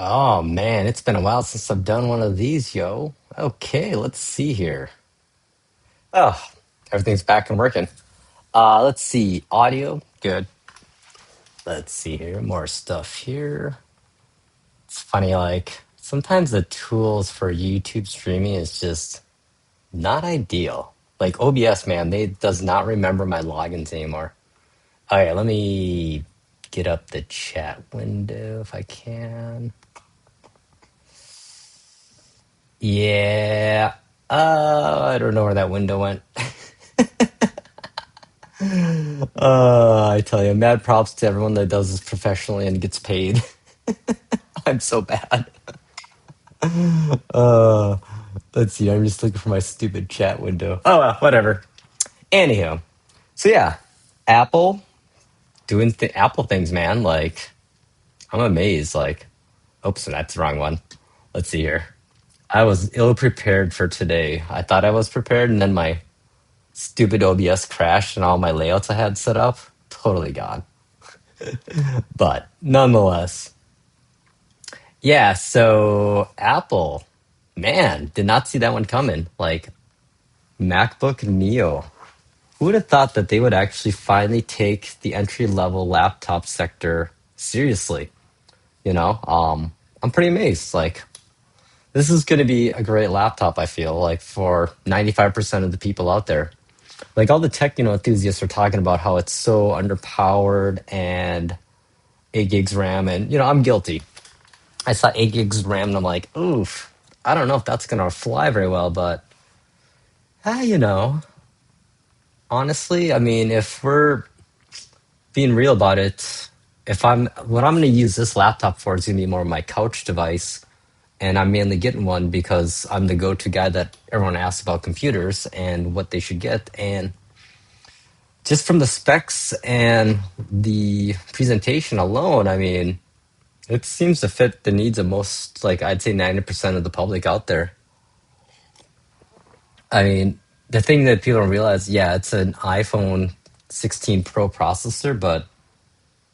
Oh man, it's been a while since I've done one of these, yo. Okay, let's see here. Oh, everything's back and working. Let's see. Audio, good. Let's see here. More stuff here. It's funny, like sometimes the tools for YouTube streaming is just not ideal. Like OBS, man, they does not remember my logins anymore. Okay, let me get up the chat window if I can. Yeah. I don't know where that window went. I tell you, mad props to everyone that does this professionally and gets paid. I'm so bad. Uh, let's see. I'm just looking for my stupid chat window. Oh, well, whatever. Anyhow, so yeah, Apple doing Apple things, man. Like, I'm amazed. Like, oops, that's the wrong one. Let's see here. I was ill prepared for today. I thought I was prepared, and then my stupid OBS crashed, and all my layouts I had set up totally gone. But nonetheless, yeah, so Apple, man, did not see that one coming. Like MacBook Neo. Who would have thought that they would actually finally take the entry level laptop sector seriously? You know, I'm pretty amazed. Like, this is going to be a great laptop, I feel like, for 95% of the people out there. Like, all the tech, enthusiasts are talking about how it's so underpowered and 8 gigs RAM. And, I'm guilty. I saw 8 gigs RAM and I'm like, oof, I don't know if that's going to fly very well, but you know, honestly, I mean, if we're being real about it, if what I'm going to use this laptop for is going to be more of my couch device. And I'm mainly getting one because I'm the go-to guy that everyone asks about computers and what they should get. And just from the specs and the presentation alone, I mean, it seems to fit the needs of most, like I'd say 90% of the public out there. I mean, the thing that people don't realize, yeah, it's an iPhone 16 Pro processor, but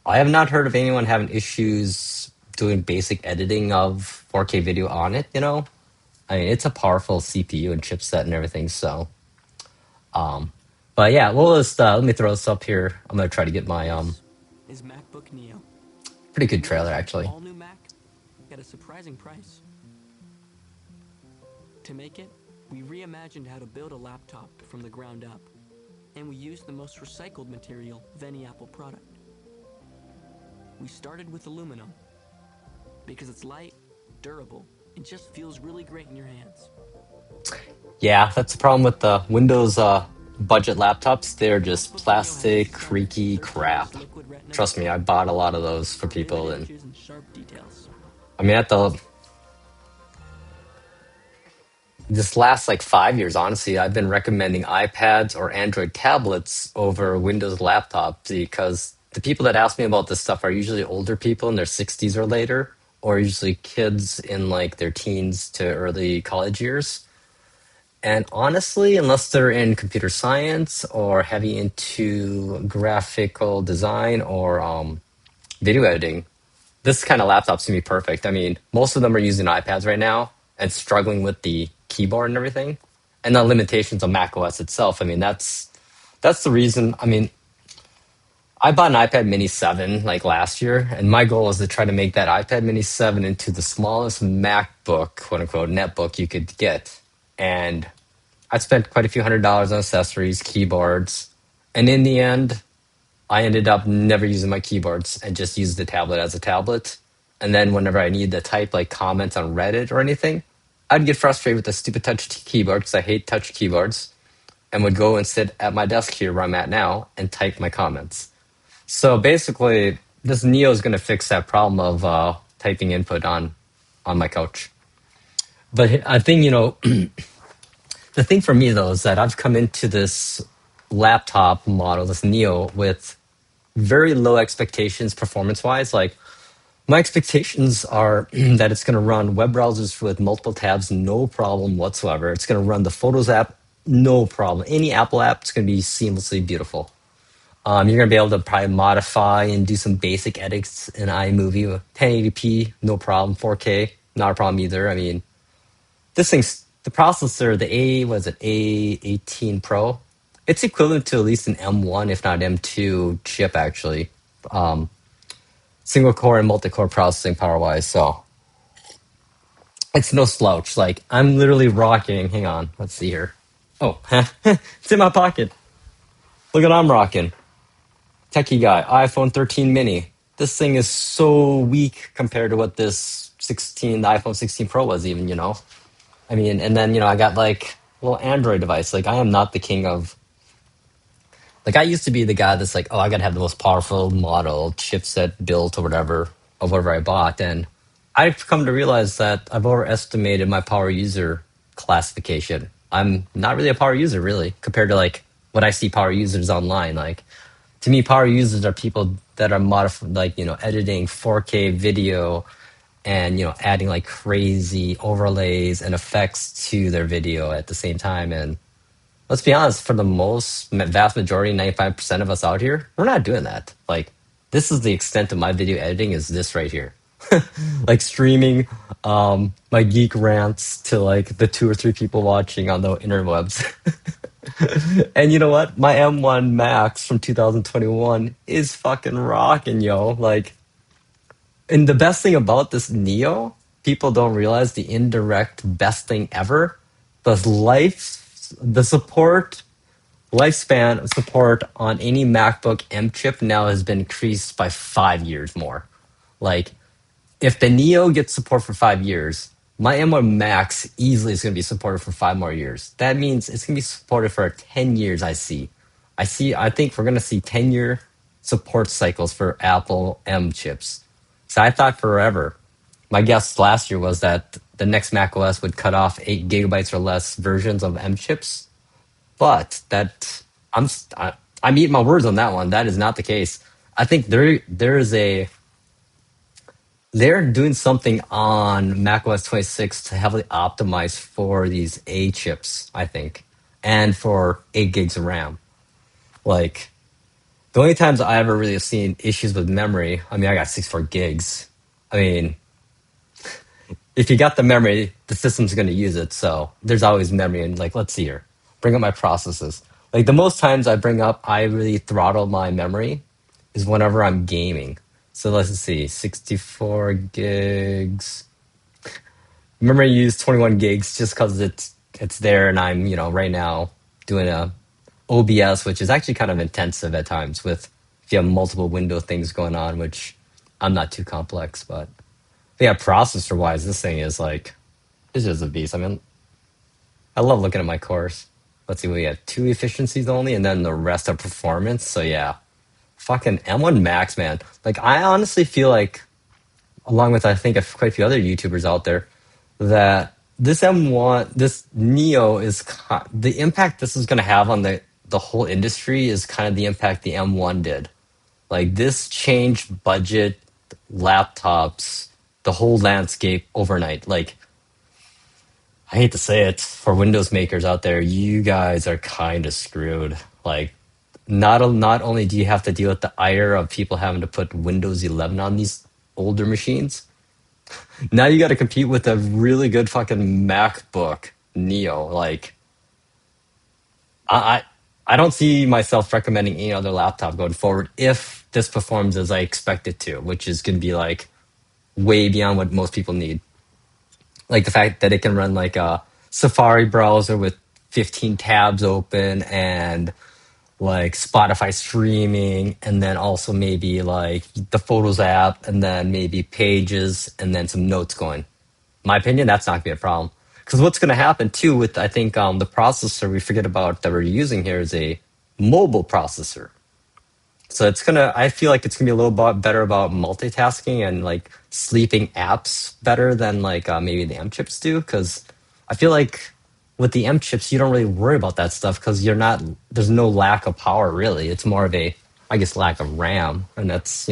I have not heard of anyone having issues doing basic editing of 4K video on it, I mean, it's a powerful CPU and chipset and everything, so. Um, but yeah, well, let me throw this up here. I'm going to try to get my This is MacBook Neo, pretty the good trailer, world's actually. all-new Mac at a surprising price. To make it, we reimagined how to build a laptop from the ground up, and we used the most recycled material of any Apple product. We started with aluminum because it's light, durable, and just feels really great in your hands. Yeah, that's the problem with the Windows budget laptops. They're just MacBook Neo has a plastic, sharp creaky 13-inch crap. liquid retina Trust me, I display bought a lot of those for for vivid people, and images and sharp details. I mean, at the this last like 5 years, honestly, I've been recommending iPads or Android tablets over Windows laptops because the people that ask me about this stuff are usually older people in their 60s or later, or usually kids in like their teens to early college years. And honestly, unless they're in computer science or heavy into graphical design or video editing, this kind of laptop's gonna be perfect. I mean, most of them are using iPads right now and struggling with the keyboard and everything, and the limitations of Mac OS itself. I mean, that's the reason. I mean, I bought an iPad Mini 7 like last year, and my goal was to try to make that iPad Mini 7 into the smallest MacBook, quote unquote, netbook you could get. And I spent quite a few $100s on accessories, keyboards, and in the end, I ended up never using my keyboards and just used the tablet as a tablet. And then whenever I needed to type like comments on Reddit or anything, I'd get frustrated with the stupid touch keyboard because I hate touch keyboards and would go and sit at my desk here where I'm at now and type my comments. So basically, this Neo is going to fix that problem of typing input on my couch. But I think, the thing for me though is that I've come into this laptop model, this Neo, with very low expectations performance wise. Like my expectations are that it's going to run web browsers with multiple tabs, no problem whatsoever. It's going to run the Photos app, no problem. Any Apple app, it's going to be seamlessly beautiful. You're gonna be able to probably modify and do some basic edits in iMovie with 1080p, no problem. 4K, not a problem either. I mean, this thing's the processor, the was it A18 Pro? It's equivalent to at least an M1, if not M2 chip, actually. Um, Single core and multi core processing power wise. So it's no slouch. Like, I'm literally rocking. Hang on, let's see here. Oh, it's in my pocket. Look what I'm rocking. Techie guy, iPhone 13 mini. This thing is so weak compared to what this the iPhone 16 Pro was even, you know? I mean, and then, I got like a little Android device. Like, I am not the king of, like, I used to be the guy that's like, oh, I gotta have the most powerful model, chipset built or whatever, of whatever I bought. And I've come to realize that I've overestimated my power user classification. I'm not really a power user, really, compared to like what I see power users online. Like, to me, power users are people that are like, editing 4K video and, adding like crazy overlays and effects to their video at the same time. And let's be honest, for the vast majority, 95% of us out here, we're not doing that. Like, this is the extent of my video editing is this right here. Like streaming my geek rants to like the 2 or 3 people watching on the interwebs. And you know what? My M1 Max from 2021 is fucking rocking, yo. Like, and the best thing about this Neo, people don't realize the indirect best thing ever. The lifespan of support on any MacBook M chip now has been increased by 5 years more. Like, if the Neo gets support for 5 years, my M1 Max easily is going to be supported for 5 more years. That means it's going to be supported for 10 years. I think we're going to see 10-year support cycles for Apple M chips. So I thought forever. My guess last year was that the next Mac OS would cut off 8 GB or less versions of M chips, but I'm eating my words on that one. That is not the case. I think they're doing something on macOS 26 to heavily optimize for these A chips, I think, and for 8 gigs of RAM. Like, the only times I ever really have seen issues with memory, I mean, I got 64 gigs. I mean, if you got the memory, the system's going to use it. So there's always memory. And like, let's see here, bring up my processes. Like, the most times I really throttle my memory is whenever I'm gaming. So let's see, 64 gigs. Remember, I use 21 gigs just because it's there, and I'm right now doing a OBS, which is actually kind of intensive at times with if you have multiple window things going on, which I'm not too complex, but yeah, processor wise, this thing is like it's just a beast. I mean, I love looking at my cores. Let's see, we have 2 efficiencies only, and then the rest are performance. So yeah, fucking M1 Max, man. Like, I honestly feel like, along with I think quite a few other YouTubers out there, that this Neo the impact this is going to have on the whole industry is kind of the impact the M1 did. Like, this changed budget laptops, the whole landscape overnight. Like, I hate to say it, for Windows makers out there, you guys are kind of screwed. Like, not only do you have to deal with the ire of people having to put Windows 11 on these older machines, now you got to compete with a really good fucking MacBook Neo. Like, I I don't see myself recommending any other laptop going forward if this performs as I expect it to, which is going to be like way beyond what most people need. Like, the fact that it can run like a Safari browser with 15 tabs open and like Spotify streaming, and then also maybe like the Photos app, and then maybe Pages, and then some notes going. My opinion, that's not gonna be a problem. Because what's gonna happen too with, I think, the processor we forget about that we're using here is a mobile processor. So I feel like it's gonna be a little bit better about multitasking and like sleeping apps better than like maybe the M chips do. Because I feel like with the M chips, you don't really worry about that stuff because there's no lack of power really. It's more of a, I guess, lack of RAM, and that's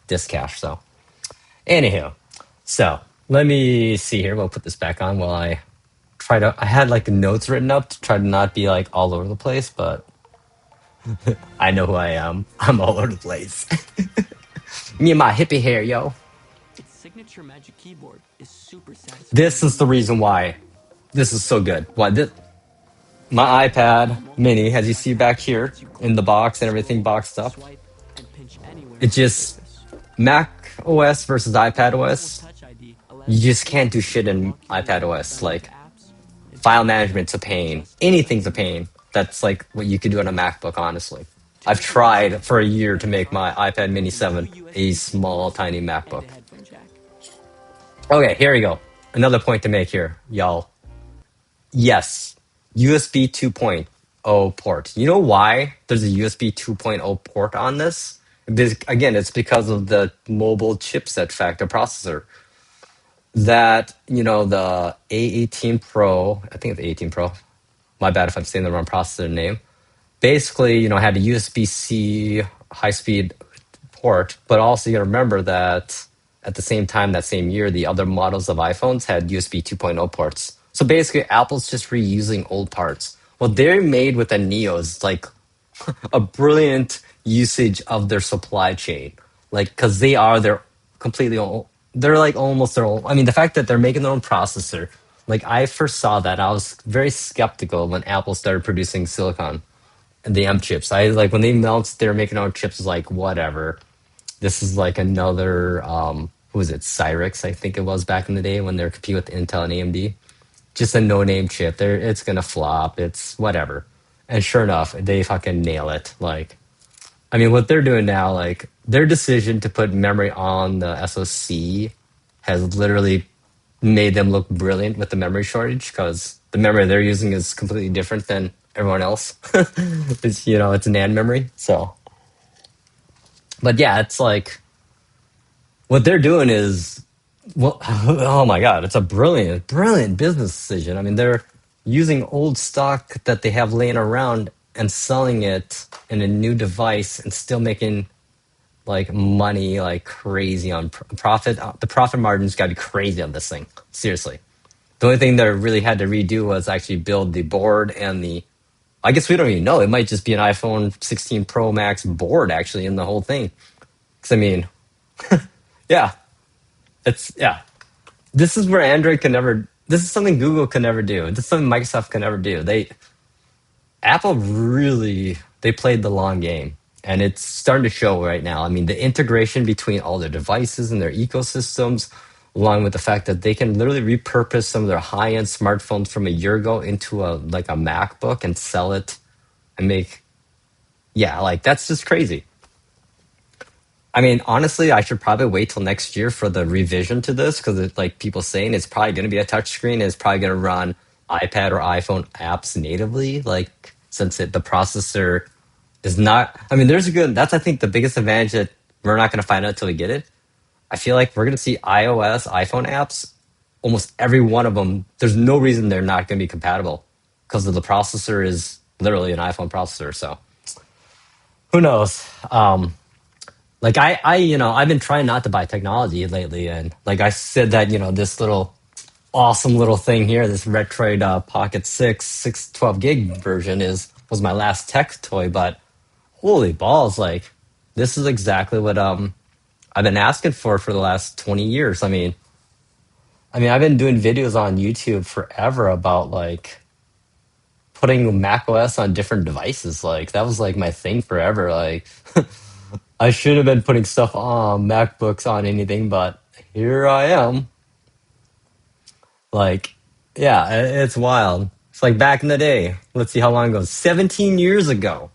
disk cache. So anywho, so let me see here. We'll put this back on while I had like notes written up to try to not be like all over the place, but I know who I am. I'm all over the place. Me and my hippie hair, yo. Its signature magic keyboard is super satisfying This to is the use. reason why this is so good. Why this? My iPad The Mini, multi-use as you see trackpad back here lets you in the click, box and everything scroll, boxed up, swipe, and pinch anywhere it on the just surface. Mac OS versus iPad Apple's OS. Touch ID You allows you to just can't do instantly shit in unlock iPad keys, OS. sign into Like apps, and file finish management's a pain. just like Anything's a that. pain. That's like what you could do on a MacBook, honestly. To I've make it easy, tried for a year to connect the make my charger iPad Mini using two 7 a USB-C small, ports tiny and a MacBook. headphone jack. Okay, here we go. Another point to make here, y'all. Yes, USB 2.0 port. You know why there's a USB 2.0 port on this? Again, it's because of the mobile chipset factor processor. That, the A18 Pro, I think it's A18 Pro. My bad if I'm saying the wrong processor name. Basically, had a USB-C high-speed port, but also you got to remember that at the same time that same year, the other models of iPhones had USB 2.0 ports. So basically, Apple's just reusing old parts. What they're made with the Neos, like a brilliant usage of their supply chain, like because they are their completely own. They're like almost their own. I mean, the fact that they're making their own processor. Like I first saw that, I was very skeptical when Apple started producing silicon and the M chips. I like when they announced they're making their own chips. Was like whatever. This is like another. Who was it? Cyrix, I think it was back in the day when they're competing with Intel and AMD. Just a no-name chip. It's gonna flop. It's whatever. And sure enough, they fucking nail it. Like I mean, what they're doing now, like their decision to put memory on the SoC has literally made them look brilliant with the memory shortage because the memory they're using is completely different than everyone else. It's NAND memory. So, but yeah, it's like what they're doing is, well, oh my God, it's a brilliant, brilliant business decision. I mean, they're using old stock that they have laying around and selling it in a new device and still making like money like crazy on profit. The profit margin's got to be crazy on this thing. Seriously. The only thing that I really had to redo was actually build the board and the. I guess we don't even know. It might just be an iPhone 16 Pro Max board actually in the whole thing. Because I mean, yeah, yeah. This is where Android can never. This is something Google can never do. This is something Microsoft can never do. Apple really they played the long game, and it's starting to show right now. I mean, the integration between all their devices and their ecosystems, along with the fact that they can literally repurpose some of their high-end smartphones from a year ago into a MacBook and sell it and make like that's just crazy. I mean, honestly, I should probably wait till next year for the revision to this because it's like people saying it's probably going to be a touchscreen. It's probably going to run iPad or iPhone apps natively, like since the processor is not. I mean, there's a good. That's I think the biggest advantage that we're not going to find out until we get it. I feel like we're going to see iOS, iPhone apps, almost every one of them. There's no reason they're not going to be compatible because of the processor is literally an iPhone processor. So who knows? Like I've been trying not to buy technology lately, and like I said that this little awesome little thing here, this Retroid Pocket 6 gig version was my last tech toy, but holy balls, like this is exactly what I've been asking for the last 20 years. I mean I've been doing videos on YouTube forever about like putting Mac OS on different devices. Like that was like my thing forever. Like I should have been putting stuff on MacBooks on anything, but here I am. Like, yeah, it's wild. It's like back in the day. Let's see how long ago. 17 years ago.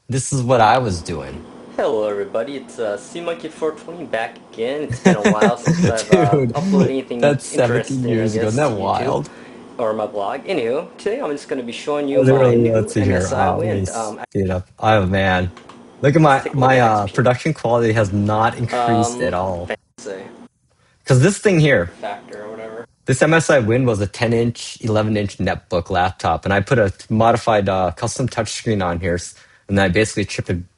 This is what I was doing. Hello, everybody. It's CMonkey420 back again. It's been a while since I've Dude, uploaded anything that's 17 interesting, I years ago. Isn't guess, that to YouTube wild? or my blog. Anywho, today I'm just going to be showing you my Literally, new let's see here. MSI Let me Wind. speed it up. Oh, man. Look at Let's my take a look my at uh, XP. production quality has not increased at all. Say Because this thing here, factor or whatever. this MSI Win was a 10-inch, 11-inch netbook laptop, and I put a modified custom touchscreen on here, and I basically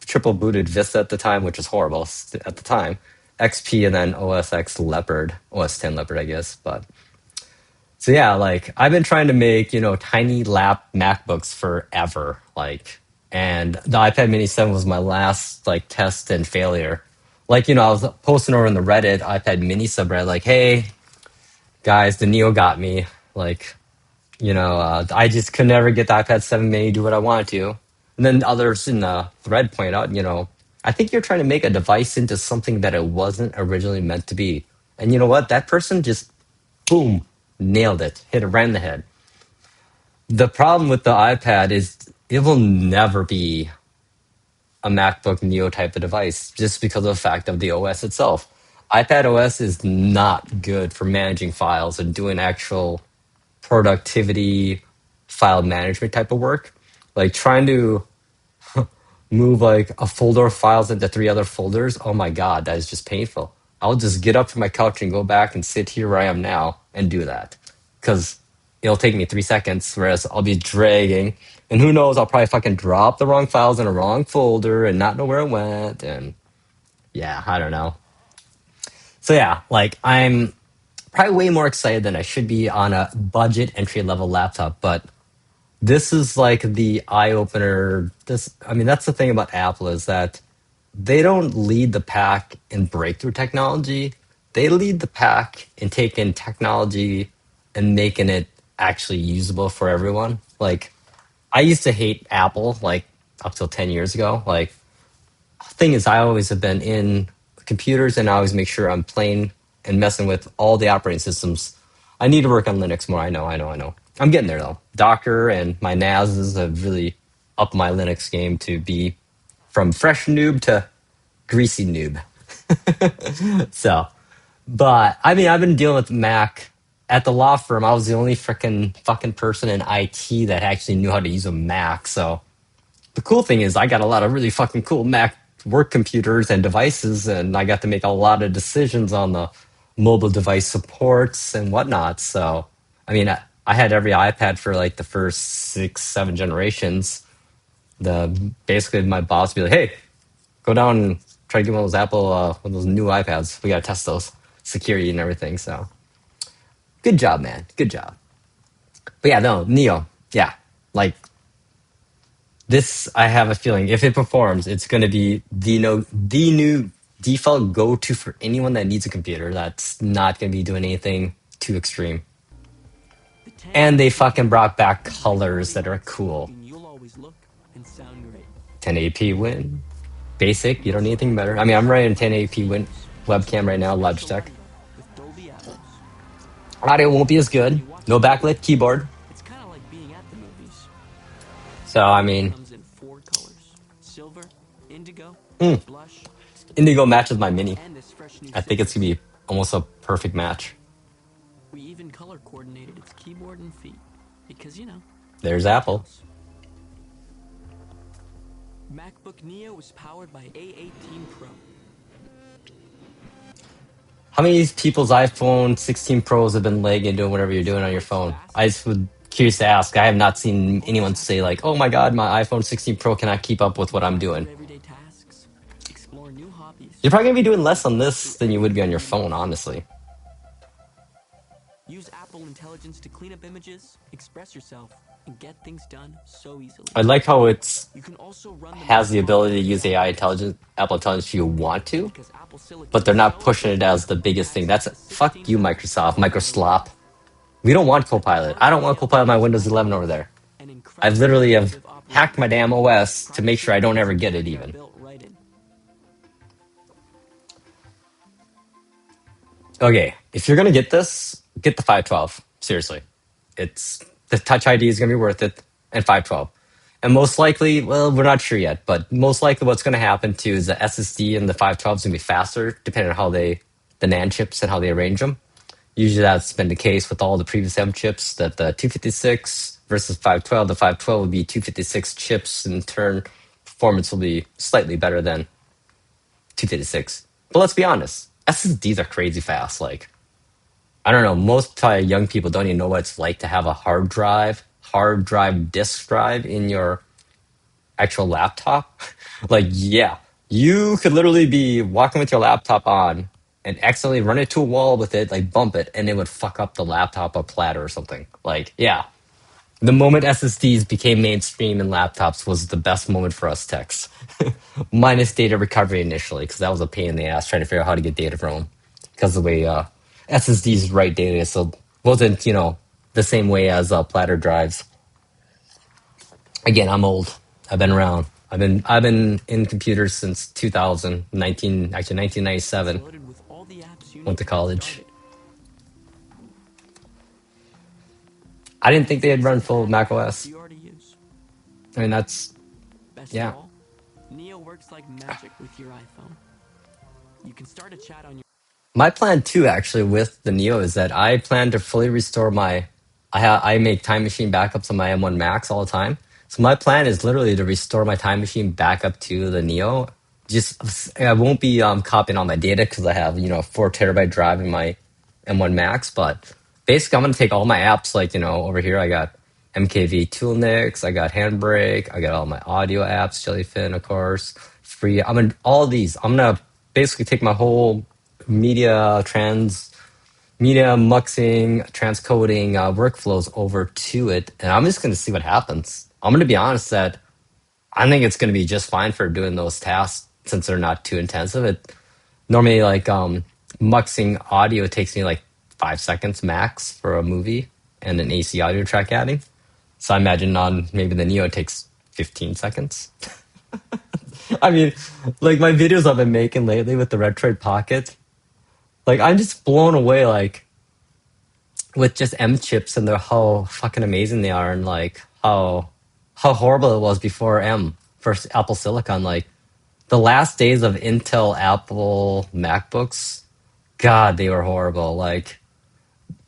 triple booted Vista at the time, which was horrible at the time, XP, and then OS X Leopard, OS 10 Leopard, I guess. But so yeah, like I've been trying to make tiny lap MacBooks forever, like. and the iPad Mini 7 was my last like test and failure. Like, I was posting over in the Reddit iPad Mini subreddit, like, hey guys, the Neo got me. Like, I just could never get the iPad 7 mini to do what I wanted to. And then others in the thread point out, I think you're trying to make a device into something that it wasn't originally meant to be. And you know what? That person just, boom, nailed it, hit it right in the head. The problem with the iPad is it will never be a MacBook Neo type of device just because of the fact of the OS itself. iPad OS is not good for managing files and doing actual productivity file management type of work. Like trying to move like a folder of files into three other folders. Oh my God, that is just painful. I'll just get up from my couch and go back and sit here where I am now and do that. Because it'll take me 3 seconds, whereas I'll be dragging. And who knows, I'll probably fucking drop the wrong files in a wrong folder and not know where it went. And yeah, I don't know. So yeah, like I'm probably way more excited than I should be on a budget entry level laptop, but this is like the eye opener. I mean, that's the thing about Apple is that they don't lead the pack in breakthrough technology. They lead the pack in taking technology and making it actually usable for everyone. Like, I used to hate Apple, like, up till 10 years ago. Like, thing is, I always have been in computers and I always make sure I'm playing and messing with all the operating systems. I need to work on Linux more. I know. I'm getting there though. Docker and my NASs have really upped my Linux game to be from fresh noob to greasy noob. So, but I mean, I've been dealing with Mac at the law firm. I was the only freaking fucking person in IT that actually knew how to use a Mac. So the cool thing is I got a lot of really fucking cool Mac work computers and devices, and I got to make a lot of decisions on the mobile device supports and whatnot. So, I mean, I had every iPad for like the first 6, 7 generations. The basically my boss would be like, "Hey, go down and try to get one of those one of those new iPads. We got to test those security and everything." So, good job, man. Good job. But yeah, no, Neo. Yeah, like this, I have a feeling if it performs, it's going to be the new default go to for anyone that needs a computer that's not going to be doing anything too extreme. The And they 1080p fucking camera brought back is the colors ability that to are extract cool. something you'll always look and sound great. 1080p win, basic. You don't need Also anything have better. I mean, I'm running audio 1080p win speakers webcam right with now, spatial Logitech. audio with Dolby Atmos. Audio won't be as When good. you watch No a movie, backlit keyboard. it's kind of like being at the movies. So I It mean, comes in 4 colors: silver, indigo, hmm, blush, Indigo matches my mini. and this fresh new I think it's gonna Citrus. be almost a perfect match. We even color coordinated its keyboard and feet because, There's Apple. details. MacBook Neo is powered by A18 Pro. How many people's iPhone 16 Pros have been lagging doing whatever you're doing on your Supports phone? fast I just would curious to ask. I have not seen anyone say like, "Oh my God, multitasking. my iPhone 16 Pro cannot keep up with what I'm Drive doing." through everyday tasks, explore new hobbies, You're probably gonna be doing or less on even work through this than you would be on your everything phone, emails. honestly. Use Apple Intelligence to clean up images, express yourself, and get things done so easily. I like how it's You can also run the has most the ability popular to use AI AI models intelligence, Apple Intelligence if you want to, because Apple but Silicon they're is not so pushing it as efficient the with biggest thing. access That's to fuck you, 16,000 Microsoft, tools and Microslop. libraries. We don't want Copilot. I don't Constantly want Copilot on my updating Windows Magic 11 over Wand, there. an I incredibly literally have intuitive operating hacked my damn system. OS to make sure I Privacy don't and ever get it security are even. built right in. Okay, if you're gonna get this, get the 512. Seriously, it's the Touch ID is gonna be worth it, and 512. And most likely, well, we're not sure yet, but most likely what's gonna happen too is the SSD and the 512 is gonna be faster, depending on how the NAND chips and how they arrange them. Usually that's been the case with all the previous M chips. That the 256 versus 512, the 512 will be 256 chips. In turn, performance will be slightly better than 256. But let's be honest, SSDs are crazy fast. Like I don't know, most young people don't even know what it's like to have a hard drive, disk drive in your actual laptop. Like, yeah, you could literally be walking with your laptop on and accidentally run into a wall with it, like bump it, and it would fuck up the laptop or platter or something. Like, yeah, The moment SSDs became mainstream in laptops was the best moment for us techs. Minus data recovery initially, because that was a pain in the ass trying to figure out how to get data from them. Because the way SSDs write data, so wasn't the same way as platter drives. Again, I'm old. I've been around. I've been in computers since 2019, actually It's 1997. loaded with all the apps you Went need to to get college. started. I didn't think Thanks they to had the run same full apps macOS. you already use. I mean, that's Best of yeah. all, Neo works like magic with your iPhone. You can start a chat on your My plan too, actually, with the Neo is that I plan to fully restore my. I make time machine backups on my M1 Max all the time. So my plan is literally to restore my time machine back up to the Neo. Just I won't be copying all my data because I have 4 terabyte drive in my M1 Max. But basically, I'm gonna take all my apps like over here. I got MKV Toolnix, I got Handbrake, I got all my audio apps, Jellyfin, of course, free. I'm gonna all these. I'm gonna basically take my whole media trans media muxing transcoding workflows over to it, and I'm just going to see what happens. I'm going to be honest that I think it's going to be just fine for doing those tasks since they're not too intensive. It normally like muxing audio takes me like 5 seconds max for a movie and an AC audio track adding, so I imagine on maybe the Neo it takes 15 seconds. I mean, like my videos I've been making lately with the Retroid Pocket, like I'm just blown away like with just M chips and their how fucking amazing they are, and like how horrible it was before M first Apple Silicon. Like the last days of Intel Apple MacBooks, God, they were horrible. Like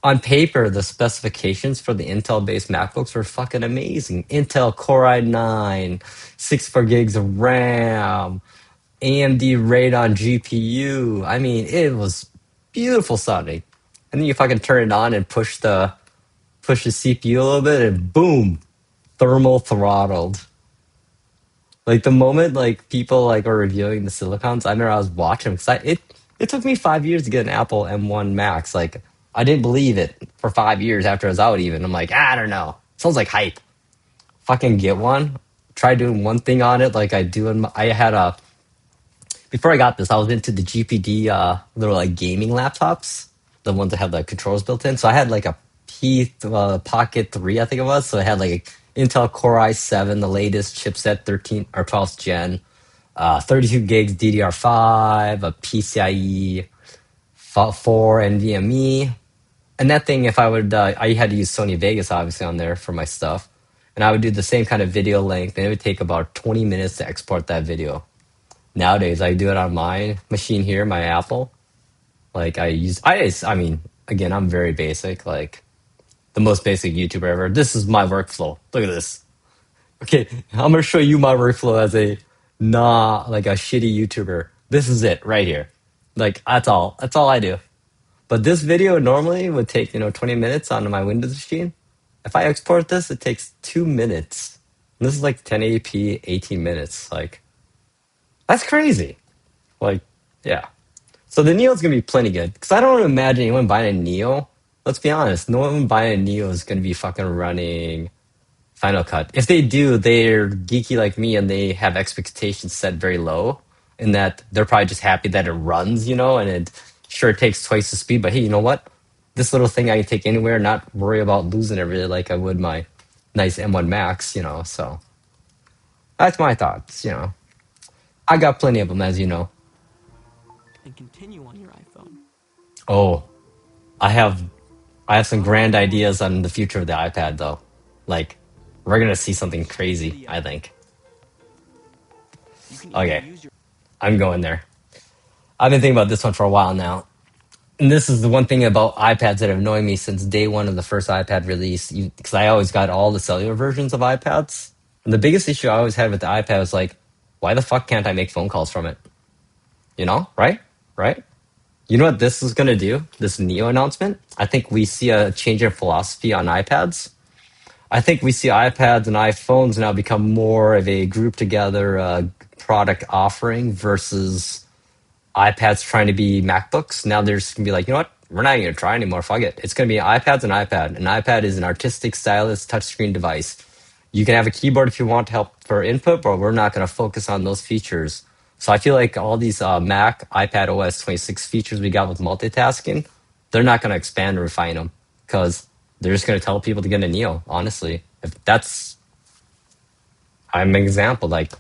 on paper, the specifications for the Intel based MacBooks were fucking amazing. Intel Core i9, 64 gigs of RAM, AMD Radeon GPU. I mean, it was beautiful sounding. And then you fucking turn it on and push the CPU a little bit, and boom, thermal throttled. Like the moment like people like are reviewing the silicons, I remember I was watching because it took me 5 years to get an Apple M1 Max. Like I didn't believe it for 5 years after it was out. Even I'm like, I don't know. Sounds like hype. Fucking get one. Try doing one thing on it like I do. I had a before I got this, I was into the GPD little like gaming laptops, the ones that have the controls built in. So I had like a Pocket 3, I think it was. So I had like Intel Core i7, the latest chipset, 13 or 12th gen, 32 gigs DDR5, a PCIe 4 NVMe. And that thing, if I would, I had to use Sony Vegas obviously on there for my stuff. And I would do the same kind of video length, and it would take about 20 minutes to export that video. Nowadays, I do it on my machine here, my Apple. Like I mean, again, I'm very basic, like the most basic YouTuber ever. This is my workflow. Look at this. Okay, I'm gonna show you my workflow as a like a shitty YouTuber. This is it right here. Like that's all. That's all I do. But this video normally would take 20 minutes on my Windows machine. If I export this, it takes 2 minutes. And this is like 1080p, 18 minutes. Like that's crazy. Like yeah. So the Neo's gonna be plenty good because I don't imagine anyone buying a Neo. Let's be honest, no one buying a Neo is gonna be fucking running Final Cut. If they do, they're geeky like me and they have expectations set very low, in that they're probably just happy that it runs, and it sure it takes twice the speed. But hey, you know what? This little thing I can take anywhere, not worry about losing it really like I would my nice M1 Max. So that's my thoughts. I got plenty of them, as you know. and continue on your iPhone. Oh, I have I have some grand ideas on the future of the iPad, though. Like, we're gonna see something crazy, Video. I think. You can even Okay, use your I'm going there. I've been thinking about this one for a while now. And this is the one thing about iPads that have annoyed me since day one of the first iPad release, because I always got all the cellular versions of iPads. And the biggest issue I always had with the iPad was like, why the fuck can't I make phone calls from it? Right? Right? You know what this is gonna do? This Neo announcement? I think we see a change in philosophy on iPads. I think we see iPads and iPhones now become more of a group together product offering versus iPads trying to be MacBooks. Now they're just gonna be like, you know what? We're not even gonna try anymore. Fuck it. It's gonna be iPad's an iPad. An iPad is an artistic, stylus, touchscreen device. You can have a keyboard if you want help for input, but we're not gonna focus on those features. So I feel like all these Mac, iPad OS 26 features we got with multitasking, they're not gonna expand and refine them because they're just gonna tell people to get a Neo. Honestly, if that's I'm an example. Like,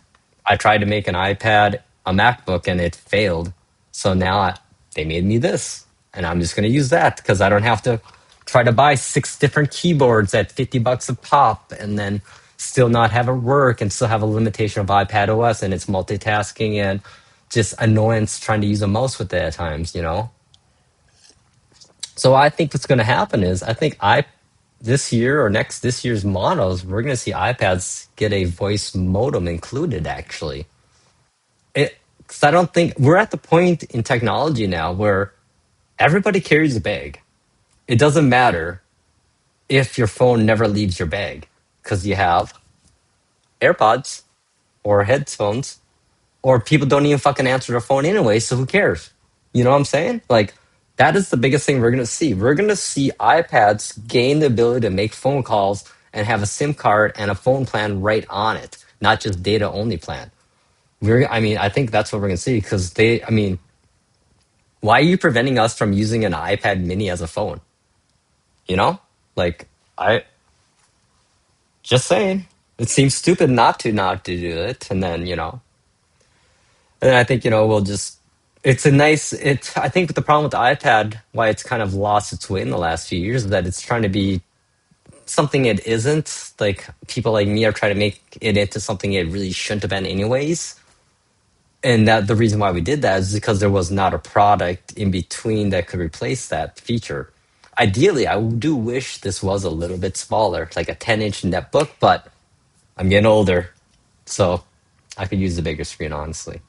I tried to make an iPad a MacBook and it failed. So now they made me this, and I'm just going to use that because I don't have to try to buy six different keyboards at $50 a pop, and then still not have it work, and still have a limitation of iPad OS and it's multitasking and just annoyance trying to use a mouse with it at times. So I think what's going to happen is I think I this year or next this year's models, we're going to see iPads get a voice modem included. Actually, because I don't think we're at the point in technology now where everybody carries a bag. It doesn't matter if your phone never leaves your bag because you have AirPods or headphones, or people don't even fucking answer their phone anyway. So who cares? You know what I'm saying? Like, that is the biggest thing we're gonna see. We're gonna see iPads gain the ability to make phone calls and have a SIM card and a phone plan right on it, not just data only plan. I mean, I think that's what we're gonna see because I mean, why are you preventing us from using an iPad mini as a phone? You know, like, I just saying, it seems stupid not to do it, and then and I think we'll just. It's a nice. It. I think the problem with the iPad, why it's kind of lost its way in the last few years, is that it's trying to be something it isn't. Like, people like me are trying to make it into something it really shouldn't have been, anyways. And that the reason why we did that is because there was not a product in between that could replace that feature. Ideally, I do wish this was a little bit smaller, like a 10-inch netbook, but I'm getting older, so I could use the bigger screen, honestly.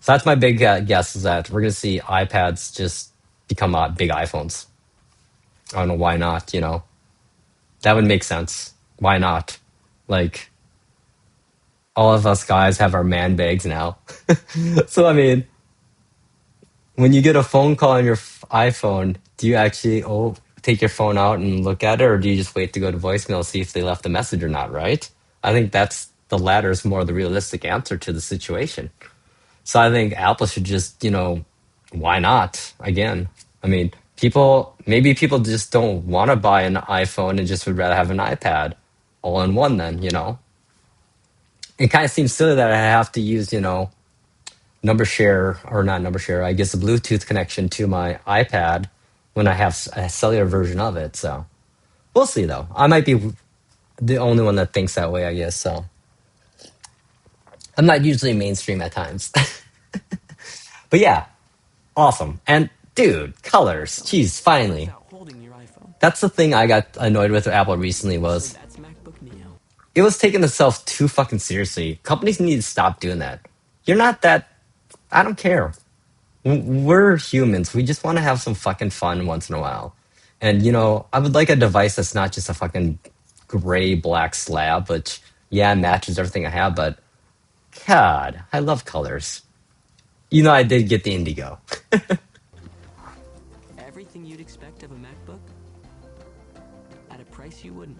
So that's my big guess, is that we're going to see iPads just become big iPhones. I don't know why not, That would make sense. Why not? Like, all of us guys have our man bags now. So, I mean, when you get a phone call on your iPhone, do you actually take your phone out and look at it, or do you just wait to go to voicemail, see if they left a message or not? Right? I think that's the latter is more the realistic answer to the situation. So I think Apple should just, why not? Again, I mean, maybe people just don't want to buy an iPhone and just would rather have an iPad all in one. Then it kind of seems silly that I have to use, number share, or not number share, I guess a Bluetooth connection to my iPad when I have a cellular version of it. So we'll see though. I might be the only one that thinks that way, I guess. So I'm not usually mainstream at times. But yeah, awesome. And dude, colors. Jeez, finally. Without holding your iPhone. That's the thing I got annoyed with Apple recently So was that's MacBook Neo. it was taking itself too fucking seriously. Companies need to stop doing that. You're not that. I don't care. We're humans. We just want to have some fucking fun once in a while. And I would like a device that's not just a fucking gray black slab, which yeah matches everything I have. But God, I love colors. I did get the indigo. Everything you'd expect of a MacBook at a price you wouldn't.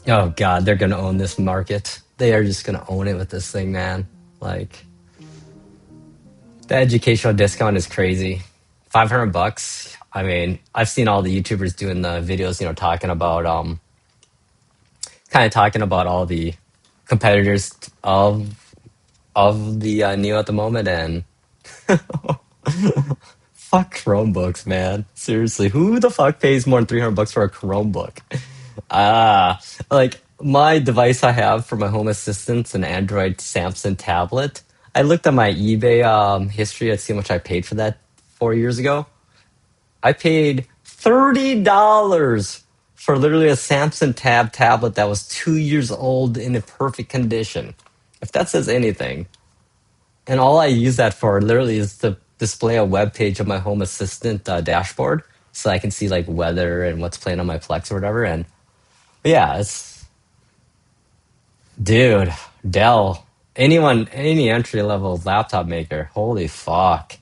Oh God, they're gonna own this market. They are just gonna own it with this thing, man. Like, the educational discount is crazy. $500. I mean, I've seen all the YouTubers doing the videos, talking about kind of talking about all the competitors of the Neo at the moment, and fuck Chromebooks, man. Seriously, who the fuck pays more than $300 for a Chromebook? Like, my device I have for my home assistant's an Android Samsung tablet. I looked at my eBay history. I'd see how much I paid for that 4 years ago. I paid $30 for literally a Samsung tablet that was 2 years old in a perfect condition. If that says anything. And all I use that for literally is to display a web page of my home assistant dashboard so I can see like weather and what's playing on my Plex or whatever. And yeah, dude, Dell, any entry level laptop maker, holy fuck.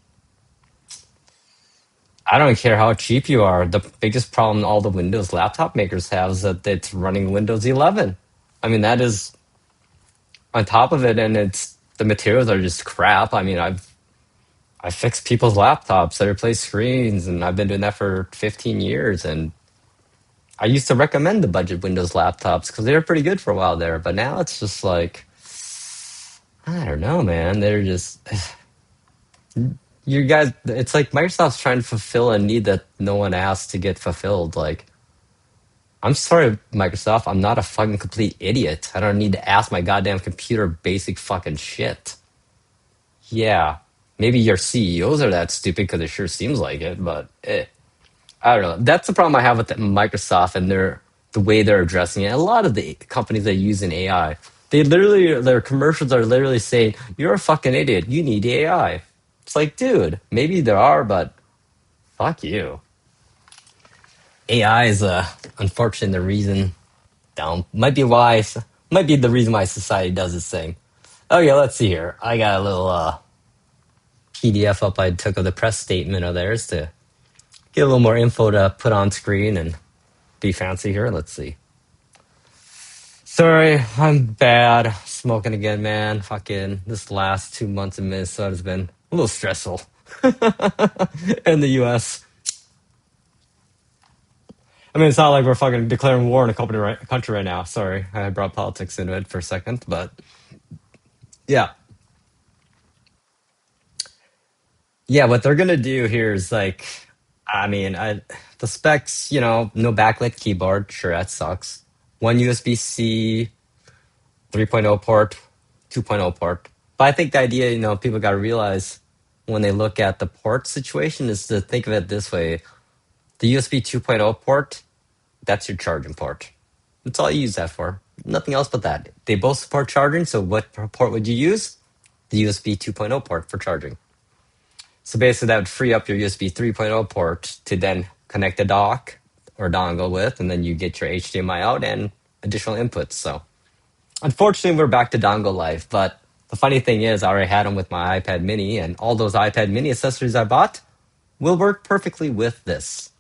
I don't care how cheap you are. The biggest problem all the Windows laptop makers have is that it's running Windows 11. I mean, that is on top of it, and it's the materials are just crap. I mean, I fixed people's laptops, I replace screens, and I've been doing that for 15 years. And I used to recommend the budget Windows laptops because they were pretty good for a while there. But now it's just like, I don't know, man. They're just, you guys, it's like Microsoft's trying to fulfill a need that no one asked to get fulfilled. Like, I'm sorry, Microsoft, I'm not a fucking complete idiot. I don't need to ask my goddamn computer basic fucking shit. Yeah, maybe your CEOs are that stupid because it sure seems like it, but I don't know. That's the problem I have with Microsoft and the way they're addressing it. A lot of the companies that use an AI, they literally their commercials are literally saying, "You're a fucking idiot. You need AI." It's like, dude, maybe there are, but fuck you. AI is unfortunately the reason down. Might be the reason why society does its thing. Oh yeah, let's see here. I got a little PDF up I took of the press statement of theirs to get a little more info to put on screen and be fancy here. Let's see. Sorry, I'm bad. Smoking again, man. Fucking this last 2 months in Minnesota has been a little stressful. In the US. I mean, it's not like we're fucking declaring war on country right now. Sorry, I brought politics into it for a second, but yeah. Yeah, what they're gonna do here is like, I mean, the specs, no backlit keyboard. Sure, that sucks. One USB-C 3.0 port, 2.0 port. But I think the idea, people got to realize when they look at the port situation is to think of it this way. The USB 2.0 port, that's your charging port. That's all you use that for. Nothing else but that. They both support charging, so what port would you use? The USB 2.0 port for charging. So basically, that would free up your USB 3.0 port to then connect a dock or dongle with, and then you get your HDMI out and additional inputs. So unfortunately, we're back to dongle life. But the funny thing is, I already had them with my iPad mini, and all those iPad mini accessories I bought will work perfectly with this,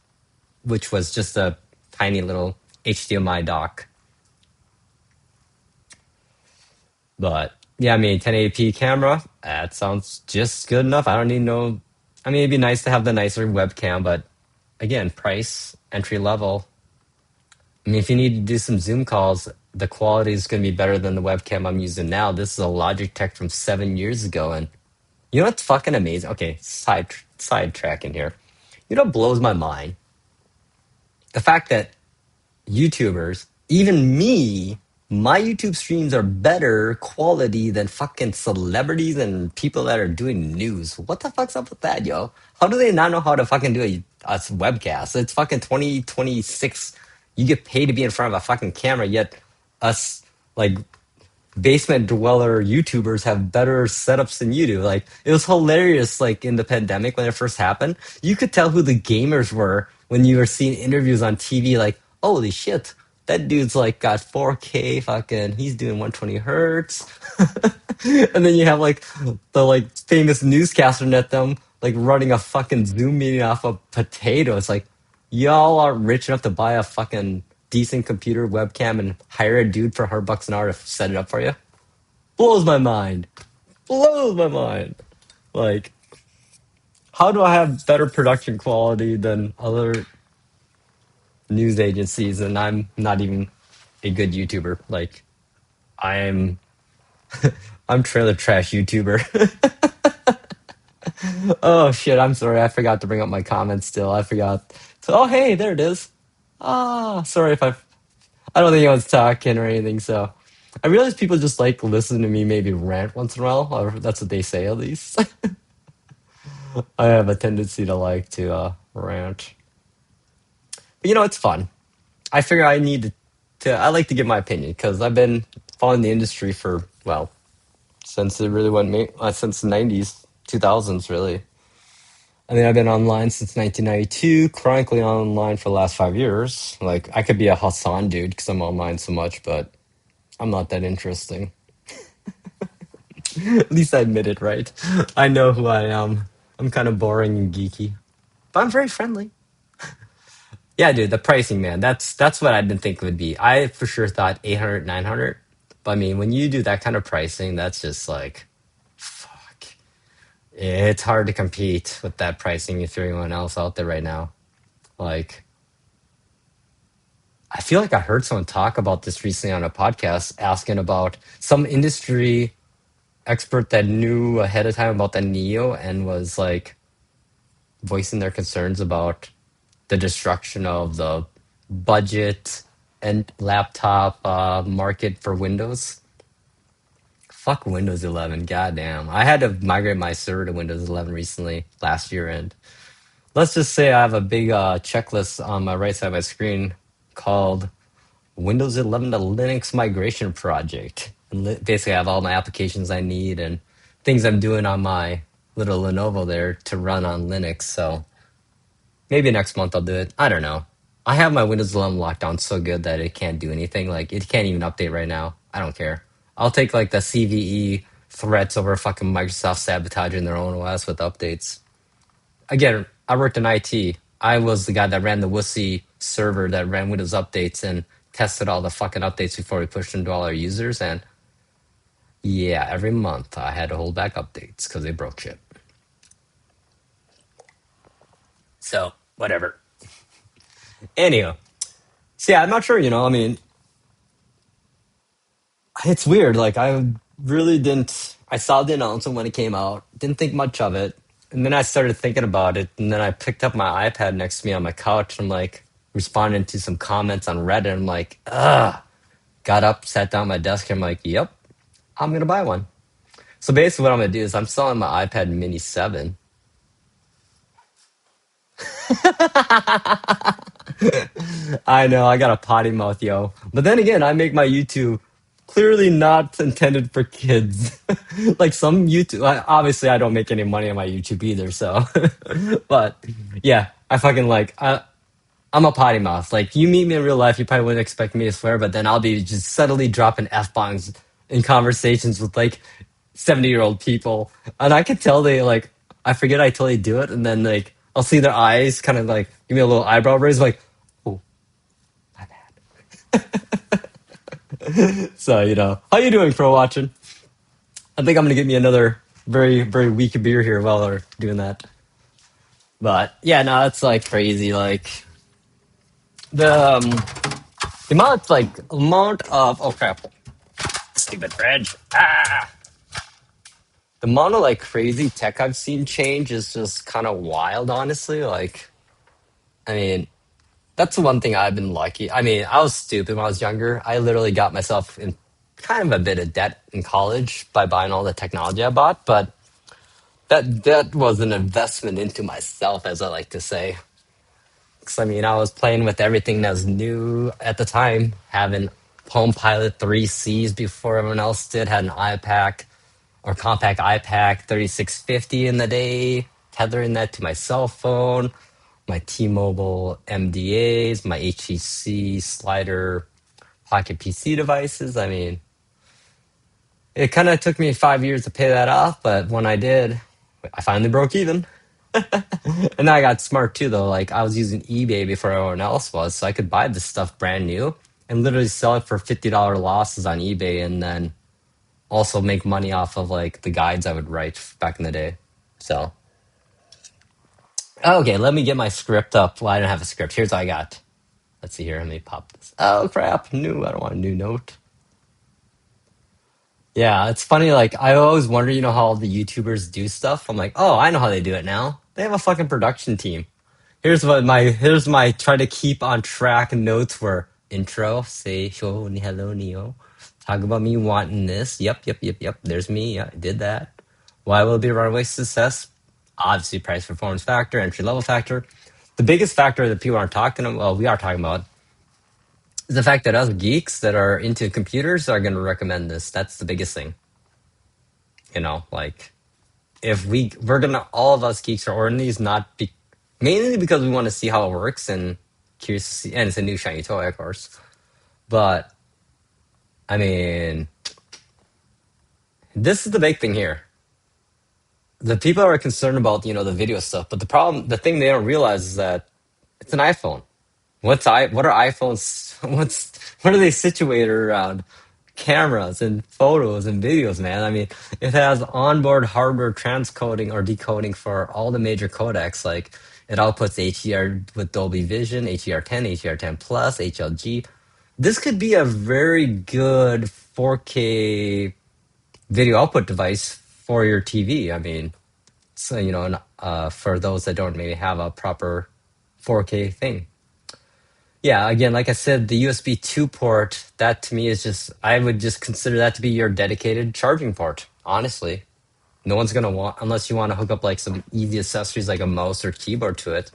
which was just a tiny little HDMI dock. But yeah, I mean, 1080p camera, that sounds just good enough. I don't need no. I mean, it'd be nice to have the nicer webcam, but again, price, entry level. I mean, if you need to do some Zoom calls, the quality is going to be better than the webcam I'm using now. This is a Logitech from 7 years ago, and you know what's fucking amazing? Okay, sidetracking here. You know what blows my mind? The fact that YouTubers, even me, my YouTube streams are better quality than fucking celebrities and people that are doing news. What the fuck's up with that, yo? How do they not know how to fucking do a webcast? It's fucking 2026. You get paid to be in front of a fucking camera, yet us, like, basement dweller YouTubers have better setups than you do. Like, it was hilarious, like, in the pandemic when it first happened. You could tell who the gamers were when you were seeing interviews on TV, like, holy shit, that dude's like got 4K fucking, he's doing 120 hertz. And then you have like the like famous newscaster net them like running a fucking Zoom meeting off a potato. It's like, y'all are rich enough to buy a fucking decent computer webcam and hire a dude for 100 bucks an hour to set it up for you. Blows my mind. Blows my mind. Like, how do I have better production quality than other news agencies and I'm not even a good YouTuber? Like, I'm I'm trailer trash YouTuber. Oh shit, I'm sorry. I forgot to bring up my comments still. I forgot. So, oh hey, there it is. Ah, sorry if I don't think I was talking or anything, so I realize people just like listen to me maybe rant once in a while, or that's what they say at least. I have a tendency to like to rant. But it's fun. I figure I need I like to give my opinion because I've been following the industry for, well, since it really since the 90s, 2000s, really. I mean, I've been online since 1992, chronically online for the last 5 years. Like, I could be a Hassan dude because I'm online so much, but I'm not that interesting. At least I admit it, right? I know who I am. I'm kind of boring and geeky. but I'm very friendly. Yeah, dude, the pricing, man. That's what I've been thinking would be. I for sure thought 800, 900. But I mean, when you do that kind of pricing, that's just like, fuck. It's hard to compete with that pricing if you're anyone else out there right now. Like, I feel like I heard someone talk about this recently on a podcast, asking about some industry expert that knew ahead of time about the Neo and was like voicing their concerns about the destruction of the budget and laptop market for Windows. Fuck Windows 11, goddamn. I had to migrate my server to Windows 11 recently, last year, and let's just say I have a big checklist on my right side of my screen called Windows 11 to Linux migration project. And basically, I have all my applications I need and things I'm doing on my little Lenovo there to run on Linux. So maybe next month I'll do it. I don't know. I have my Windows 11 locked down so good that it can't do anything. Like it can't even update right now. I don't care. I'll take like the CVE threats over fucking Microsoft sabotaging their own OS with updates. Again, I worked in IT. I was the guy that ran the wussy server that ran Windows updates and tested all the fucking updates before we pushed them to all our users. And yeah, every month I had to hold back updates because they broke shit. So whatever. Anyhow, so yeah, I'm not sure. I mean, it's weird. Like I really didn't. I saw the announcement when it came out. Didn't think much of it, and then I started thinking about it. And then I picked up my iPad next to me on my couch. And I'm like responding to some comments on Reddit. I'm like, ugh. Got up, sat down at my desk. And I'm like, yep, I'm gonna buy one. So basically, what I'm gonna do is I'm selling my iPad Mini 7. I know I got a potty mouth, yo. But then again, I make my YouTube clearly not intended for kids. Like some YouTube, obviously I don't make any money on my YouTube either. So, but yeah, I fucking I'm a potty mouth. Like you meet me in real life, you probably wouldn't expect me to swear, but then I'll be just subtly dropping f bombs in conversations with like 70-year-old people, and I can tell they like I forget I totally do it, and then like I'll see their eyes kind of like give me a little eyebrow raise, like, oh, my bad. So how you doing, pro watching? I think I'm gonna get me another very very weak beer here while we're doing that. But yeah, no, it's like crazy. Like the amount of oh crap, stupid fridge. The amount of like crazy tech I've seen change is just kind of wild, honestly. Like, I mean, that's the one thing I've been lucky. I mean, I was stupid when I was younger. I literally got myself in kind of a bit of debt in college by buying all the technology I bought, but that was an investment into myself, as I like to say. Because I mean, I was playing with everything that was new at the time, having Palm Pilot 3Cs before everyone else did, had an iPad or compact iPad 3650 in the day, tethering that to my cell phone, my T-Mobile MDAs, my HTC slider pocket PC devices. I mean, it kind of took me 5 years to pay that off, but when I did, I finally broke even. And I got smart too, though. Like I was using eBay before everyone else was, so I could buy this stuff brand new and literally sell it for $50 losses on eBay, and then also make money off of like the guides I would write back in the day. So okay, let me get my script up. Well, I don't have a script. Here's what I got. Let's see here. Let me pop this. Oh crap! New. I don't want a new note. Yeah, it's funny. Like I always wonder, how all the YouTubers do stuff. I'm like, oh, I know how they do it now. They have a fucking production team. Here's my try to keep on track notes were intro, say hello Neo. Talk about me wanting this. Yep. There's me. Yeah, I did that. Why will it be a runaway success? Obviously, price performance factor, entry level factor. The biggest factor that people aren't talking about, well, we are talking about, is the fact that us geeks that are into computers are going to recommend this. That's the biggest thing. Like if we're gonna all of us geeks are ordering these mainly because we want to see how it works and curious to see, and it's a new shiny toy, of course. But I mean, this is the big thing here. the people are concerned about the video stuff, but the thing they don't realize is that it's an iPhone. What are iPhones? What are they situated around? Cameras and photos and videos, man. I mean, it has onboard hardware transcoding or decoding for all the major codecs. Like it outputs HDR with Dolby Vision, HDR10, HDR10 Plus, HLG. This could be a very good 4K video output device for your TV. I mean, so for those that don't maybe have a proper 4K thing. Yeah, again, like I said, the USB 2 port, that to me is just, I would just consider that to be your dedicated charging port, honestly. No one's going to want, unless you want to hook up like some easy accessories like a mouse or keyboard to it.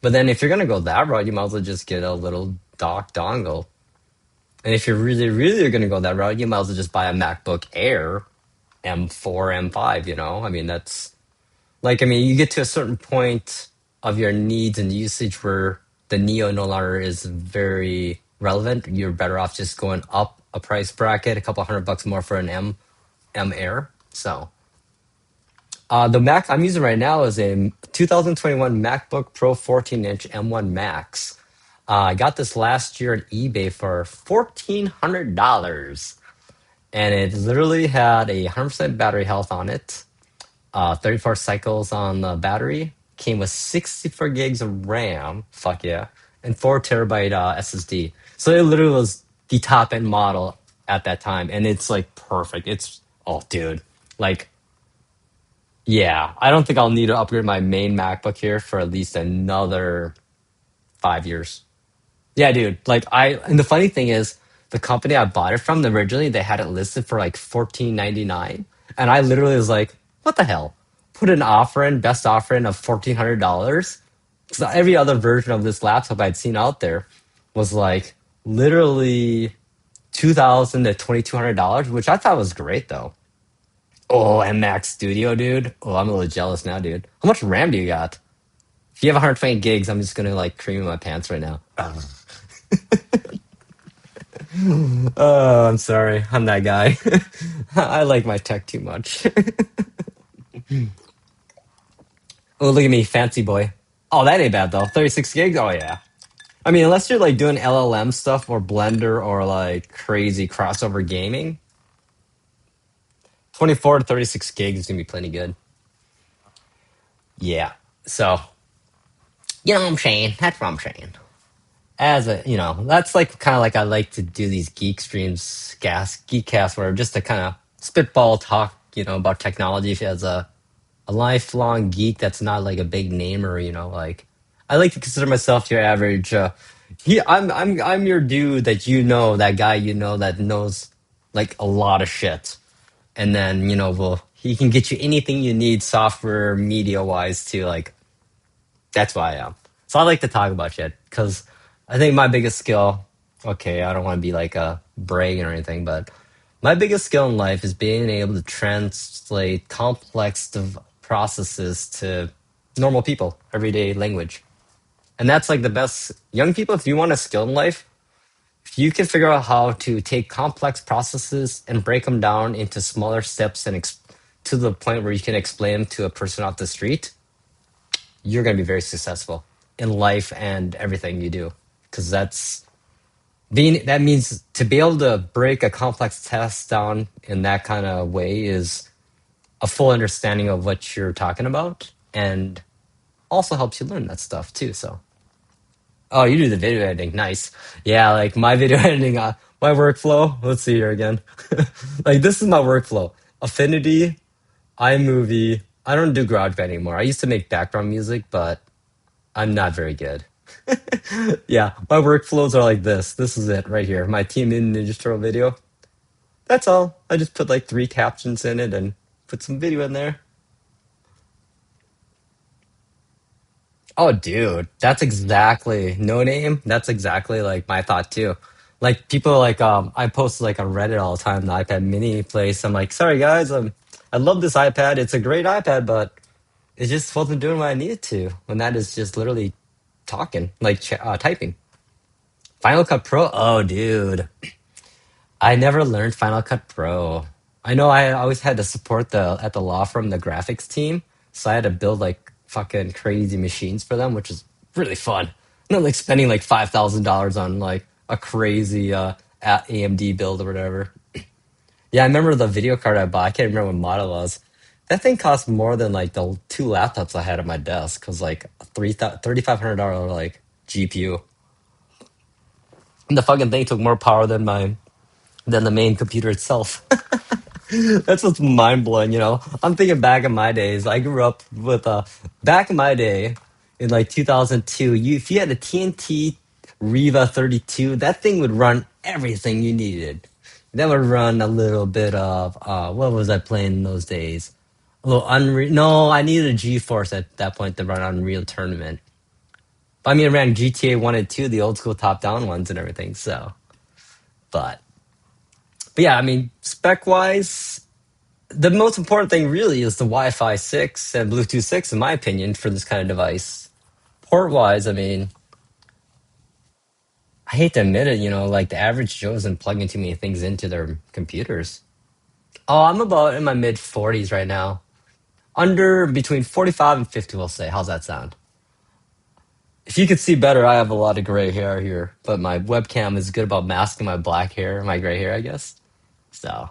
But then if you're going to go that route, you might as well just get a little dock dongle. And if you're really, really going to go that route, you might as well just buy a MacBook Air M4, M5, I mean, you get to a certain point of your needs and usage where the Neo no longer is very relevant. You're better off just going up a price bracket, a couple $100 more for an M Air. So, the Mac I'm using right now is a 2021 MacBook Pro 14-inch M1 Max. I got this last year at eBay for $1,400, and it literally had 100% battery health on it. 34 cycles on the battery. Came with 64 gigs of RAM. Fuck yeah. And 4 terabyte SSD. So it literally was the top end model at that time. And it's like perfect. Oh, dude. Like, yeah. I don't think I'll need to upgrade my main MacBook here for at least another 5 years. Yeah, dude. And the funny thing is, the company I bought it from, originally they had it listed for like 14.99, and I literally was like, "What the hell?" Put an offer in, best offer in of $1,400. Because every other version of this laptop I'd seen out there was like literally $2,000 to $2,200, which I thought was great though. Oh, and Mac Studio, dude. Oh, I'm a little jealous now, dude. How much RAM do you got? If you have 120 gigs, I'm just gonna like cream in my pants right now. Oh, I'm sorry. I'm that guy. I like my tech too much. Oh, look at me, fancy boy. Oh, that ain't bad though. 36 gigs? Oh, yeah. I mean, unless you're like doing LLM stuff or Blender or like crazy crossover gaming, 24 to 36 gigs is gonna be plenty good. Yeah. So, you know what I'm saying? That's what I'm saying. That's like kind of like I like to do these geek streams, Geekcast, where just to kind of spitball talk, about technology as a lifelong geek that's not like a big name or like I like to consider myself your average. I'm your dude that that guy that knows like a lot of shit, and then well he can get you anything you need software media wise to like that's why I am. So I like to talk about shit because I think my biggest skill. Okay, I don't want to be like a bragging or anything, but my biggest skill in life is being able to translate complex processes to normal people, everyday language. And that's like the best. Young people, if you want a skill in life, if you can figure out how to take complex processes and break them down into smaller steps and to the point where you can explain them to a person off the street, you're going to be very successful in life and everything you do. Because that means to be able to break a complex task down in that kind of way is a full understanding of what you're talking about and also helps you learn that stuff too. So, oh, you do the video editing. Nice. Yeah, like my video editing, my workflow. Let's see here again. Like, this is my workflow: Affinity, iMovie. I don't do GarageBand anymore. I used to make background music, but I'm not very good. Yeah, my workflows are like this. This is it right here. My Team Ninja Turtle video. That's all. I just put like 3 captions in it and put some video in there. Oh, dude, that's exactly no name. That's exactly like my thought too. Like people like I post like on Reddit all the time the iPad Mini place. I'm like, sorry guys, I love this iPad. It's a great iPad, but it just wasn't doing what I needed to. When that is just literally talking, like typing. Final Cut Pro. Oh, dude, I never learned Final Cut Pro. I know I always had to support the at the law firm the graphics team, so I had to build like fucking crazy machines for them, which is really fun. Not like spending like $5,000 on like a crazy AMD build or whatever. Yeah, I remember the video card I bought. I can't remember what model it was. That thing cost more than like the two laptops I had at my desk. Cause like $3,500 like GPU. And the fucking thing took more power than the main computer itself. That's what's mind blowing, you know. I'm thinking back in my days. I grew up with back in my day in like 2002. If you had a TNT Riva 32, that thing would run everything you needed. That would run a little bit of what was I playing in those days? A little Unreal. No, I needed a GeForce at that point to run Unreal Tournament. But I mean, I ran GTA 1 and 2, the old school top down ones and everything. So, but but yeah, I mean, spec wise, the most important thing really is the Wi-Fi 6 and Bluetooth 6, in my opinion, for this kind of device. Port-wise, I mean, I hate to admit it, you know, like the average Joe isn't plugging too many things into their computers. Oh, I'm about in my mid 40s right now. Under between 45 and 50, we'll say. How's that sound? If you could see better, I have a lot of gray hair here, but my webcam is good about masking my black hair, my gray hair, I guess. So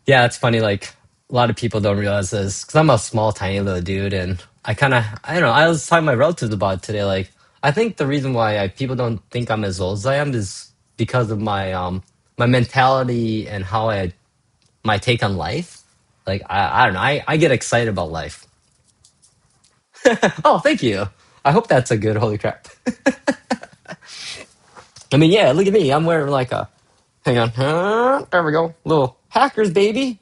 yeah, it's funny. Like a lot of people don't realize this because I'm a small, tiny little dude, and I don't know. I was talking to my relatives about it today. Like, I think the reason why people don't think I'm as old as I am is because of my mentality and how my take on life. Like, I don't know. I get excited about life. Oh, thank you. I hope that's a good. Holy crap. I mean, yeah. Look at me. I'm wearing like a. Hang on. There we go. Little hackers, baby.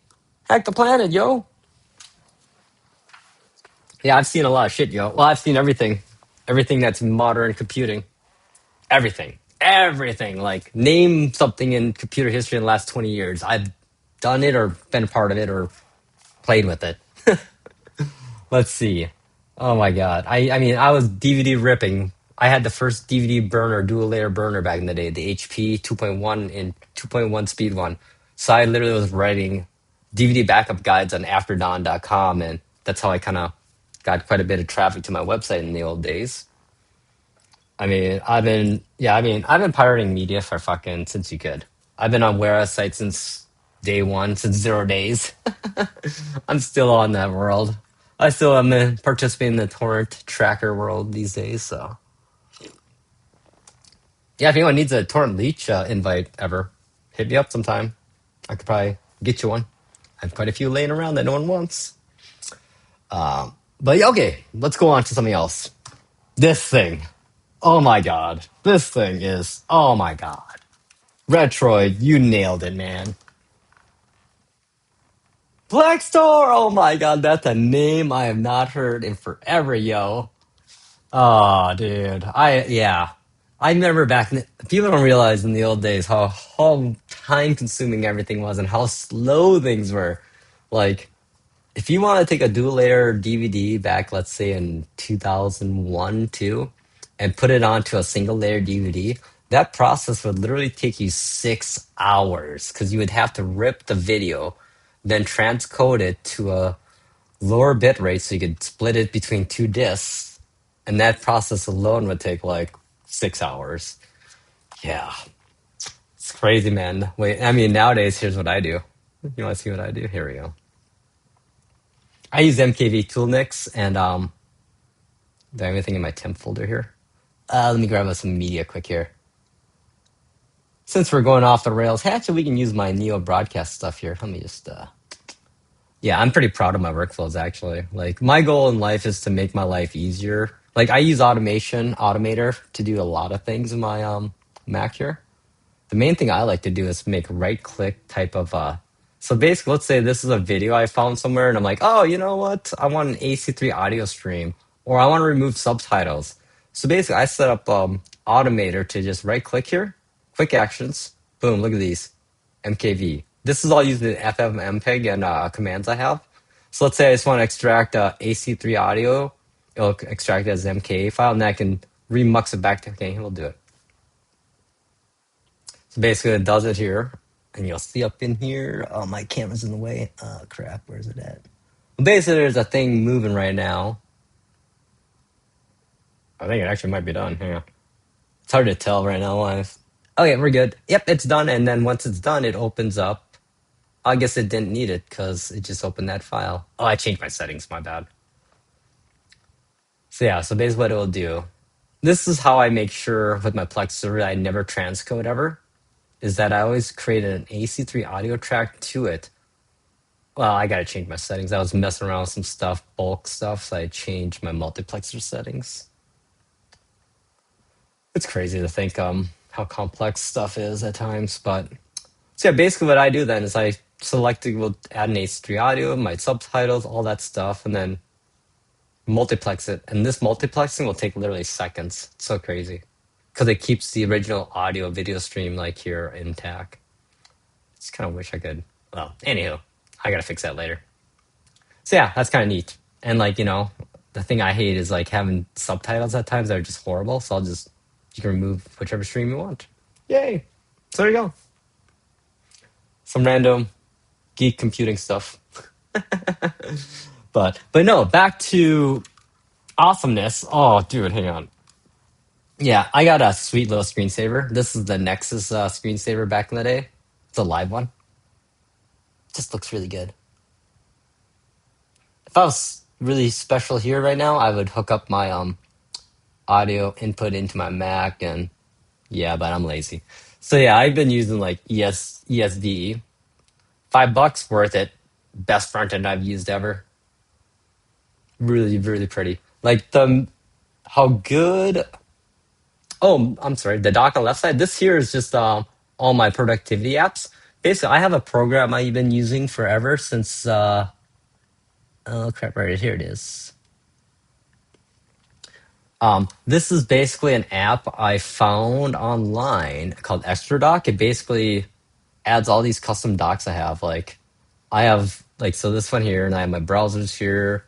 Hack the planet, yo. Yeah, I've seen a lot of shit, yo. Well, I've seen everything. Everything that's modern computing. Everything. Everything. Like, name something in computer history in the last 20 years. I've done it or been a part of it or played with it. Let's see. Oh my God. I mean, I was DVD ripping. I had the first DVD burner, dual layer burner back in the day, the HP 2.1 and 2.1 speed one. So I literally was writing DVD backup guides on afterdawn.com, and that's how I kind of got quite a bit of traffic to my website in the old days. I've been pirating media for fucking since you could. I've been on Wera site since day one, since 0 days. I'm still on that world. I still am participating in the torrent tracker world these days. So yeah, if anyone needs a torrent leech invite ever, hit me up sometime. I could probably get you one. I have quite a few laying around that no one wants. But yeah, okay, let's go on to something else. This thing. Oh my god. This thing is. Oh my god. Retroid, you nailed it, man. Black Star. Oh my god, that's a name I have not heard in forever, yo. Oh, dude. Yeah. I remember back in people don't realize in the old days how time consuming everything was and how slow things were. Like, if you want to take a dual layer DVD back, let's say in 2001, 2, and put it onto a single layer DVD, that process would literally take you 6 hours because you would have to rip the video, then transcode it to a lower bit rate so you could split it between two discs. And that process alone would take like 6 hours. Yeah, it's crazy, man. Wait, I mean, nowadays, here's what I do. You want to see what I do? Here we go. I use MKV Toolnix and do I have anything in my temp folder here? Let me grab us some media quick here. Since we're going off the rails, actually we can use my Neo broadcast stuff here. Let me just yeah, I'm pretty proud of my workflows actually. Like my goal in life is to make my life easier. Like I use Automator to do a lot of things in my Mac here. The main thing I like to do is make right click type of so basically let's say this is a video I found somewhere and I'm like, oh, you know what? I want an AC3 audio stream or I want to remove subtitles. So basically I set up Automator to just right click here, quick actions, boom, look at these. MKV. This is all using FFmpeg and commands I have. So let's say I just want to extract AC3 audio. It'll extract it as an MKA file and then I can remux it back to, okay, we'll do it. So basically it does it here. And you'll see up in here, oh, my camera's in the way. Oh, crap, where's it at? Well, basically, there's a thing moving right now. I think it actually might be done. Hang on. It's hard to tell right now live. Okay, we're good. Yep, it's done. And then once it's done, it opens up. I guess it didn't need it because it just opened that file. Oh, I changed my settings. My bad. So yeah, so basically what it will do. This is how I make sure with my Plex server I never transcode ever. Is that I always create an AC3 audio track to it. Well, I gotta change my settings. I was messing around with some stuff, bulk stuff, so I changed my multiplexer settings. It's crazy to think how complex stuff is at times, but so yeah, basically what I do then is I selected will add an H3 audio, my subtitles, all that stuff, and then multiplex it. And this multiplexing will take literally seconds. It's so crazy because it keeps the original audio video stream like here intact. Just kind of wish I could. Well, anywho, I gotta fix that later. So yeah, that's kind of neat. And like the thing I hate is like having subtitles at times that are just horrible. So you can remove whichever stream you want. Yay! So there you go. Some random geek computing stuff. But no, back to awesomeness. Oh, dude, hang on. Yeah, I got a sweet little screensaver. This is the Nexus screensaver back in the day. It's a live one. Just looks really good. If I was really special here right now, I would hook up my audio input into my Mac and yeah, but I'm lazy. So yeah, I've been using like ESD. $5 worth it. Best front end I've used ever. Really, really pretty. Like the how good. Oh, I'm sorry. The dock on the left side. This here is just all my productivity apps. Basically, I have a program I've been using forever since. Oh crap! Right here it is. This is basically an app I found online called Extra Dock. It basically adds all these custom docs I have. Like, I have like so this one here, and I have my browsers here.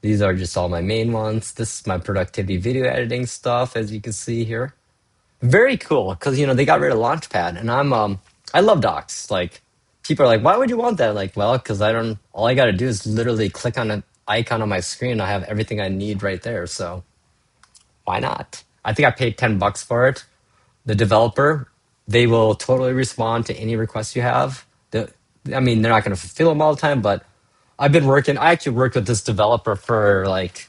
These are just all my main ones. This is my productivity video editing stuff, as you can see here. Very cool because they got rid of Launchpad, and I love docs. Like people are like, why would you want that? Like, well, because I don't. All I got to do is literally click on an icon on my screen. And I have everything I need right there. So why not? I think I paid $10 for it. The developer, they will totally respond to any requests you have. I mean, they're not going to fulfill them all the time, but I've been working. I actually worked with this developer for like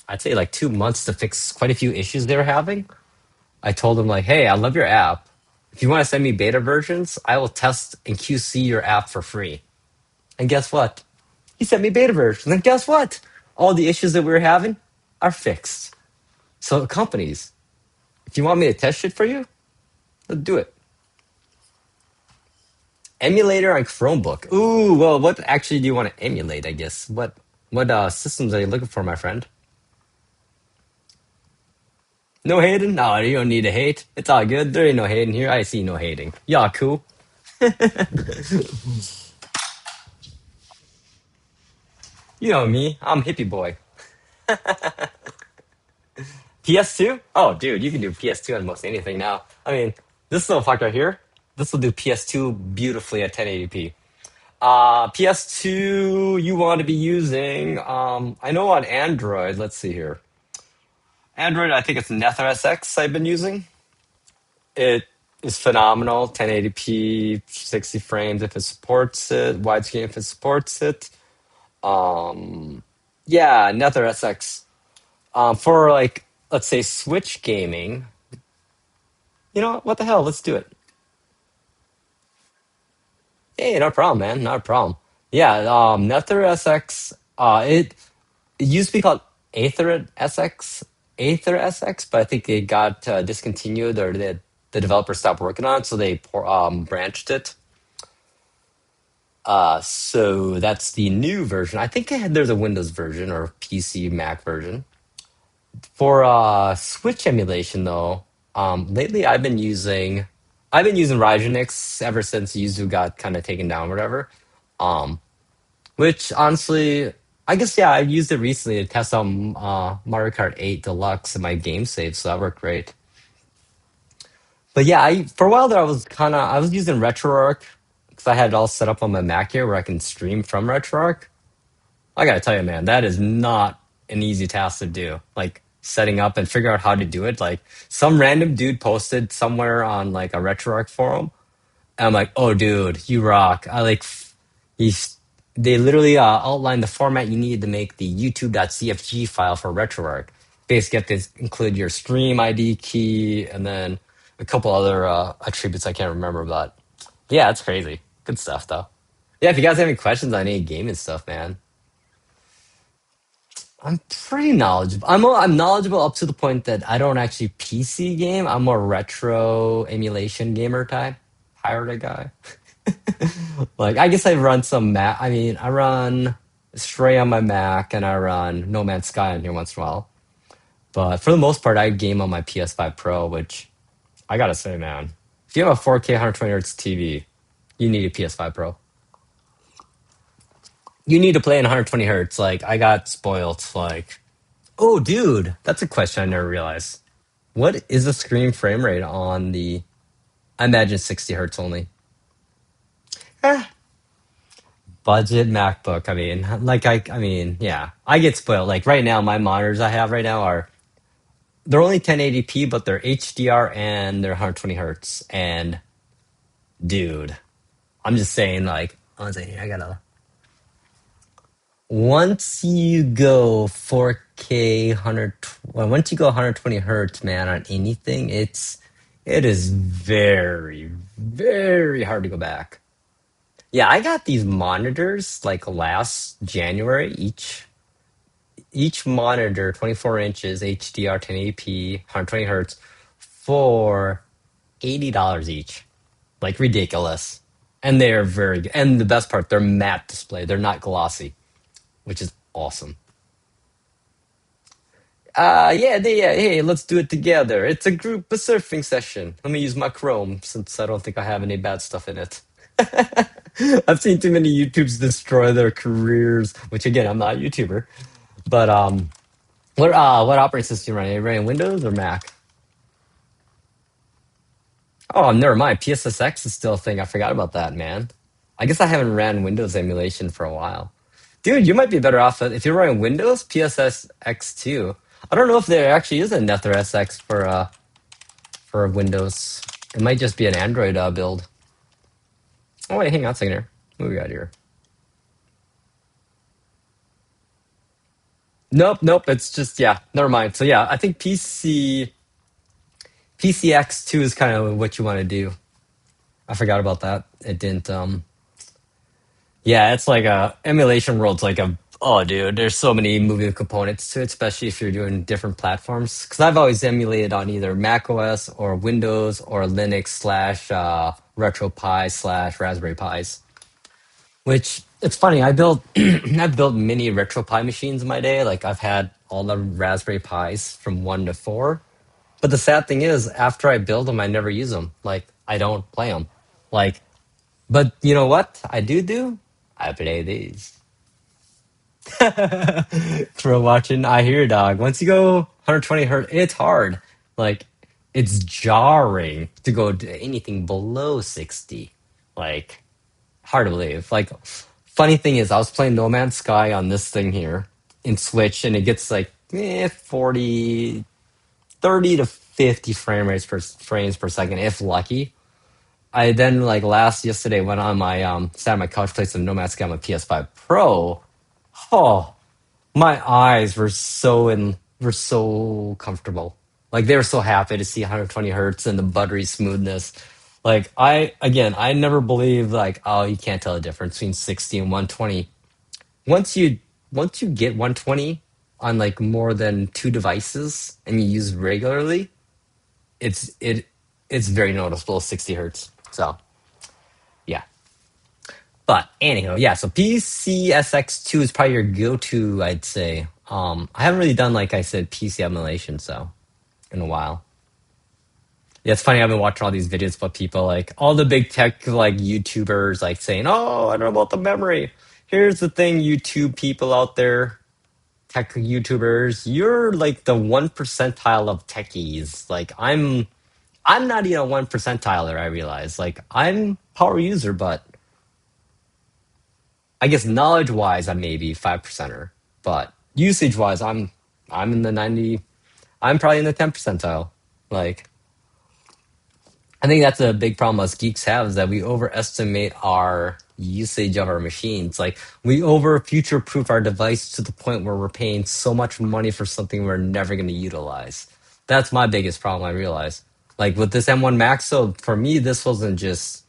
I'd say like 2 months to fix quite a few issues they were having. I told him like, hey, I love your app. If you want to send me beta versions, I will test and QC your app for free. And guess what? He sent me beta versions. And guess what? All the issues that we were having are fixed. So companies, if you want me to test shit for you, let's do it. Emulator on Chromebook. Ooh, well, what actually do you want to emulate? I guess what systems are you looking for, my friend? No hating? No, you don't need to hate. It's all good. There ain't no hating here. I see no hating. Y'all cool. You know me. I'm hippie boy. PS2? Oh, dude, you can do PS2 on most anything now. I mean, this little fucker here, this will do PS2 beautifully at 1080p. PS2 you want to be using, I know on Android, let's see here. Android, I think it's NetherSX I've been using. It is phenomenal, 1080p, 60 frames if it supports it, widescreen if it supports it. Um, yeah, NetherSX. For like, let's say Switch gaming, what the hell? Let's do it. Hey, no problem, man. Not a problem. Yeah, NetherSX. It used to be called Aether SX, Aether SX, but I think it got discontinued or the developer stopped working on it, so they branched it. So that's the new version. I think there's a Windows version or PC Mac version. For Switch emulation though, lately I've been using Rygenix ever since Yuzu got kind of taken down, or whatever. Um, which honestly, I guess yeah, I used it recently to test out Mario Kart 8 Deluxe in my game save, so that worked great. But yeah, for a while there, I was using RetroArch. because I had it all set up on my Mac here where I can stream from RetroArch. I gotta tell you, man, that is not an easy task to do. Like setting up and figure out how to do it. Like some random dude posted somewhere on like a RetroArch forum, and I'm like, oh, dude, you rock. He's. They literally outlined the format you need to make the YouTube.cfg file for RetroArch. Basically, you have to include your stream ID key and then a couple other attributes I can't remember. But yeah, it's crazy. Good stuff, though. Yeah, if you guys have any questions on any gaming stuff, man, I'm pretty knowledgeable. I'm knowledgeable up to the point that I don't actually PC game. I'm more retro emulation gamer type, pirate guy. Like I guess I run some Mac. I mean, I run Stray on my Mac and I run No Man's Sky on here once in a while. But for the most part, I game on my PS5 Pro, which I gotta say, man, if you have a 4K 120 hertz TV, you need a PS5 Pro. You need to play in 120 hertz. Like I got spoiled. Like, oh, dude, that's a question I never realized. What is the screen frame rate on the? I imagine 60 hertz only. Eh, budget MacBook. I mean, I mean, yeah, I get spoiled. Like right now, my monitors I have right now are they're only 1080p, but they're HDR and they're 120 hertz. And dude, I'm just saying, like, honestly, I gotta. Once you go 4K 100, well, once you go 120 hertz, man, on anything, it is very, very hard to go back. Yeah, I got these monitors like last January each monitor 24 inches HDR 1080p 120 hertz for $80 each. Like ridiculous. And they're very good. And the best part, they're matte display. They're not glossy, which is awesome. Yeah, hey, let's do it together. It's a group surfing session. Let me use my Chrome since I don't think I have any bad stuff in it. I've seen too many YouTubes destroy their careers, which again, I'm not a YouTuber. But what operating system are you running? Are you running Windows or Mac? Oh, never mind. PSSX is still a thing. I forgot about that, man. I guess I haven't ran Windows emulation for a while. Dude, you might be better off if you're running Windows, PSSX2. I don't know if there actually is a Nether SX for Windows. It might just be an Android build. Oh wait, hang on a second here. What we got here? Nope. It's just yeah. Never mind. So yeah, I think PCX2 is kind of what you want to do. I forgot about that. It didn't. Yeah, it's like a emulation world's like a oh dude, there's so many moving components to it, especially if you're doing different platforms. Because I've always emulated on either Mac OS or Windows or Linux slash RetroPie slash Raspberry Pis. Which it's funny, I built I've built mini RetroPie machines in my day. Like I've had all the Raspberry Pis from 1 to 4. But the sad thing is, after I build them, I never use them. Like I don't play them. Like, but you know what I do? I play these. For watching, I hear dog. Once you go 120 hertz, it's hard. Like it's jarring to go to anything below 60. Like hard to believe. Like funny thing is, I was playing No Man's Sky on this thing here in Switch, and it gets like 40, 30 to 50 frames per second if lucky. I then like last yesterday went on my sat on my couch, played some No Man's Sky on my PS5 Pro. Oh, my eyes were so comfortable. Like they were so happy to see 120 hertz and the buttery smoothness. Like I never believed like oh you can't tell the difference between 60 and 120. Once you once you get 120 on like more than two devices and you use regularly, it's it it's very noticeable 60 hertz. So yeah. But anyhow, yeah. So PCSX2 is probably your go-to, I'd say. I haven't really done like I said PC emulation so in a while. Yeah, it's funny. I've been watching all these videos about people like all the big tech like YouTubers like saying, "Oh, I don't know about the memory." Here's the thing, YouTube people out there, tech YouTubers, you're like the 1 percentile of techies. Like I'm not even a 1 percentiler. I realize like I'm power user, but I guess knowledge wise, I'm maybe 5%er, but usage wise, I'm in the 90. I'm probably in the 10 percentile. Like, I think that's a big problem us geeks have is that we overestimate our usage of our machines. Like, we over future proof our device to the point where we're paying so much money for something we're never going to utilize. That's my biggest problem. I realize. Like with this M1 Max, so for me, this wasn't just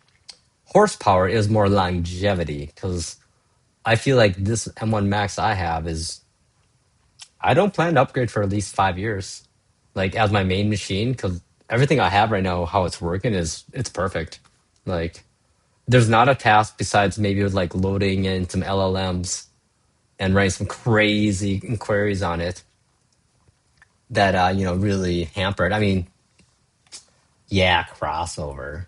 horsepower; it was more longevity because I feel like this M1 Max I have is I don't plan to upgrade for at least 5 years, like as my main machine, because everything I have right now, how it's working is it's perfect. Like there's not a task besides maybe with like loading in some LLMs and running some crazy inquiries on it that really hampered. I mean, yeah, crossover.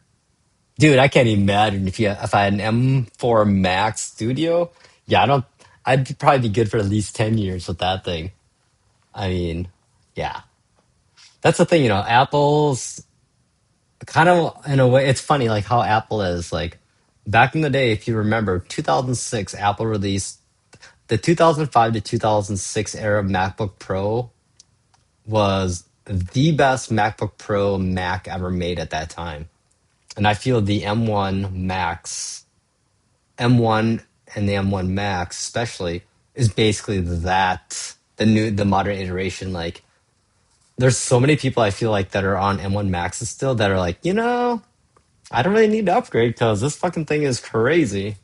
Dude, I can't imagine if I had an M4 Max Studio. Yeah, I don't. I'd probably be good for at least 10 years with that thing. I mean, yeah, that's the thing. Apple's kind of in a way. It's funny, like how Apple is. Like back in the day, if you remember, 2006, Apple released the 2005 to 2006 era MacBook Pro was the best MacBook Pro Mac ever made at that time, and I feel the M1 Max M1 and the M1 Max especially is basically the modern iteration. Like there's so many people I feel like that are on M1 Maxes still that are like, I don't really need to upgrade because this fucking thing is crazy.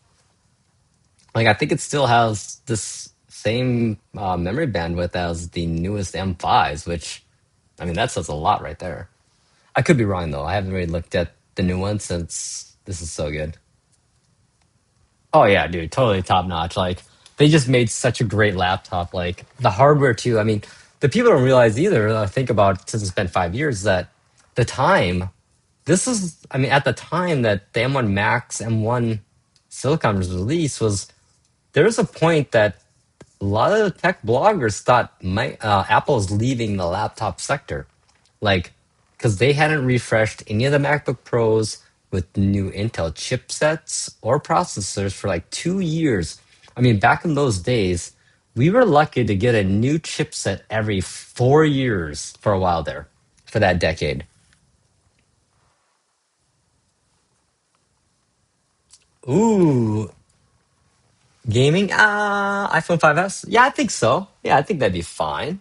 Like I think it still has this same memory bandwidth as the newest M5s, which I mean that says a lot right there. I could be wrong though. I haven't really looked at the new one since this is so good. Oh yeah, dude, totally top notch. Like they just made such a great laptop. Like the hardware too. I mean, the people don't realize either. Think about since it's been 5 years that the time. This is, I mean, at the time that the M1 Max M1 Silicon was released, was there was a point that a lot of the tech bloggers thought Apple's leaving the laptop sector, like because they hadn't refreshed any of the MacBook Pros with new Intel chipsets or processors for like 2 years. I mean, back in those days, we were lucky to get a new chipset every 4 years for a while there, for that decade. Ooh, gaming? iPhone 5S? Yeah, I think so. Yeah, I think that'd be fine.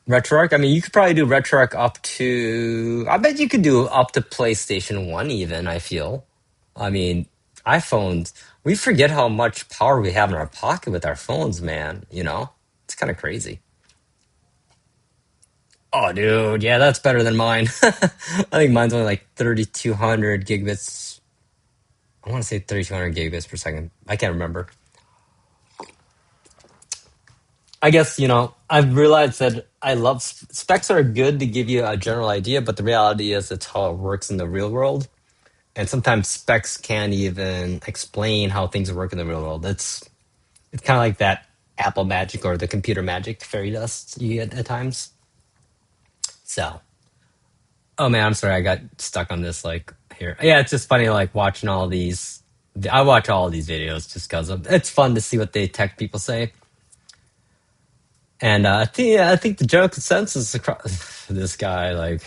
RetroArch? I mean, you could probably do RetroArch up to. I bet you could do up to PlayStation 1, even, I feel. I mean, iPhones, we forget how much power we have in our pocket with our phones, man. It's kind of crazy. Oh, dude. Yeah, that's better than mine. I think mine's only like 3,200 gigabits. I want to say 3,200 gigabits per second. I can't remember. I guess, I've realized that I love specs are good to give you a general idea, but the reality is it's how it works in the real world. And sometimes specs can't even explain how things work in the real world. It's kind of like that Apple magic or the computer magic fairy dust you get at times. So, oh man, I'm sorry, I got stuck on this like here. Yeah, it's just funny like watching all these. I watch all these videos just because it's fun to see what the tech people say. And I think the general consensus across this guy, like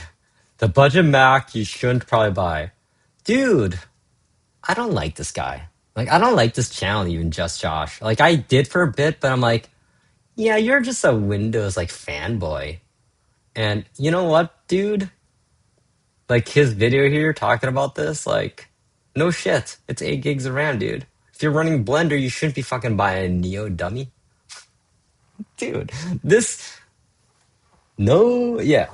the budget Mac, you shouldn't probably buy. Dude, I don't like this guy. Like I don't like this channel even, just Josh. Like I did for a bit, but I'm like, yeah, you're just a Windows like fanboy. And you know what, dude? Like his video here talking about this, like, no shit. It's 8 gigs of RAM, dude. If you're running Blender, you shouldn't be fucking buying a Neo dummy. Dude, this no, yeah.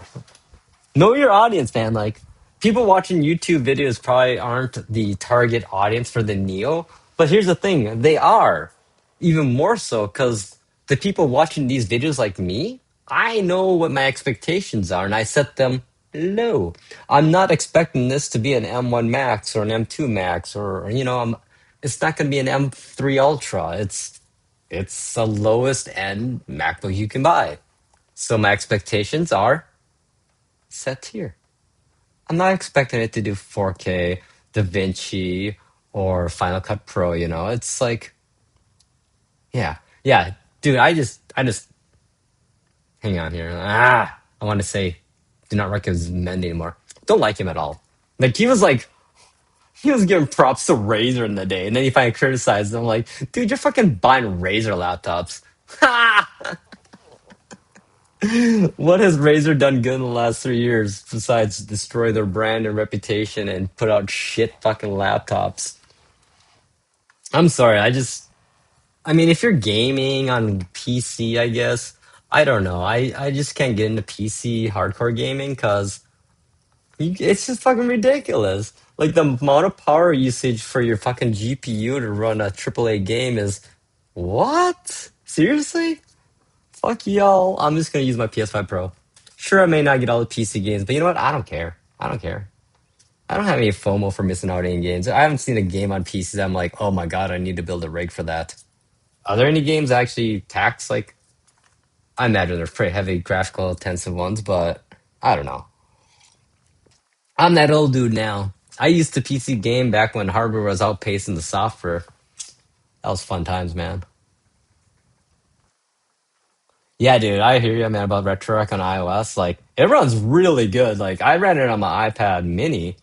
Know your audience, man. Like people watching YouTube videos probably aren't the target audience for the Neo, but here's the thing: they are even more so because the people watching these videos, like me, I know what my expectations are, and I set them low. I'm not expecting this to be an M1 Max or an M2 Max, or It's not going to be an M3 Ultra. It's the lowest end MacBook you can buy. So my expectations are set here. I'm not expecting it to do 4K, DaVinci, or Final Cut Pro. It's like Yeah, yeah, dude. I just hang on here. I want to say, do not recommend anymore. Don't like him at all. Like he was giving props to Razer in the day, and then he finally criticized them. Like, dude, you're fucking buying Razer laptops. What has Razer done good in the last 3 years besides destroy their brand and reputation and put out shit fucking laptops? I'm sorry, I mean, if you're gaming on PC, I guess, I don't know. I just can't get into PC hardcore gaming because it's just fucking ridiculous. Like, the amount of power usage for your fucking GPU to run a AAA game is what? Seriously? Fuck y'all. I'm just gonna use my PS5 Pro. Sure, I may not get all the PC games, but you know what? I don't care. I don't care. I don't have any FOMO for missing out on any games. I haven't seen a game on PC that I'm like, oh my god, I need to build a rig for that. Are there any games that actually tax like? I imagine they're pretty heavy graphical intensive ones, but I don't know. I'm that old dude now. I used to PC game back when hardware was outpacing the software. That was fun times, man. Yeah, dude, I hear you, man, about RetroArch on iOS. Like, it runs really good. Like, I ran it on my iPad Mini.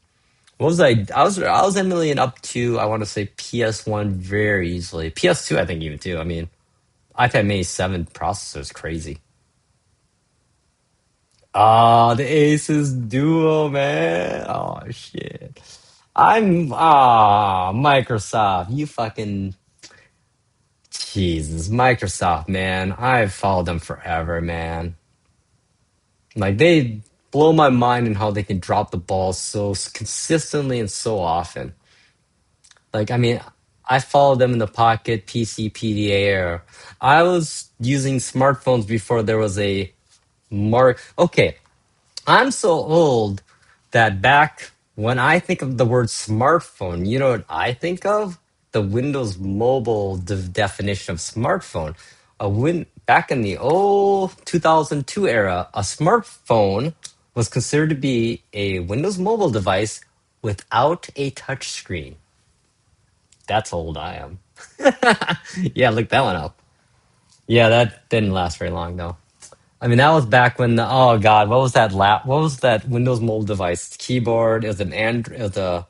What was I was emulating up to I want to say PS1 very easily. PS2, I think even too. I mean, iPad Mini 7 processor is crazy. Ah, the Aces Duo, man. Oh shit. Microsoft. You fucking Jesus, Microsoft, man. I've followed them forever, man. Like they blow my mind in how they can drop the ball so consistently and so often. Like, I mean, I followed them in the Pocket, PC, PDA era. I was using smartphones before there was a mark. Okay, I'm so old that back when I think of the word smartphone, you know what I think of? The Windows Mobile definition of smartphone. Back in the old 2002 era, a smartphone was considered to be a Windows Mobile device without a touchscreen. That's how old I am. Yeah, look that one up. Yeah, that didn't last very long though. I mean, that was back when oh god, what was that what was that Windows mobile device? Keyboard, it was it was a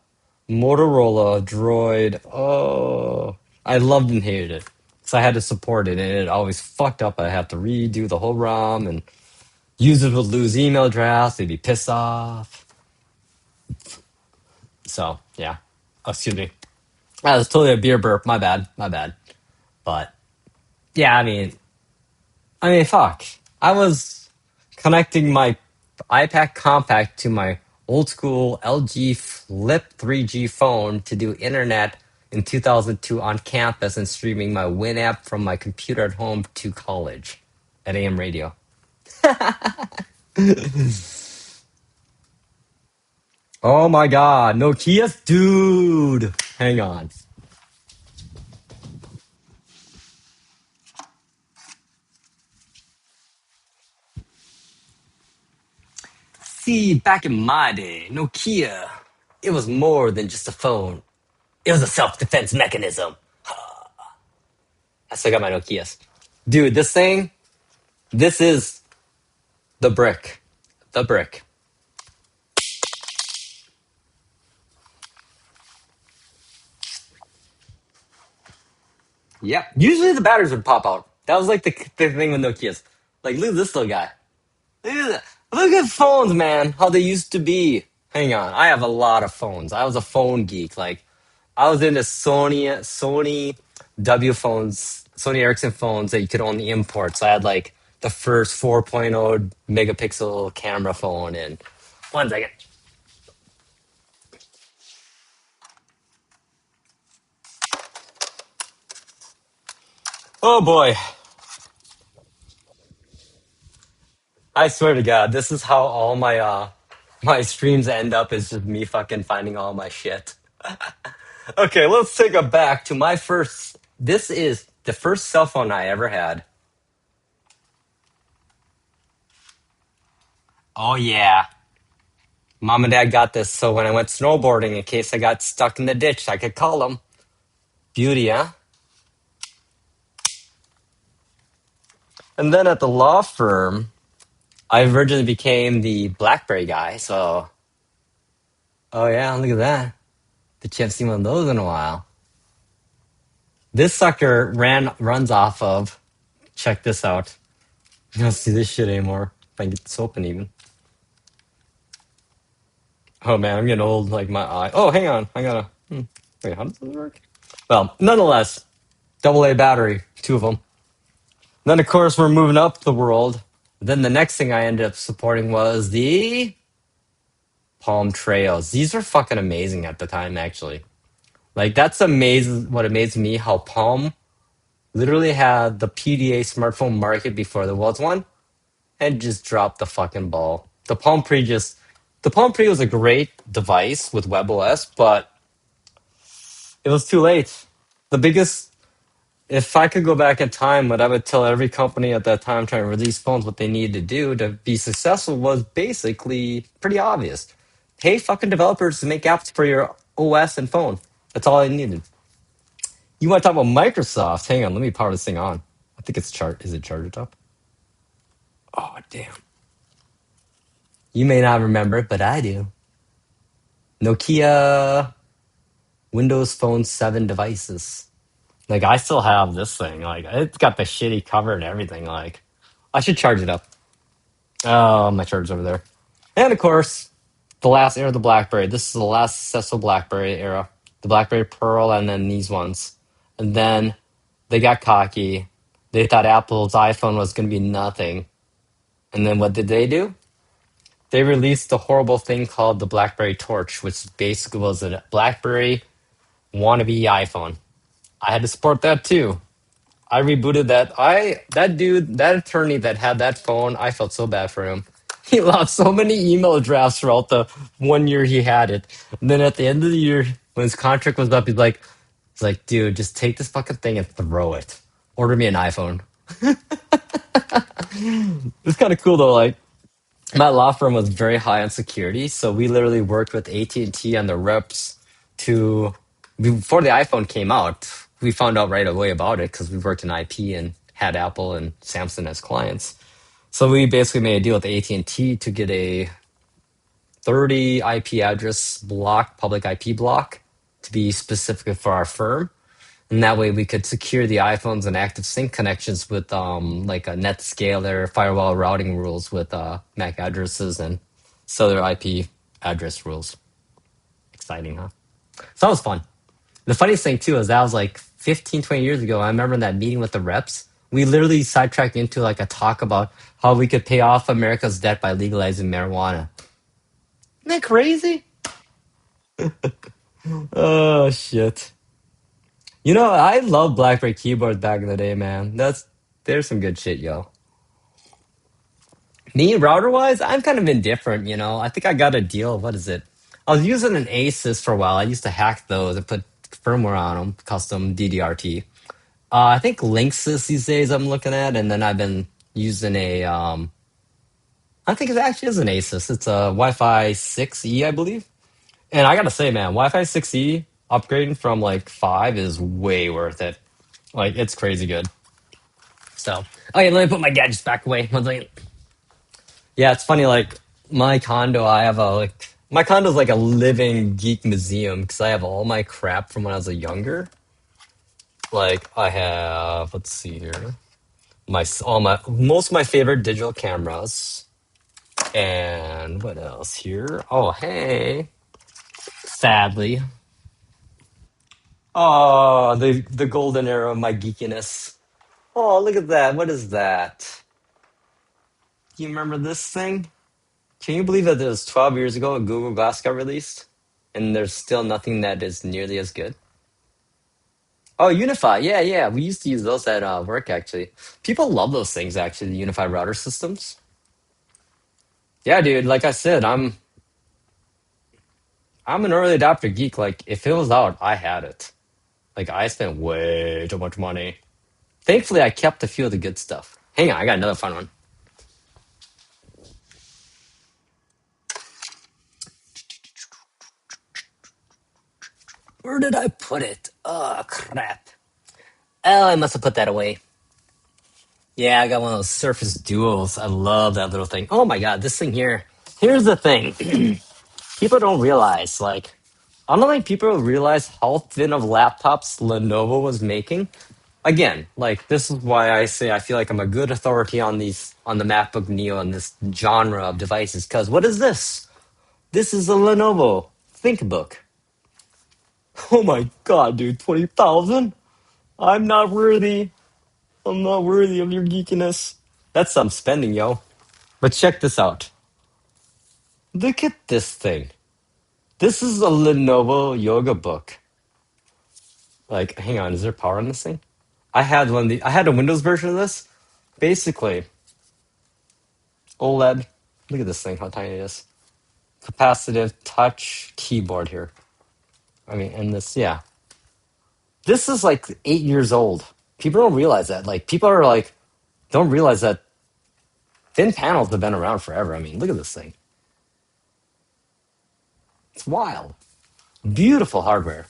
Motorola Droid. Oh, I loved and hated it. So I had to support it and it always fucked up. I had to redo the whole ROM and users would lose email drafts, they'd be pissed off. So yeah. Oh, excuse me. That was totally a beer burp, my bad. My bad. But yeah, I mean, fuck. I was connecting my iPad Compact to my old school LG Flip 3G phone to do internet in 2002 on campus and streaming my Winamp from my computer at home to college at AM radio. Oh my god, Nokia's dude. Hang on. See, back in my day, Nokia, it was more than just a phone. It was a self-defense mechanism. I still got my Nokias. Dude, this is the brick. The brick. Yep. Usually the batteries would pop out. That was like the thing with Nokias. Like, look at this little guy. Look at that. Look at phones, man. How they used to be. Hang on. I have a lot of phones. I was a phone geek. Like, I was into Sony W phones, Sony Ericsson phones that you could only import. So I had like the first 4.0 megapixel camera phone. And one second. Oh boy. I swear to God, this is how all my streams end up is just me fucking finding all my shit. Okay, let's take it back to my first. This is the first cell phone I ever had. Oh yeah, mom and dad got this so when I went snowboarding, in case I got stuck in the ditch, I could call them. Beauty, huh? And then at the law firm, I originally became the BlackBerry guy. So, oh yeah, look at that. The you have seen one of those in a while. This sucker runs off of. Check this out. You don't see this shit anymore. If I can get this open even. Oh man, I'm getting old. Like my eye. Oh, hang on. I gotta. Wait, how does this work? Well, nonetheless, double A battery, two of them. Then of course we're moving up the world. Then the next thing I ended up supporting was the Palm Trails. These are fucking amazing at the time, actually. Like that's amazing. What amazed me how Palm literally had the PDA smartphone market before there was one, and just dropped the fucking ball. The Palm Pre was a great device with WebOS, but it was too late. The biggest, if I could go back in time, what I would tell every company at that time trying to release phones what they needed to do to be successful was basically pretty obvious. Hey, fucking developers to make apps for your OS and phone. That's all I needed. You want to talk about Microsoft? Hang on, let me power this thing on. I think it's chart. Is it charged up? Oh damn. You may not remember it, but I do. Nokia Windows Phone 7 devices. Like I still have this thing. Like it's got the shitty cover and everything. Like I should charge it up. Oh, my charger's over there. And of course, the last era of the BlackBerry. This is the last successful BlackBerry era. The BlackBerry Pearl and then these ones. And then they got cocky. They thought Apple's iPhone was going to be nothing. And then what did they do? They released the horrible thing called the BlackBerry Torch, which basically was a BlackBerry wannabe iPhone. I had to support that too. I rebooted that. That dude, that attorney that had that phone, I felt so bad for him. He lost so many email drafts throughout the 1 year he had it. And then at the end of the year, when his contract was up, he's like, dude, just take this fucking thing and throw it. Order me an iPhone. It's kind of cool though. Like my law firm was very high on security, so we literally worked with AT&T and the reps to before the iPhone came out. We found out right away about it because we worked in IP and had Apple and Samsung as clients. So we basically made a deal with AT&T to get a 30 IP address block, public IP block, to be specific for our firm. And that way we could secure the iPhones and active sync connections with like a net scaler, firewall routing rules with MAC addresses and cellular IP address rules. Exciting, huh? So that was fun. The funniest thing too is that was like 15, 20 years ago. I remember in that meeting with the reps, we literally sidetracked into like a talk about how we could pay off America's debt by legalizing marijuana. Isn't that crazy? Oh shit. You know, I love BlackBerry keyboards back in the day, man. There's some good shit, yo. Me, router wise, I'm kind of indifferent, you know. I think I got a deal. What is it? I was using an Asus for a while. I used to hack those and put firmware on them, custom DDRT. I think Linksys these days I'm looking at, and then I've been using I think it actually is an Asus. It's a Wi-Fi 6E, I believe. And I gotta say, man, Wi-Fi 6E upgrading from like 5 is way worth it. Like, it's crazy good. So, okay, let me put my gadgets back away. One second. Yeah, it's funny. Like my condo, I have my condo's like a living geek museum because I have all my crap from when I was a younger. Like I have, let's see here, my all my most of my favorite digital cameras, and what else here? Oh, hey, sadly, oh the golden era of my geekiness. Oh, look at that! What is that? Do you remember this thing? Can you believe that it was 12 years ago Google Glass got released? And there's still nothing that is nearly as good? Oh, Unify. Yeah, yeah. We used to use those at work, actually. People love those things, actually, the Unify router systems. Yeah, dude, like I said, I'm an early adopter geek. Like, if it was out, I had it. Like, I spent way too much money. Thankfully, I kept a few of the good stuff. Hang on, I got another fun one. Where did I put it? Oh, crap. Oh, I must have put that away. Yeah, I got one of those Surface Duos. I love that little thing. Oh my god, this thing here. Here's the thing. People don't realize, like, I don't think people realize how thin of laptops Lenovo was making. Again, like this is why I say I feel like I'm a good authority on these on the MacBook Neo and this genre of devices. Because what is this? This is a Lenovo ThinkBook. Oh my god, dude, 20,000? I'm not worthy. I'm not worthy of your geekiness. That's some spending, yo. But check this out. Look at this thing. This is a Lenovo Yoga book. Like, hang on, is there power on this thing? I had a Windows version of this. Basically, OLED. Look at this thing, how tiny it is. Capacitive touch keyboard here. I mean, and this, yeah. This is like 8 years old. People don't realize that. Like, people are like, don't realize that thin panels have been around forever. I mean, look at this thing. It's wild. Beautiful hardware.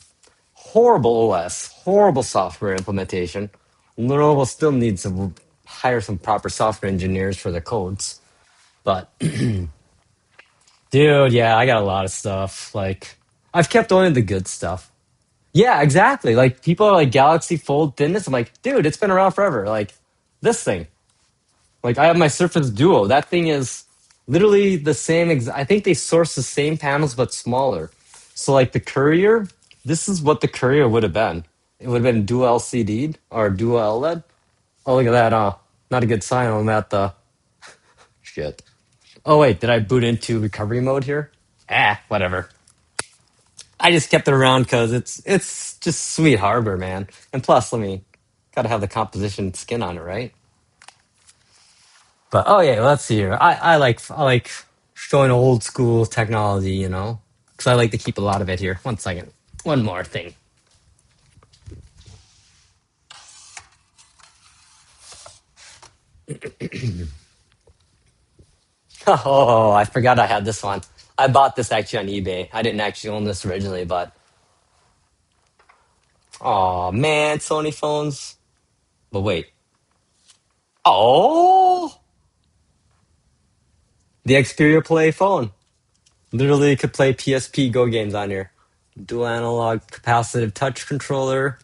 Horrible OS. Horrible software implementation. Lenovo still needs to hire some proper software engineers for the codes. But, dude, yeah, I got a lot of stuff. Like, I've kept only the good stuff. Yeah, exactly. Like people are like Galaxy Fold thinness. I'm like, dude, it's been around forever. Like this thing. Like I have my Surface Duo. That thing is literally the same. I think they source the same panels but smaller. So like the Courier, this is what the Courier would have been. It would have been dual LCD or dual OLED. Oh, look at that. Not a good sign on that. The shit. Oh wait, did I boot into recovery mode here? Ah, whatever. I just kept it around because it's just sweet harbor, man. And plus, let me gotta have the composition skin on it, right? But oh yeah, let's see here. I like showing old school technology, you know, because I like to keep a lot of it here. One second, one more thing. Oh, I forgot I had this one. I bought this actually on eBay. I didn't actually own this originally, but oh man, Sony phones. But wait, oh, the Xperia Play phone. Literally could play PSP Go games on here. Dual analog capacitive touch controller.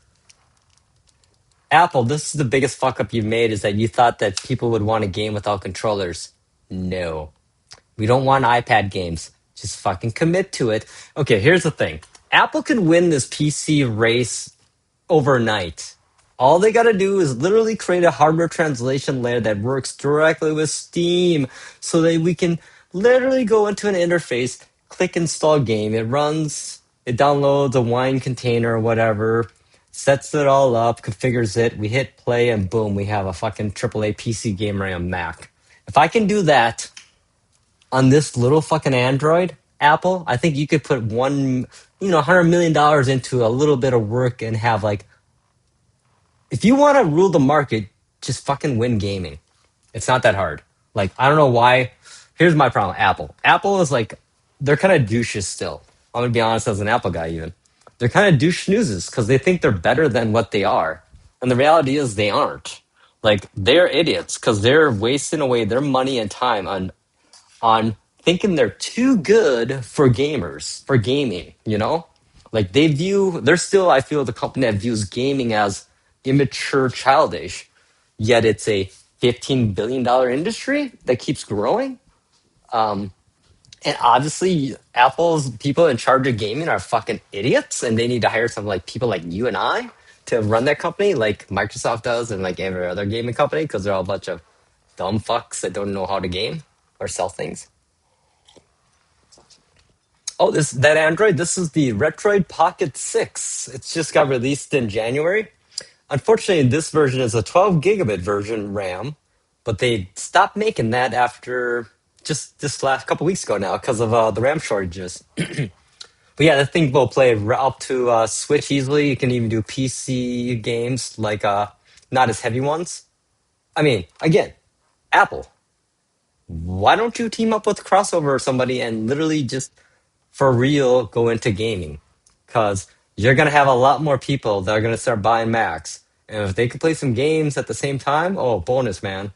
Apple, this is the biggest fuck up you've made is that you thought that people would want a game without controllers. No. We don't want iPad games. Just fucking commit to it. Okay, here's the thing. Apple can win this PC race overnight. All they got to do is literally create a hardware translation layer that works directly with Steam so that we can literally go into an interface, click install game. It runs, it downloads a wine container or whatever, sets it all up, configures it. We hit play and boom, we have a fucking AAA PC game right on Mac. If I can do that on this little fucking Android, Apple, I think you could put $100 million into a little bit of work and have like if you want to rule the market, just fucking win gaming. It's not that hard. Like, I don't know why. Here's my problem Apple. Apple is like, they're kind of douches still. I'm going to be honest as an Apple guy, even. They're kind of douche snoozes because they think they're better than what they are. And the reality is they aren't. Like, they're idiots because they're wasting away their money and time on thinking they're too good for gamers, for gaming, you know? Like they're still, I feel, the company that views gaming as immature, childish, yet it's a $15 billion industry that keeps growing. Um, and obviously, Apple's people in charge of gaming are fucking idiots, and they need to hire some like people like you and I to run that company, like Microsoft does, and like every other gaming company, because they're all a bunch of dumb fucks that don't know how to game or sell things. Oh, this that Android. This is the Retroid Pocket 6. It's just got released in January. Unfortunately, this version is a 12 gigabit version RAM, but they stopped making that after just this last couple weeks ago now because of the RAM shortages. But yeah, the thing will play up to Switch easily. You can even do PC games like not as heavy ones. I mean, again, Apple. Why don't you team up with crossover or somebody and literally just for real go into gaming because you're going to have a lot more people that are going to start buying Macs. And if they could play some games at the same time, oh, bonus, man.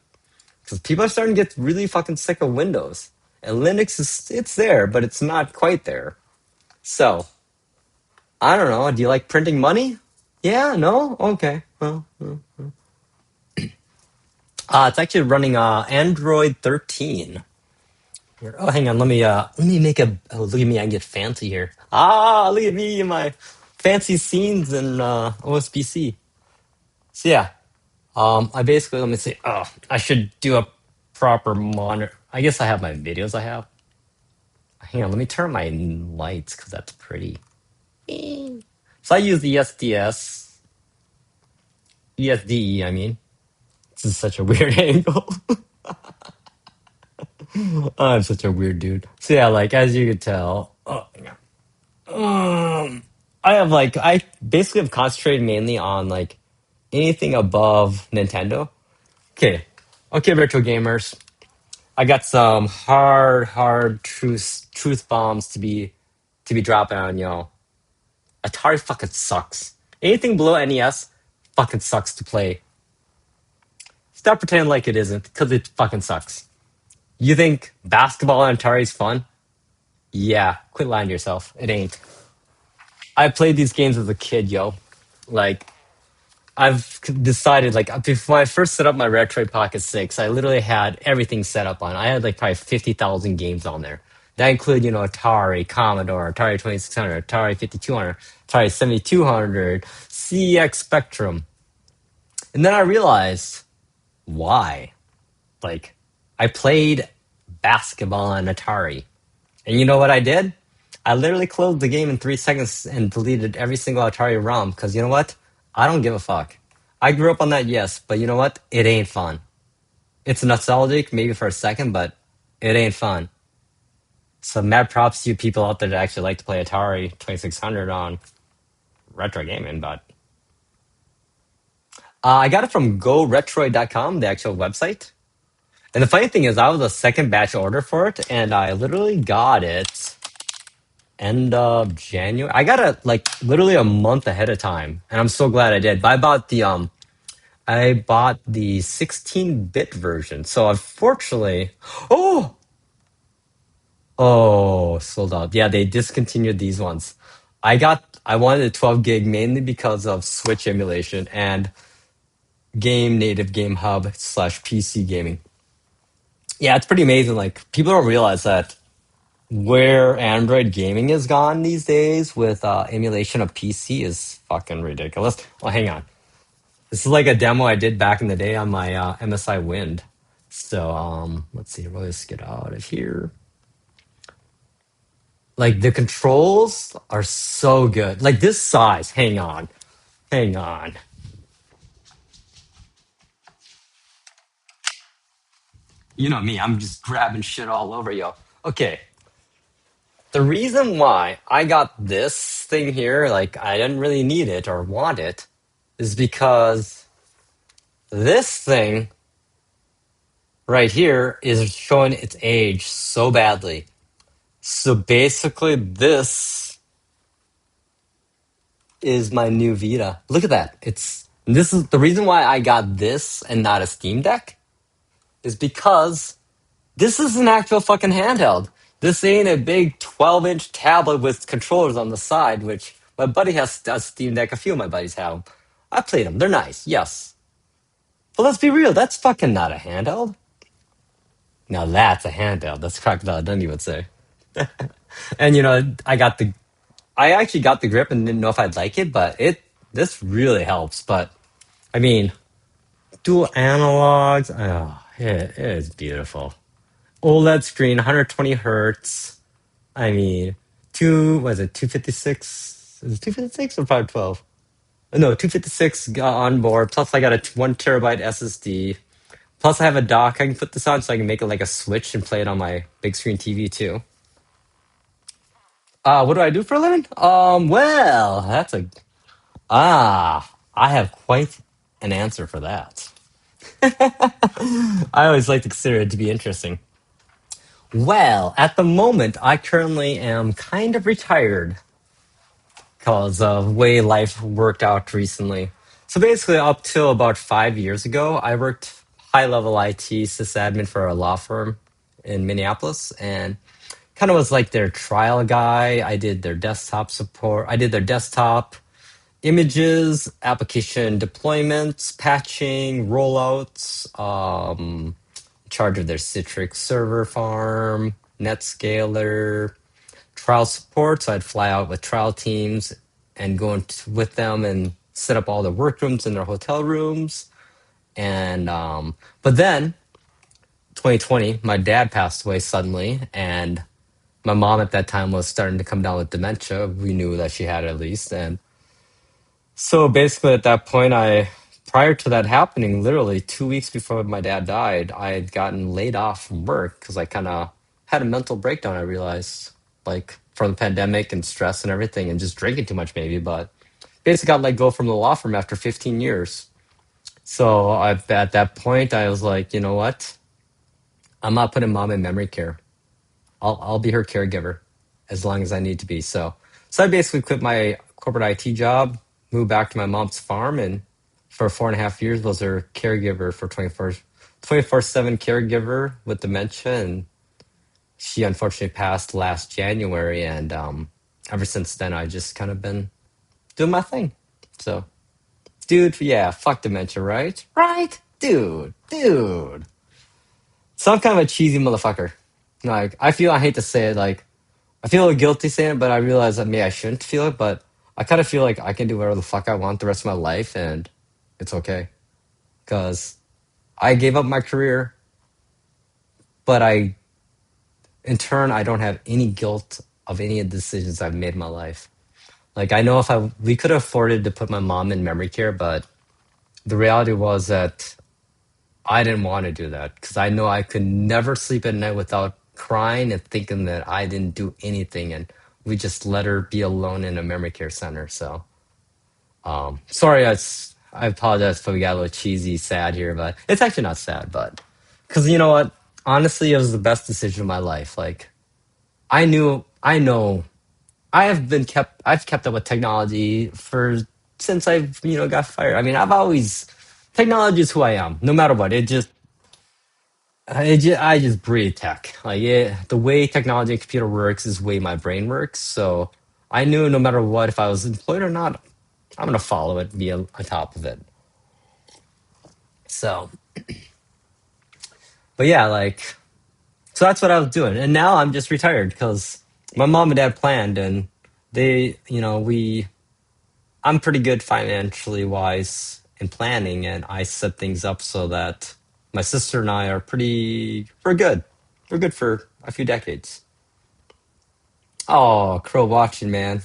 Because people are starting to get really fucking sick of Windows. And Linux is it's there, but it's not quite there. So I don't know. Do you like printing money? Yeah, no? Okay. Well, it's actually running Android 13. Here. Oh, hang on. Let me make a. Oh, look at me! I get fancy here. Ah, look at me and my fancy scenes in OSBC. So yeah, I basically let me see. Oh, I should do a proper monitor. I guess I have my videos. I have. Hang on. Let me turn my lights because that's pretty. So I use the ESDE. I mean, this is such a weird angle. I'm such a weird dude. So yeah, like as you could tell, I basically have concentrated mainly on like anything above Nintendo. Okay, okay, retro gamers. I got some hard truth bombs to be dropping on y'all. Atari fucking sucks. Anything below NES fucking sucks to play. Stop pretending like it isn't, because it fucking sucks. You think basketball on Atari is fun? Yeah, quit lying to yourself. It ain't. I played these games as a kid, yo. Like, I've decided, like, before I first set up my Retroid Pocket 6, I literally had everything set up on. I had, like, probably 50,000 games on there. That include, Atari, Commodore, Atari 2600, Atari 5200, Atari 7200, CX Spectrum. And then I realized why. Like, I played basketball on Atari. And you know what I did? I literally closed the game in 3 seconds and deleted every single Atari ROM because you know what? I don't give a fuck. I grew up on that, yes, but you know what? It ain't fun. It's nostalgic, maybe for a second, but it ain't fun. So mad props to you people out there that actually like to play Atari 2600 on retro gaming, but I got it from GoRetroid.com, the actual website. And the funny thing is, I was a second batch order for it, and I literally got it end of January. I got it like literally a month ahead of time, and I'm so glad I did. But I bought the 16-bit version. So unfortunately, oh sold out. Yeah, they discontinued these ones. I wanted a 12 gig mainly because of Switch emulation and Game Native Game Hub slash PC gaming. Yeah, it's pretty amazing. Like people don't realize that where Android gaming is gone these days with emulation of PC is fucking ridiculous. Well, hang on. This is like a demo I did back in the day on my MSI Wind. So let's see. Let's get out of here. Like the controls are so good. Like this size. Hang on. Hang on. You know me. I'm just grabbing shit all over yo. Okay. The reason why I got this thing here, like I didn't really need it or want it, is because this thing right here is showing its age so badly. So basically, this is my new Vita. Look at that. This is the reason why I got this and not a Steam Deck is because this is an actual fucking handheld. This ain't a big 12-inch tablet with controllers on the side, which my buddy has a Steam Deck. A few of my buddies have them. I played them. They're nice, yes. But let's be real. That's fucking not a handheld. Now that's a handheld. That's Crocodile Dundee would say. And I actually got the grip and didn't know if I'd like it, but this really helps. But I mean, dual analogs, oh, it is beautiful. OLED screen, 120 hertz. I mean, 256? Is it 256 or 512? No, 256 on board. Plus, I got a 1 terabyte SSD. Plus, I have a dock I can put this on so I can make it like a Switch and play it on my big screen TV too. What do I do for a living? Well, I have quite an answer for that. I always like to consider it to be interesting. Well, at the moment, I currently am kind of retired because of way life worked out recently. So basically, up till about 5 years ago, I worked high level IT sysadmin for a law firm in Minneapolis, and kind of was like their trial guy. I did their desktop support. I did their desktop images, application deployments, patching, rollouts. In charge of their Citrix server farm, NetScaler, trial support. So I'd fly out with trial teams and go with them and set up all the workrooms in their hotel rooms. And but then 2020, my dad passed away suddenly, and my mom at that time was starting to come down with dementia. We knew that she had at least, and so basically at that point, prior to that happening, literally 2 weeks before my dad died, I had gotten laid off from work because I kind of had a mental breakdown. I realized, like from the pandemic and stress and everything, and just drinking too much maybe, but basically got let go from the law firm after 15 years. So at that point, I was like, you know what? I'm not putting mom in memory care. I'll be her caregiver as long as I need to be. So I basically quit my corporate IT job, moved back to my mom's farm, and for 4.5 years was her caregiver for 24/7 caregiver with dementia. And she unfortunately passed last January. And ever since then, I just kind of been doing my thing. So, dude, yeah, fuck dementia, right? Right? Dude. So I'm kind of a cheesy motherfucker. Like, I hate to say it, like, I feel guilty saying it, but I realize that maybe I shouldn't feel it. But I kind of feel like I can do whatever the fuck I want the rest of my life, and it's okay. Because I gave up my career, but in turn, I don't have any guilt of any of the decisions I've made in my life. Like I know if we could have afforded to put my mom in memory care, but the reality was that I didn't want to do that because I know I could never sleep at night without crying and thinking that I didn't do anything, and we just let her be alone in a memory care center. So sorry, I apologize if we got a little cheesy, sad here, but it's actually not sad. But because you know what, honestly, it was the best decision of my life. Like I know, I've kept up with technology for since I've got fired. I mean, technology is who I am, no matter what. I just breathe tech. Like the way technology and computer works is the way my brain works. So I knew no matter what, if I was employed or not, I'm gonna follow it, be on top of it. So, but yeah, like, so that's what I was doing. And now I'm just retired because my mom and dad planned, and I'm pretty good financially wise in planning, and I set things up so that my sister and I we're good. We're good for a few decades. Oh, Crow watching, man.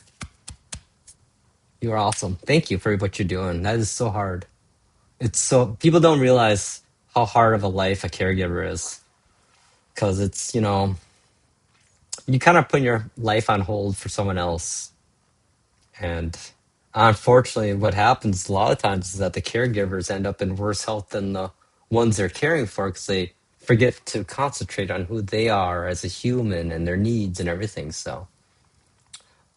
You are awesome. Thank you for what you're doing. That is so hard. People don't realize how hard of a life a caregiver is because you kind of put your life on hold for someone else. And unfortunately, what happens a lot of times is that the caregivers end up in worse health than the ones they're caring for because they forget to concentrate on who they are as a human and their needs and everything. So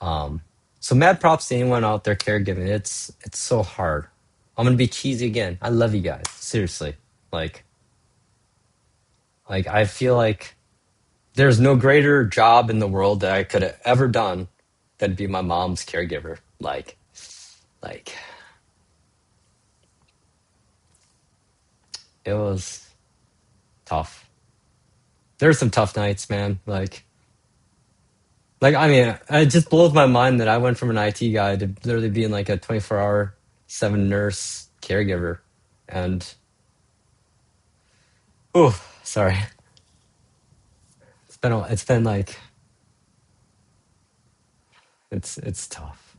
mad props to anyone out there caregiving. It's so hard. I'm gonna be cheesy again. I love you guys. Seriously. Like I feel like there's no greater job in the world that I could have ever done than be my mom's caregiver. Like it was tough. There's some tough nights, man. Like I mean, it just blows my mind that I went from an IT guy to literally being like a 24-hour 7 nurse caregiver. And oh, sorry. It's been like it's tough.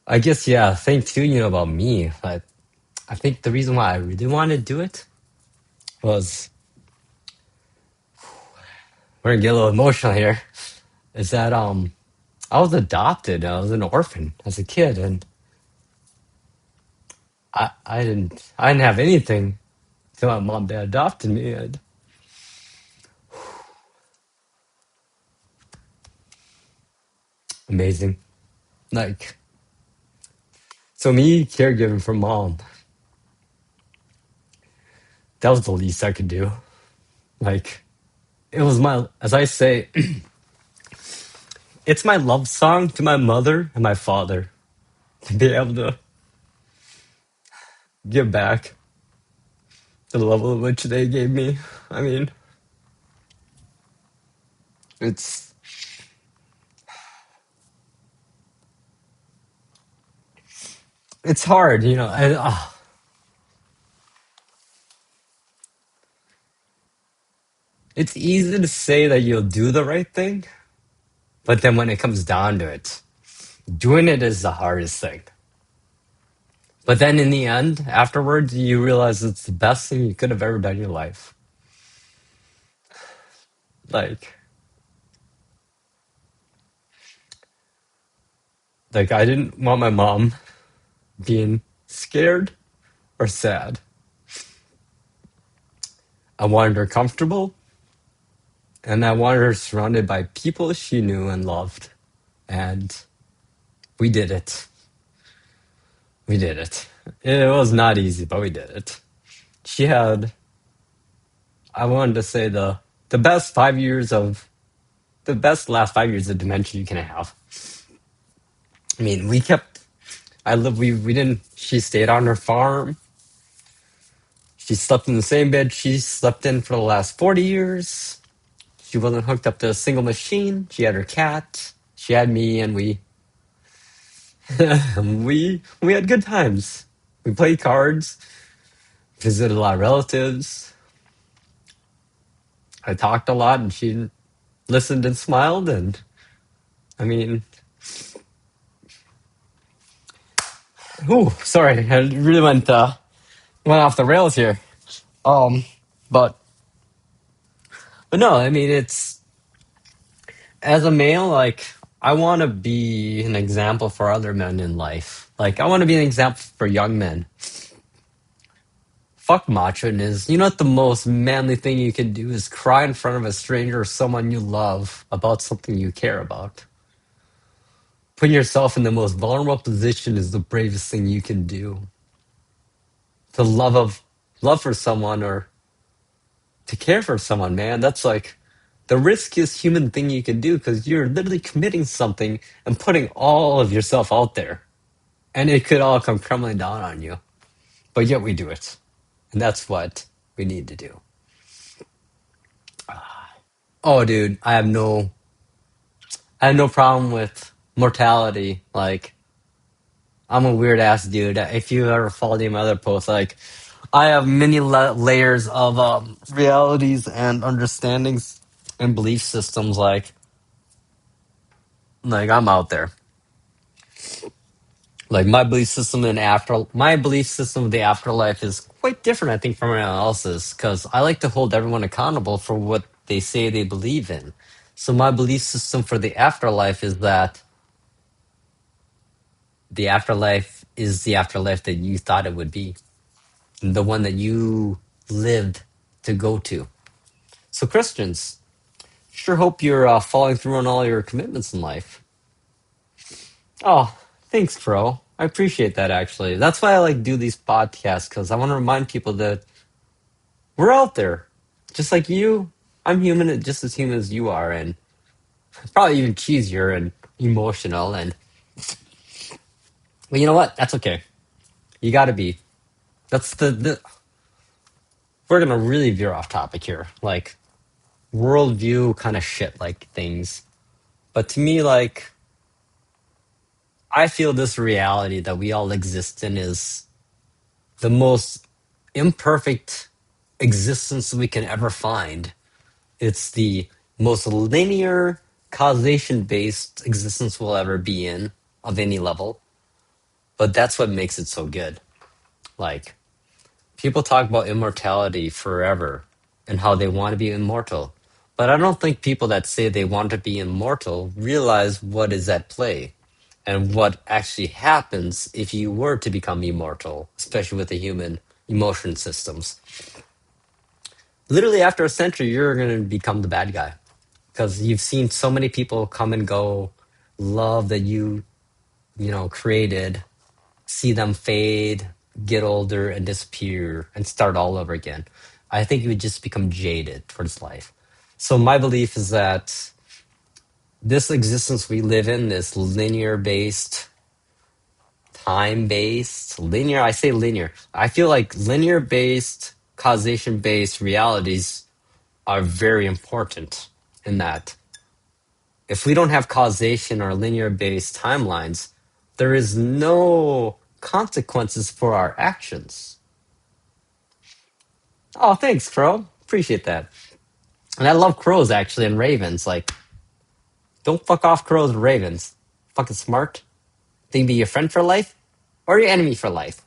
I guess yeah, thing too, about me. I think the reason why I really wanted to do it was we're gonna get a little emotional here. Is that I was adopted. I was an orphan as a kid, and I didn't have anything till my mom and dad adopted me. And amazing. Like So me caregiving for mom, that was the least I could do. Like it was my, as I say, it's my love song to my mother and my father to be able to give back to the level of which they gave me. I mean, it's it's hard, you know. It's easy to say that you'll do the right thing, but then when it comes down to it, doing it is the hardest thing. But then in the end, afterwards, you realize it's the best thing you could have ever done in your life. Like, like I didn't want my mom being scared or sad. I wanted her comfortable, and I wanted her surrounded by people she knew and loved. And we did it. We did it. It was not easy, but we did it. She had, I wanted to say the best 5 years of the best last 5 years of dementia you can have. I mean, we kept. I lived. We didn't. She stayed on her farm. She slept in the same bed she slept in for the last 40 years. She wasn't hooked up to a single machine. She had her cat. She had me, and we we had good times. We played cards, visited a lot of relatives. I talked a lot, and she listened and smiled. And I mean, ooh, sorry, I really went off the rails here. Um, but but no, I mean it's as a male, like I want to be an example for other men in life. Like I want to be an example for young men. Fuck macho is. You know what the most manly thing you can do is cry in front of a stranger or someone you love about something you care about. Putting yourself in the most vulnerable position is the bravest thing you can do. The love for someone or to care for someone, man. That's like the riskiest human thing you can do because you're literally committing something and putting all of yourself out there. And it could all come crumbling down on you. But yet we do it. And that's what we need to do. Oh, dude, I have no problem with mortality. Like, I'm a weird ass dude. If you ever follow any of my other posts, like, I have many layers of realities and understandings and belief systems. Like I'm out there. Like my belief system of the afterlife is quite different, I think, from everyone else's because I like to hold everyone accountable for what they say they believe in. So my belief system for the afterlife is that the afterlife is the afterlife that you thought it would be, the one that you lived to go to. So Christians, sure hope you're following through on all your commitments in life. Oh, thanks, Crow. I appreciate that actually. That's why I like do these podcasts because I want to remind people that we're out there. Just like you, I'm human, just as human as you are, and probably even cheesier and emotional. And but you know what? That's okay. You got to be. That's the. We're gonna really veer off topic here, like worldview kind of shit, like things. But to me, like I feel this reality that we all exist in is the most imperfect existence we can ever find. It's the most linear, causation based existence we'll ever be in of any level. But that's what makes it so good. Like, people talk about immortality forever and how they want to be immortal. But I don't think people that say they want to be immortal realize what is at play and what actually happens if you were to become immortal, especially with the human emotion systems. Literally, after a century, you're going to become the bad guy because you've seen so many people come and go, love that you know, created. see them fade, get older, and disappear and start all over again. I think you would just become jaded towards life. So my belief is that this existence we live in, this linear based, time based, linear, I say linear. I feel like linear based, causation based realities are very important in that if we don't have causation or linear based timelines, there is no consequences for our actions. Oh, thanks, Crow. Appreciate that. And I love crows actually and ravens. Like, don't fuck off crows and ravens. Fucking smart. They can be your friend for life or your enemy for life.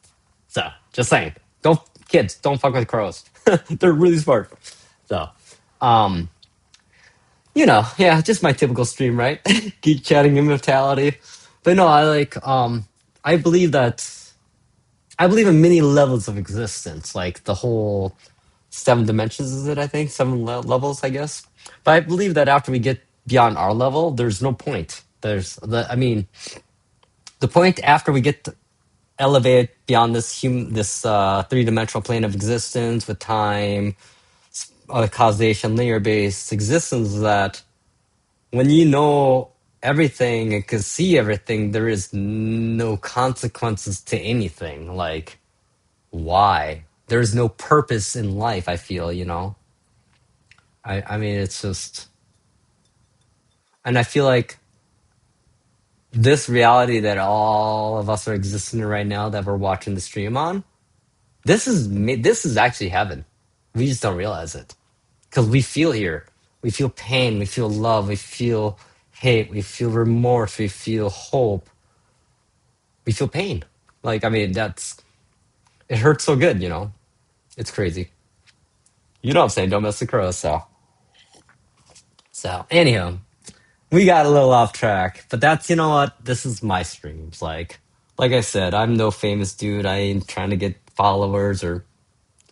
So, just saying. Don't kids, don't fuck with crows. They're really smart. So, um, yeah, just my typical stream, right? Geek chatting immortality. But no, I believe that I believe in many levels of existence, like the whole seven dimensions is it, I think, levels, I guess. But I believe that after we get beyond our level, there's no point. I mean, the point after we get elevated beyond this three-dimensional plane of existence with time, causation, linear-based existence is that when you know everything and can see everything, there is no consequences to anything. Like, why? There's no purpose in life, I feel, I mean, it's just, and I feel like this reality that all of us are existing in right now that we're watching the stream on, this is actually heaven. We just don't realize it because we feel here. We feel pain. We feel love. We feel hate. We feel remorse. We feel hope. We feel pain. Like, I mean, it hurts so good, It's crazy. You know what I'm saying? Don't mess with crows. So, anyhow, we got a little off track, but that's, you know what? This is my streams. Like I said, I'm no famous dude. I ain't trying to get followers or.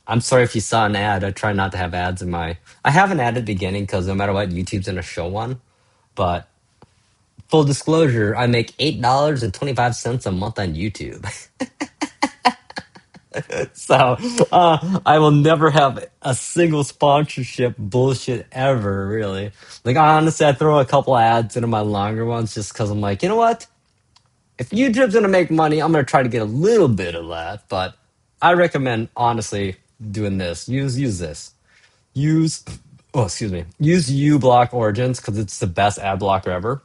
I'm sorry if you saw an ad. I try not to have ads in my. I have an ad at the beginning because no matter what, YouTube's gonna show one. But full disclosure, I make $8.25 a month on YouTube. So I will never have a single sponsorship bullshit ever, really. Like honestly, I throw a couple ads into my longer ones just because I'm like, you know what? If YouTube's gonna make money, I'm gonna try to get a little bit of that. But I recommend honestly doing this. Use this. Use excuse me. Use uBlock Origins because it's the best ad blocker ever.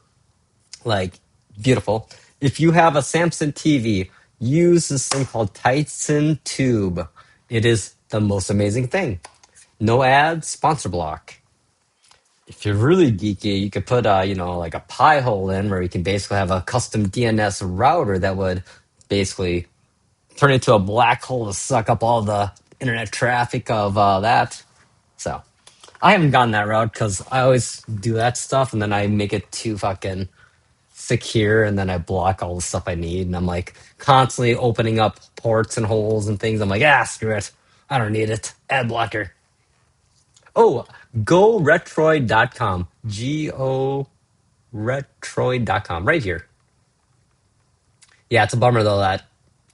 Like beautiful. If you have a Samsung TV, use this thing called Titan Tube. It is the most amazing thing. No ads, sponsor block. If you're really geeky, you could put like a pie hole in where you can basically have a custom DNS router that would basically turn into a black hole to suck up all the internet traffic of that. So I haven't gone that route because I always do that stuff and then I make it too fucking secure and then I block all the stuff I need and I'm like constantly opening up ports and holes and things. I'm like, screw it. I don't need it. Ad blocker. Oh, GoRetroid.com. GoRetroid.com. Right here. Yeah, it's a bummer though that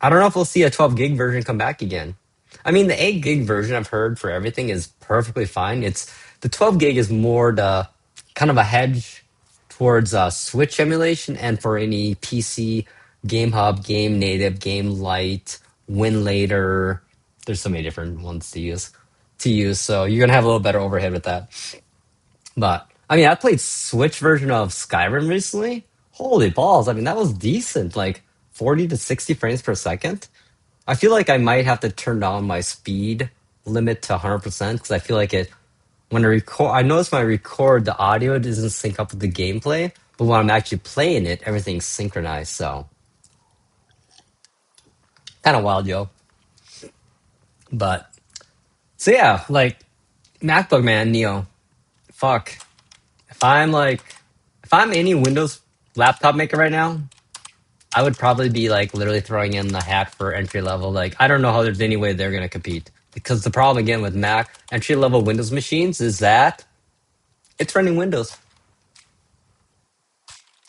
I don't know if we'll see a 12 gig version come back again. I mean, the 8 gig version I've heard for everything is perfectly fine. It's the 12 gig is more the kind of a hedge towards Switch emulation and for any PC, Game Hub, Game Native, Game Light, Win Later. There's so many different ones to use. So you're gonna have a little better overhead with that. But I mean, I played Switch version of Skyrim recently. Holy balls! I mean, that was decent, like 40 to 60 frames per second. I feel like I might have to turn down my speed limit to 100% because I feel like it when I record. I notice when I record, the audio doesn't sync up with the gameplay, but when I'm actually playing it, everything's synchronized. So kind of wild, yo. But so yeah, like MacBook man, Neo. Fuck. If I'm like, if I'm any Windows laptop maker right now, I would probably be like literally throwing in the hat for entry level. Like, I don't know how there's any way they're going to compete. Because the problem again with Mac entry level Windows machines is that it's running Windows.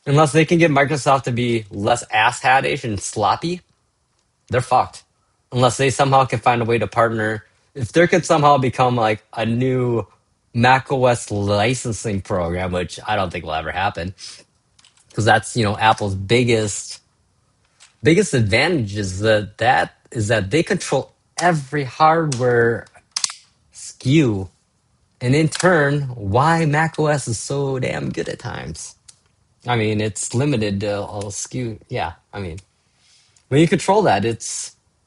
Unless they can get Microsoft to be less asshat-ish and sloppy, they're fucked unless they somehow can find a way to partner. If there could somehow become like a new Mac OS licensing program, which I don't think will ever happen, because that's Apple's biggest advantage is that they control every hardware SKU, and in turn, why Mac OS is so damn good at times. I mean, it's limited to a SKU. Yeah, I mean, when you control that,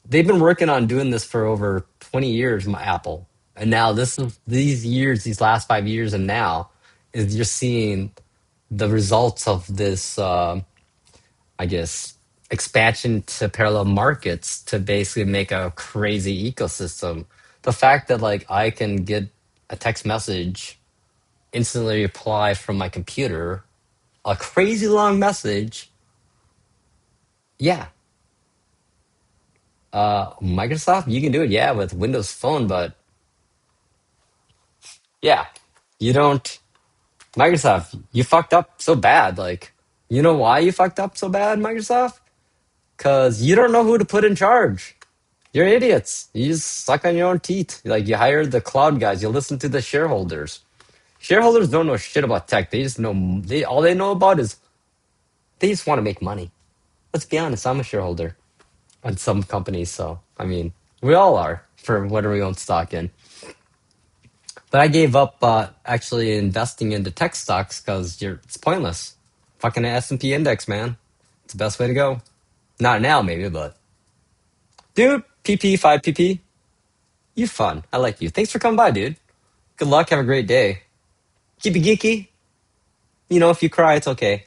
they've been working on doing this for over 20 years, Apple, and now these last 5 years, and now is you're seeing the results of this. I guess, expansion to parallel markets to basically make a crazy ecosystem. The fact that like I can get a text message, instantly reply from my computer, a crazy long message. Yeah, Microsoft, you can do it. Yeah, with Windows Phone, but yeah, you don't. Microsoft, you fucked up so bad. Like, you know why you fucked up so bad, Microsoft? Because you don't know who to put in charge. You're idiots. You just suck on your own teeth. Like you hired the cloud guys. You listen to the shareholders. Shareholders don't know shit about tech. They just know they all they know about is they just want to make money. Let's be honest. I'm a shareholder on some companies, so I mean we all are for whatever we own stock in. But I gave up actually investing into tech stocks because it's pointless. Fucking S&P index, man. It's the best way to go. Not now, maybe, but dude, PP5PP, you fun. I like you. Thanks for coming by, dude. Good luck. Have a great day. Keep it geeky. If you cry, it's okay.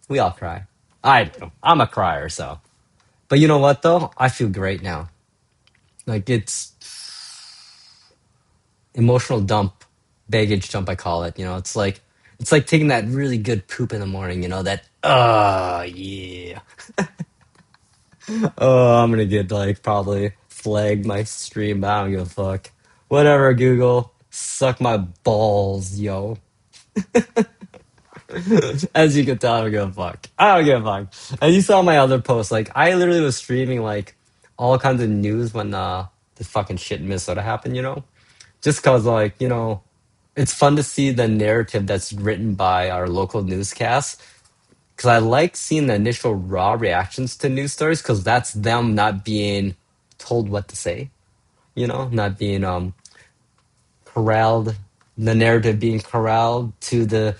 We all cry. I do. I'm a crier, so. But you know what, though? I feel great now. Like, it's emotional dump, baggage dump, I call it. It's like taking that really good poop in the morning, that, yeah. Oh, I'm gonna get, like, probably flagged my stream, but I don't give a fuck. Whatever, Google. Suck my balls, yo. As you can tell, I don't give a fuck. I don't give a fuck. And you saw my other post. Like, I literally was streaming like all kinds of news when this fucking shit in Minnesota happened. Just cause it's fun to see the narrative that's written by our local newscast. Cause I like seeing the initial raw reactions to news stories. Cause that's them not being told what to say. Not being corralled. The narrative being corralled to the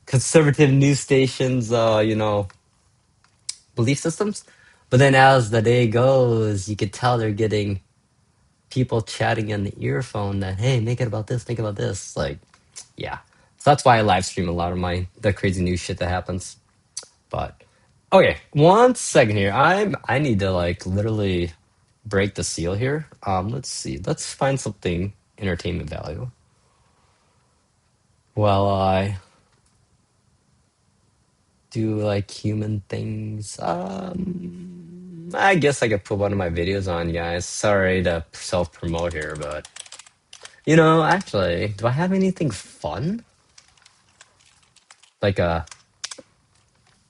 conservative news stations. Belief systems. But then as the day goes, you could tell they're getting people chatting in the earphone that, hey, make it about this, make it about this. Like, yeah. So that's why I live stream a lot of the crazy news shit that happens. But okay, 1 second here. I need to like literally break the seal here. Let's see. Let's find something entertainment value. While I do like human things. I guess I could put one of my videos on, guys. Sorry to self promote here, but actually, do I have anything fun? Like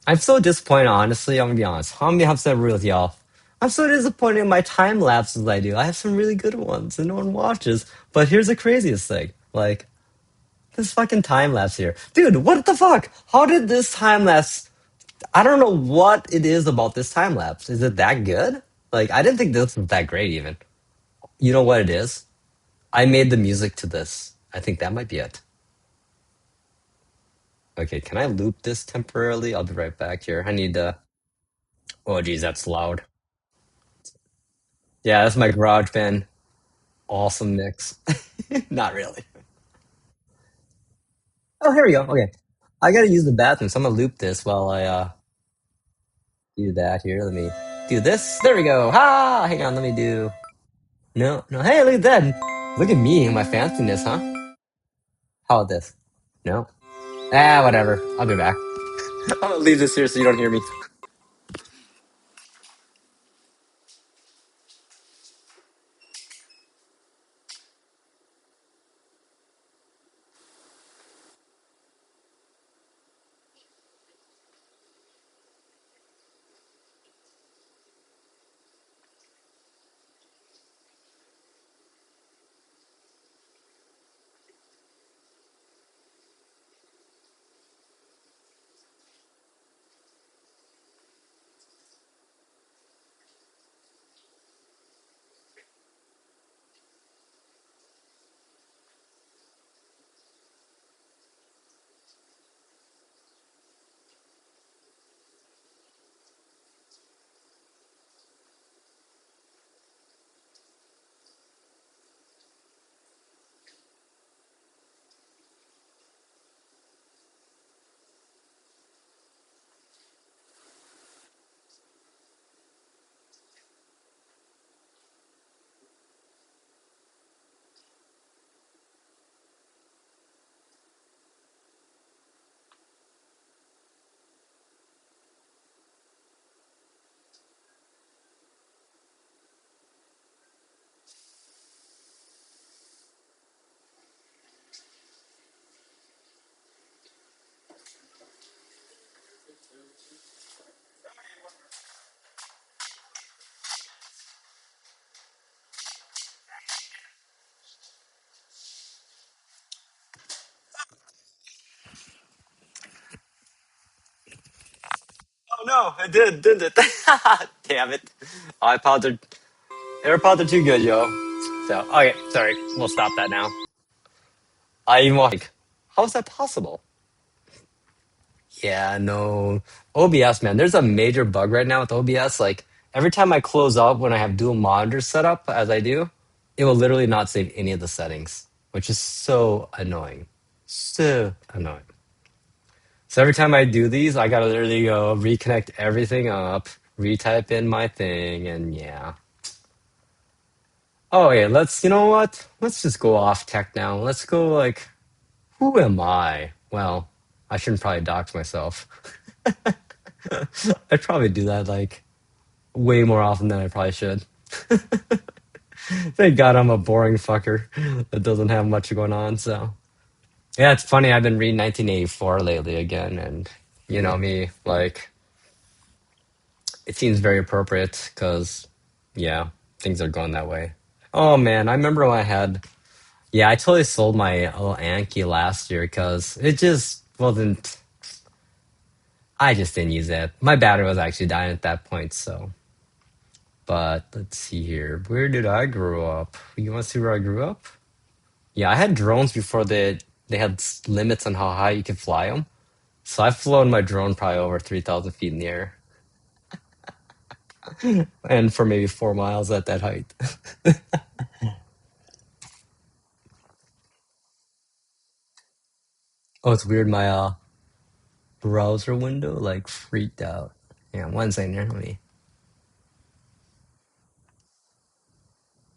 I'm so disappointed. Honestly, I'm gonna be honest. I'm gonna have to say real with y'all. I'm so disappointed in my time lapses I do. I have some really good ones and no one watches. But here's the craziest thing. Like this fucking time lapse here, dude. What the fuck? How did this time lapse? I don't know what it is about this time lapse. Is it that good? Like I didn't think this was that great even. You know what it is? I made the music to this. I think that might be it. Okay, can I loop this temporarily? I'll be right back here. I need to. Oh, geez, that's loud. Yeah, that's my GarageBand awesome mix. Not really. Oh, here we go. Okay, I gotta use the bathroom, so I'm gonna loop this while I do that here. Let me do this. There we go. Ha! Hang on, let me do. No, no. Hey, look at that. Look at me and my fanciness, huh? How about this? No. Ah, whatever. I'll be back. I'm gonna leave this here so you don't hear me. no, it did, didn't it? Damn it. iPods are AirPods are too good, yo. So okay, sorry, we'll stop that now. I even like, how is that possible? Yeah, no. OBS, man, there's a major bug right now with OBS. Like every time I close up when I have dual monitors set up, as I do, it will literally not save any of the settings, which is so annoying. So annoying. So every time I do these, I gotta literally go reconnect everything up, retype in my thing, and yeah. Oh yeah, you know what? Let's just go off tech now. Let's go like, who am I? Well, I shouldn't probably dox myself. I'd probably do that like way more often than I probably should. Thank God I'm a boring fucker that doesn't have much going on. So yeah, it's funny. I've been reading 1984 lately again, and you know me, like it seems very appropriate because yeah, things are going that way. Oh man, I remember when I had yeah, I totally sold my little Anki last year because it just wasn't. I just didn't use it. My battery was actually dying at that point, so. But let's see here. Where did I grow up? You want to see where I grew up? Yeah, I had drones before they had limits on how high you could fly them. So I've flown my drone probably over 3,000 feet in the air, and for maybe 4 miles at that height. Oh, it's weird. My browser window like freaked out. Yeah, one second here. Let me.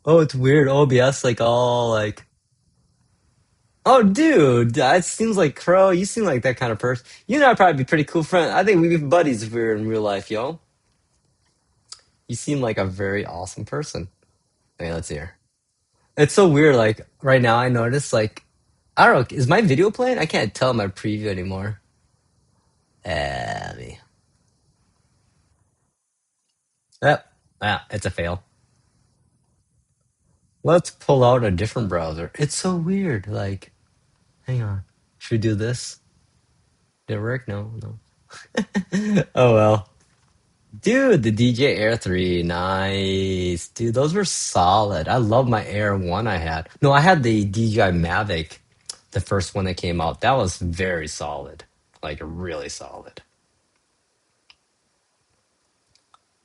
Oh, it's weird. OBS like all like. Oh, dude, it seems like Crow. You seem like that kind of person. You and I'd probably be pretty cool friends. I think we'd be buddies if we were in real life, yo. You seem like a very awesome person. Hey, let's hear. It's so weird. Like right now, I notice like I don't know. Is my video playing? I can't tell my preview anymore. Me. Yep. Ah, it's a fail. Let's pull out a different browser. It's so weird. Like, hang on. Should we do this? Did it work? No, no. Oh well. Dude, the DJ Air 3, nice. Dude, those were solid. I love my Air 1 I had. No, I had the DJI Mavic, the first one that came out. That was very solid. Like, really solid.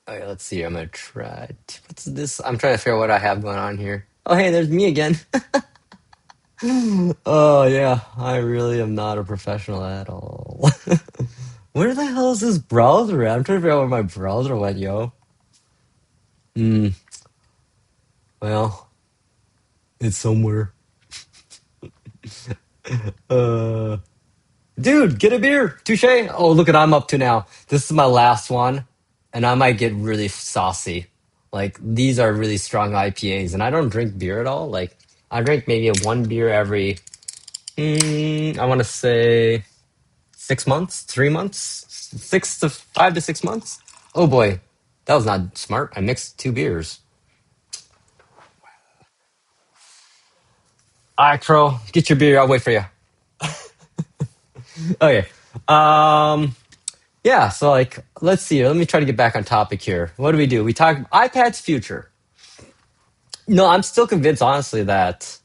Okay, let's see. I'm gonna try. What's this? I'm trying to figure out what I have going on here. Oh, hey, there's me again. Oh, yeah. I really am not a professional at all. Where the hell is this browser at? I'm trying to figure out where my browser went, yo. Hmm. Well, it's somewhere. Uh, dude, get a beer. Touche. Oh, look at I'm up to now. This is my last one, and I might get really saucy. Like these are really strong IPAs, and I don't drink beer at all. Like I drink maybe one beer every. I want to say 6 months, 3 months, 5 to 6 months. Oh boy, that was not smart. I mixed two beers. All right, Crow, get your beer. I'll wait for you. Okay. Um. Yeah, so like, let's see. Let me try to get back on topic here. What do? We talk iPad's future. No, I'm still convinced, honestly, that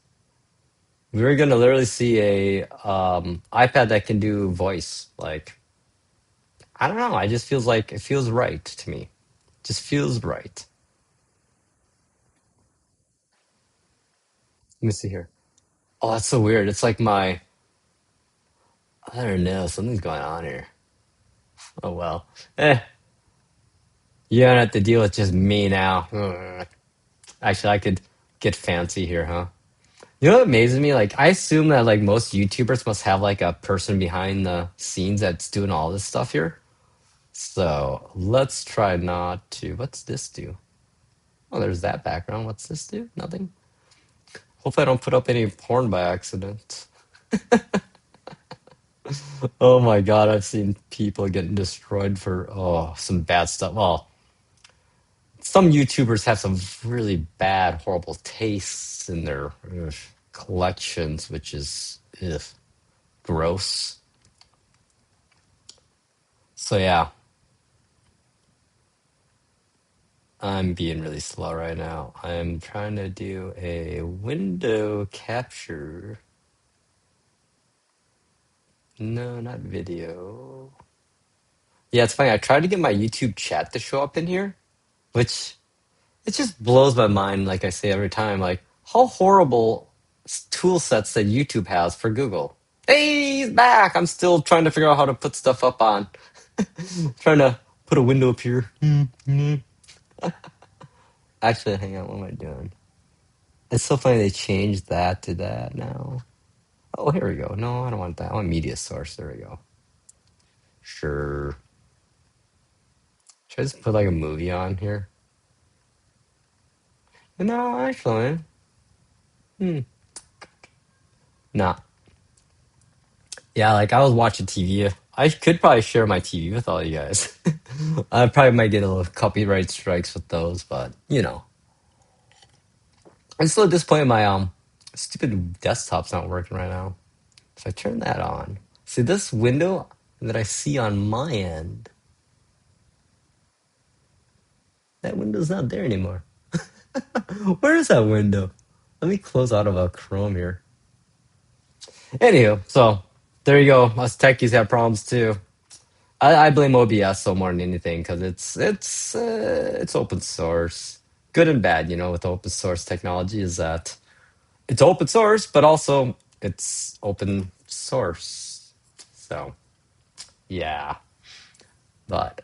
we're gonna literally see a iPad that can do voice. Like, I don't know. I just feels like it feels right to me. Just feels right. Let me see here. Oh, that's so weird. It's like I don't know. Something's going on here. Oh well. You don't have to deal with just me now. Actually, I could get fancy here, huh? You know what amazes me? Like, I assume that like most YouTubers must have like a person behind the scenes that's doing all this stuff here. So let's try not to. What's this do? Oh, there's that background. What's this do? Nothing. Hopefully, I don't put up any porn by accident. Oh my god, I've seen people getting destroyed for some bad stuff. Well, some YouTubers have some really bad, horrible tastes in their collections, which is gross. So yeah. I'm being really slow right now. I'm trying to do a window capture. No, not video. Yeah, it's funny. I tried to get my YouTube chat to show up in here, which it just blows my mind, like I say every time, like how horrible tool sets that YouTube has for Google. Hey, he's back. I'm still trying to figure out how to put stuff up on. Trying to put a window up here. Actually, hang on. What am I doing? It's so funny they changed that to that now. Oh, here we go. No, I don't want that. I want media source. There we go. Sure. Should I just put like a movie on here? No, actually. Hmm. Nah. Yeah, like I was watching TV. I could probably share my TV with all you guys. I probably might get a little copyright strikes with those, but you know. I'm still at this point my stupid desktop's not working right now. If I turn that on, see this window that I see on my end, that window's not there anymore. Where is that window? Let me close out of a Chrome here. Anywho, so there you go. Us techies have problems too. I blame OBS so more than anything because it's open source. Good and bad, you know, with open source technology is that it's open source, but also it's open source. So yeah, but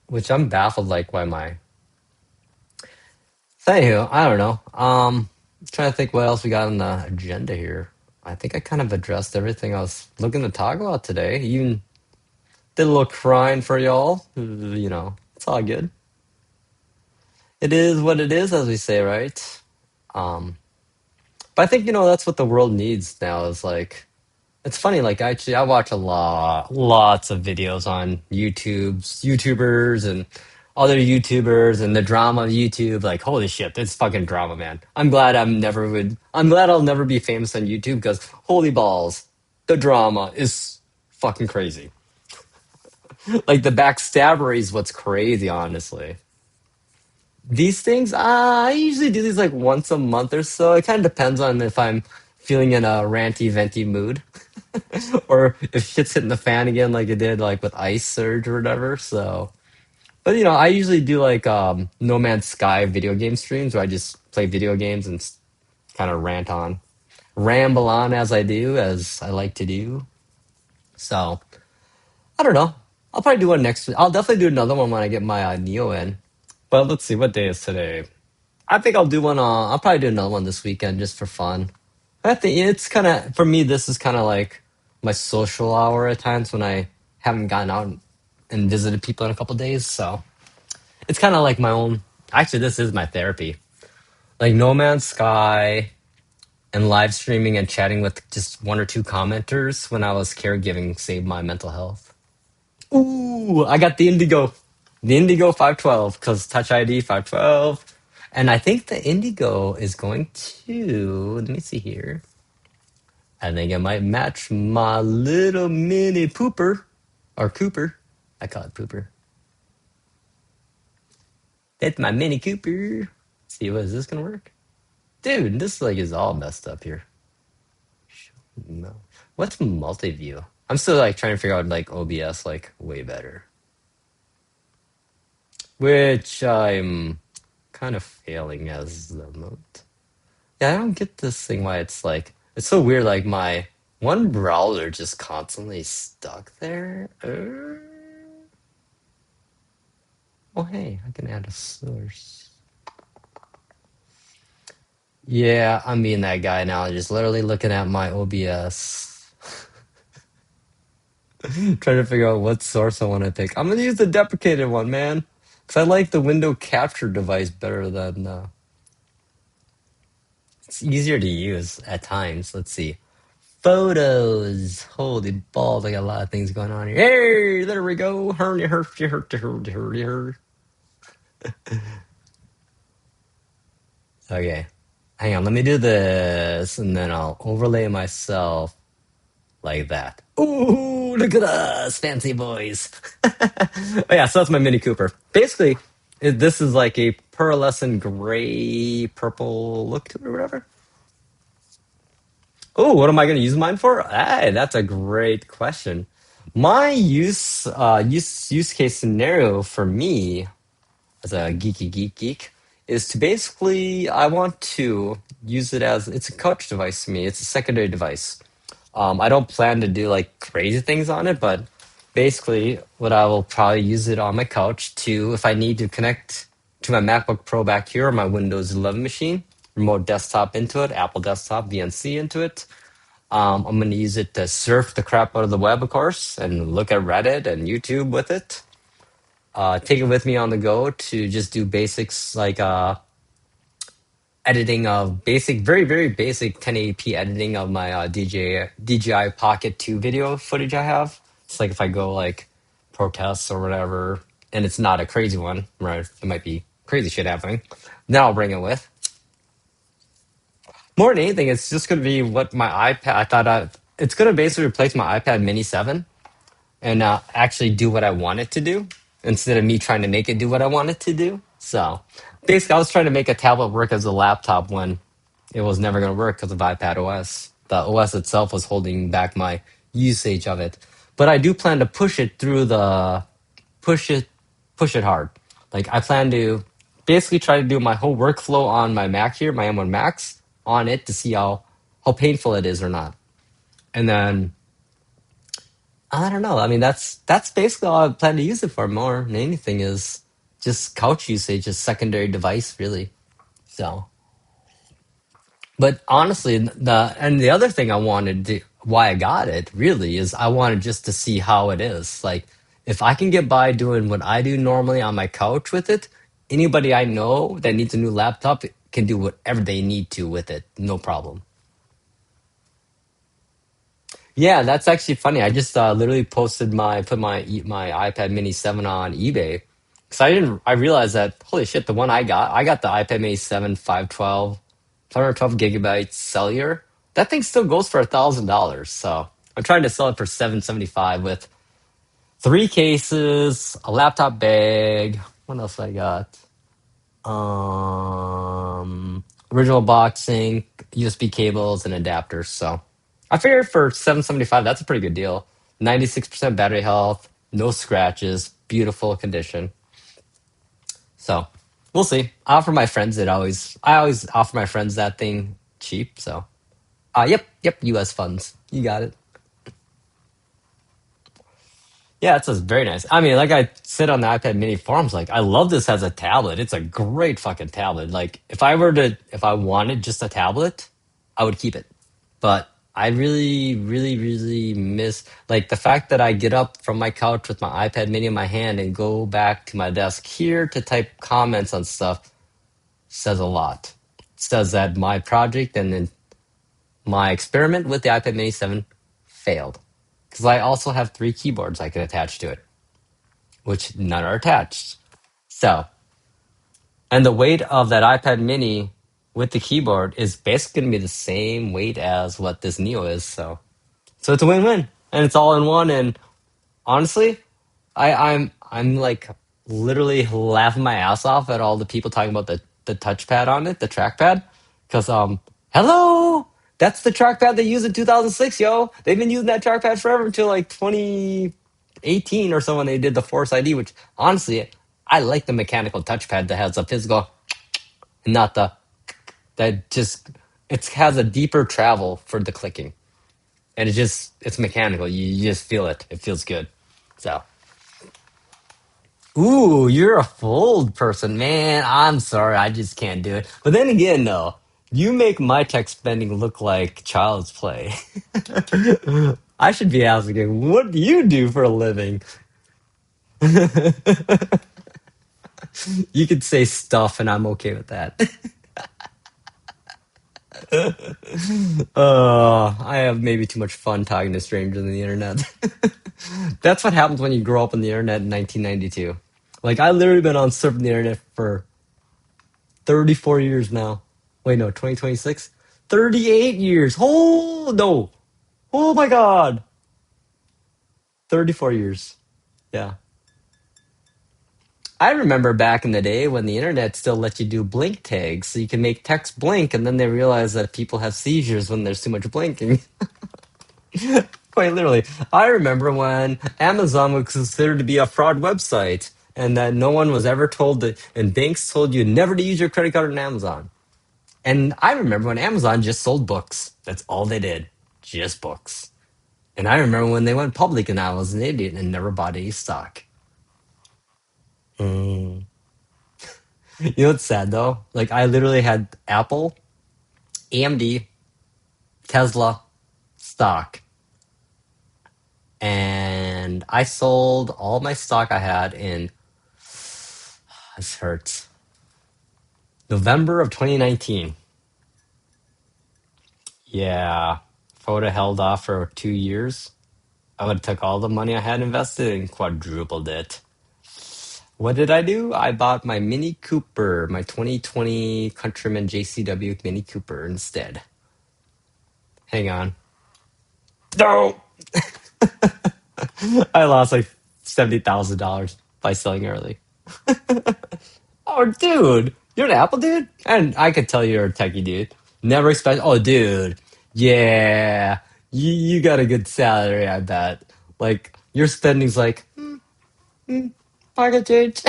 which I'm baffled like why my. So anywho, I don't know. Trying to think what else we got on the agenda here. I think I kind of addressed everything I was looking to talk about today. Even did a little crying for y'all. You know, it's all good. It is what it is, as we say, right? Um, but I think you know that's what the world needs now. Is like it's funny. Like I watch lots of videos on YouTubers, and other YouTubers, and the drama of YouTube. Like holy shit, it's fucking drama, man. I'm glad I'll never be famous on YouTube because holy balls, the drama is fucking crazy. Like the backstabbery is what's crazy, honestly. These things, I usually do these like once a month or so. It kind of depends on if I'm feeling in a ranty, venti mood, or if shit's hitting the fan again, like it did, like with Ice Surge or whatever. So, but you know, I usually do like No Man's Sky video game streams where I just play video games and kind of ramble on as I do, as I like to do. So, I don't know. I'll probably do one next week. I'll definitely do another one when I get my Neo in. But let's see, what day is today? I think I'll do one. I'll probably do another one this weekend just for fun. I think it's kind of for me. This is kind of like my social hour at times when I haven't gotten out and visited people in a couple days. So it's kind of like my own. Actually, this is my therapy. Like No Man's Sky and live streaming and chatting with just one or two commenters when I was caregiving saved my mental health. Ooh, I got the Indigo 512 because Touch ID 512. And I think the Indigo is going to, let me see here. I think it might match my little mini pooper or Cooper. I call it pooper. That's my mini Cooper. Let's see, what is this gonna work? Dude, this like is all messed up here. No. What's multi-view? I'm still like trying to figure out like OBS like way better. Which I'm kind of failing as the mode. Yeah, I don't get this thing why it's like it's so weird. Like my one browser just constantly stuck there. Oh hey, I can add a source. Yeah, I'm being that guy now. Just literally looking at my OBS, trying to figure out what source I want to pick. I'm gonna use the deprecated one, man, because I like the window capture device better than. It's easier to use at times. Let's see. Photos. Holy balls, I got a lot of things going on here. Hey, there we go. Okay. Hang on, let me do this, and then I'll overlay myself like that. Ooh, look at us, fancy boys. Oh, yeah, so that's my Mini Cooper. Basically, this is like a pearlescent gray purple look to it or whatever. Oh, what am I going to use mine for? Hey, that's a great question. My use case scenario for me as a geek is to basically I want to use it as it's a couch device to me. It's a secondary device. I don't plan to do like crazy things on it, but basically, what I will probably use it on my couch to if I need to connect to my MacBook Pro back here or my Windows 11 machine, remote desktop into it, Apple desktop, VNC into it. I'm going to use it to surf the crap out of the web, of course, and look at Reddit and YouTube with it. Take it with me on the go to just do basics like editing of basic, very, very basic 1080p editing of my DJI Pocket 2 video footage I have. It's like if I go like protests or whatever, and it's not a crazy one, right? It might be crazy shit happening. Then I'll bring it with. More than anything, it's just going to be what my iPad, it's going to basically replace my iPad Mini 7 and actually do what I want it to do instead of me trying to make it do what I want it to do. So basically, I was trying to make a tablet work as a laptop when it was never going to work because of iPad OS. The OS itself was holding back my usage of it. But I do plan to push it through the push it push it hard. Like I plan to basically try to do my whole workflow on my Mac here, my M1 Max, on it to see how painful it is or not. And then I don't know. I mean, that's basically all I plan to use it for. More than anything is just couch usage, a secondary device, really. So, but honestly, the other thing I wanted to, why I got it really is I wanted just to see how it is. Like, if I can get by doing what I do normally on my couch with it, anybody I know that needs a new laptop can do whatever they need to with it, no problem. Yeah, that's actually funny. I just literally put my iPad Mini 7 on eBay because I realized that holy shit, the one I got the iPad Mini 7 512 gigabytes cellular. That thing still goes for $1,000. So I'm trying to sell it for 775 with three cases, a laptop bag. What else I got? Original boxing, USB cables, and adapters. So I figured for 775, that's a pretty good deal. 96% battery health, no scratches, beautiful condition. So we'll see. I always offer my friends that thing cheap. So yep, US funds. You got it. Yeah, it's very nice. I mean, like I said on the iPad Mini forums, like I love this as a tablet. It's a great fucking tablet. Like if I wanted just a tablet, I would keep it. But I really, really, really miss like the fact that I get up from my couch with my iPad Mini in my hand and go back to my desk here to type comments on stuff says a lot. It says that my project and then my experiment with the iPad Mini 7 failed because I also have three keyboards I could attach to it, which none are attached. So, and the weight of that iPad mini with the keyboard is basically going to be the same weight as what this Neo is. So it's a win-win and it's all in one. And honestly, I'm like literally laughing my ass off at all the people talking about the touchpad on it, the trackpad, because hello, that's the trackpad they used in 2006, yo. They've been using that trackpad forever until like 2018 or so when they did the Force ID, which honestly, I like the mechanical touchpad that has a physical, not the that just it has a deeper travel for the clicking, and it's mechanical. You just feel it. It feels good. So. Ooh, you're a fold person, man. I'm sorry, I just can't do it. But then again, though, you make my tech spending look like child's play. I should be asking, what do you do for a living? You could say stuff, and I'm okay with that. I have maybe too much fun talking to strangers on the internet. That's what happens when you grow up on the internet in 1992. Like, I literally been on surfing the internet for 34 years now. Wait, no, 2026? 38 years. Oh, no. Oh my God. 34 years. Yeah. I remember back in the day when the internet still let you do blink tags, so you can make text blink, and then they realize that people have seizures when there's too much blinking. Quite literally. I remember when Amazon was considered to be a fraud website, and that no one was ever told that, and banks told you never to use your credit card on Amazon. And I remember when Amazon just sold books. That's all they did, just books. And I remember when they went public, and I was an idiot and never bought any stock. Mm. You know what's sad though? Like I literally had Apple, AMD, Tesla stock, and I sold all my stock I had in, this hurts, November of 2019. Yeah, if I would have held off for 2 years, I would have took all the money I had invested and quadrupled it. What did I do? I bought my Mini Cooper, my 2020 Countryman JCW Mini Cooper instead. Hang on. No! I lost like $70,000 by selling early. Oh, dude, you're an Apple dude, and I could tell you're a techie dude. Never expect. Oh, dude, yeah, you got a good salary, I bet. Like your spending's like pocket change.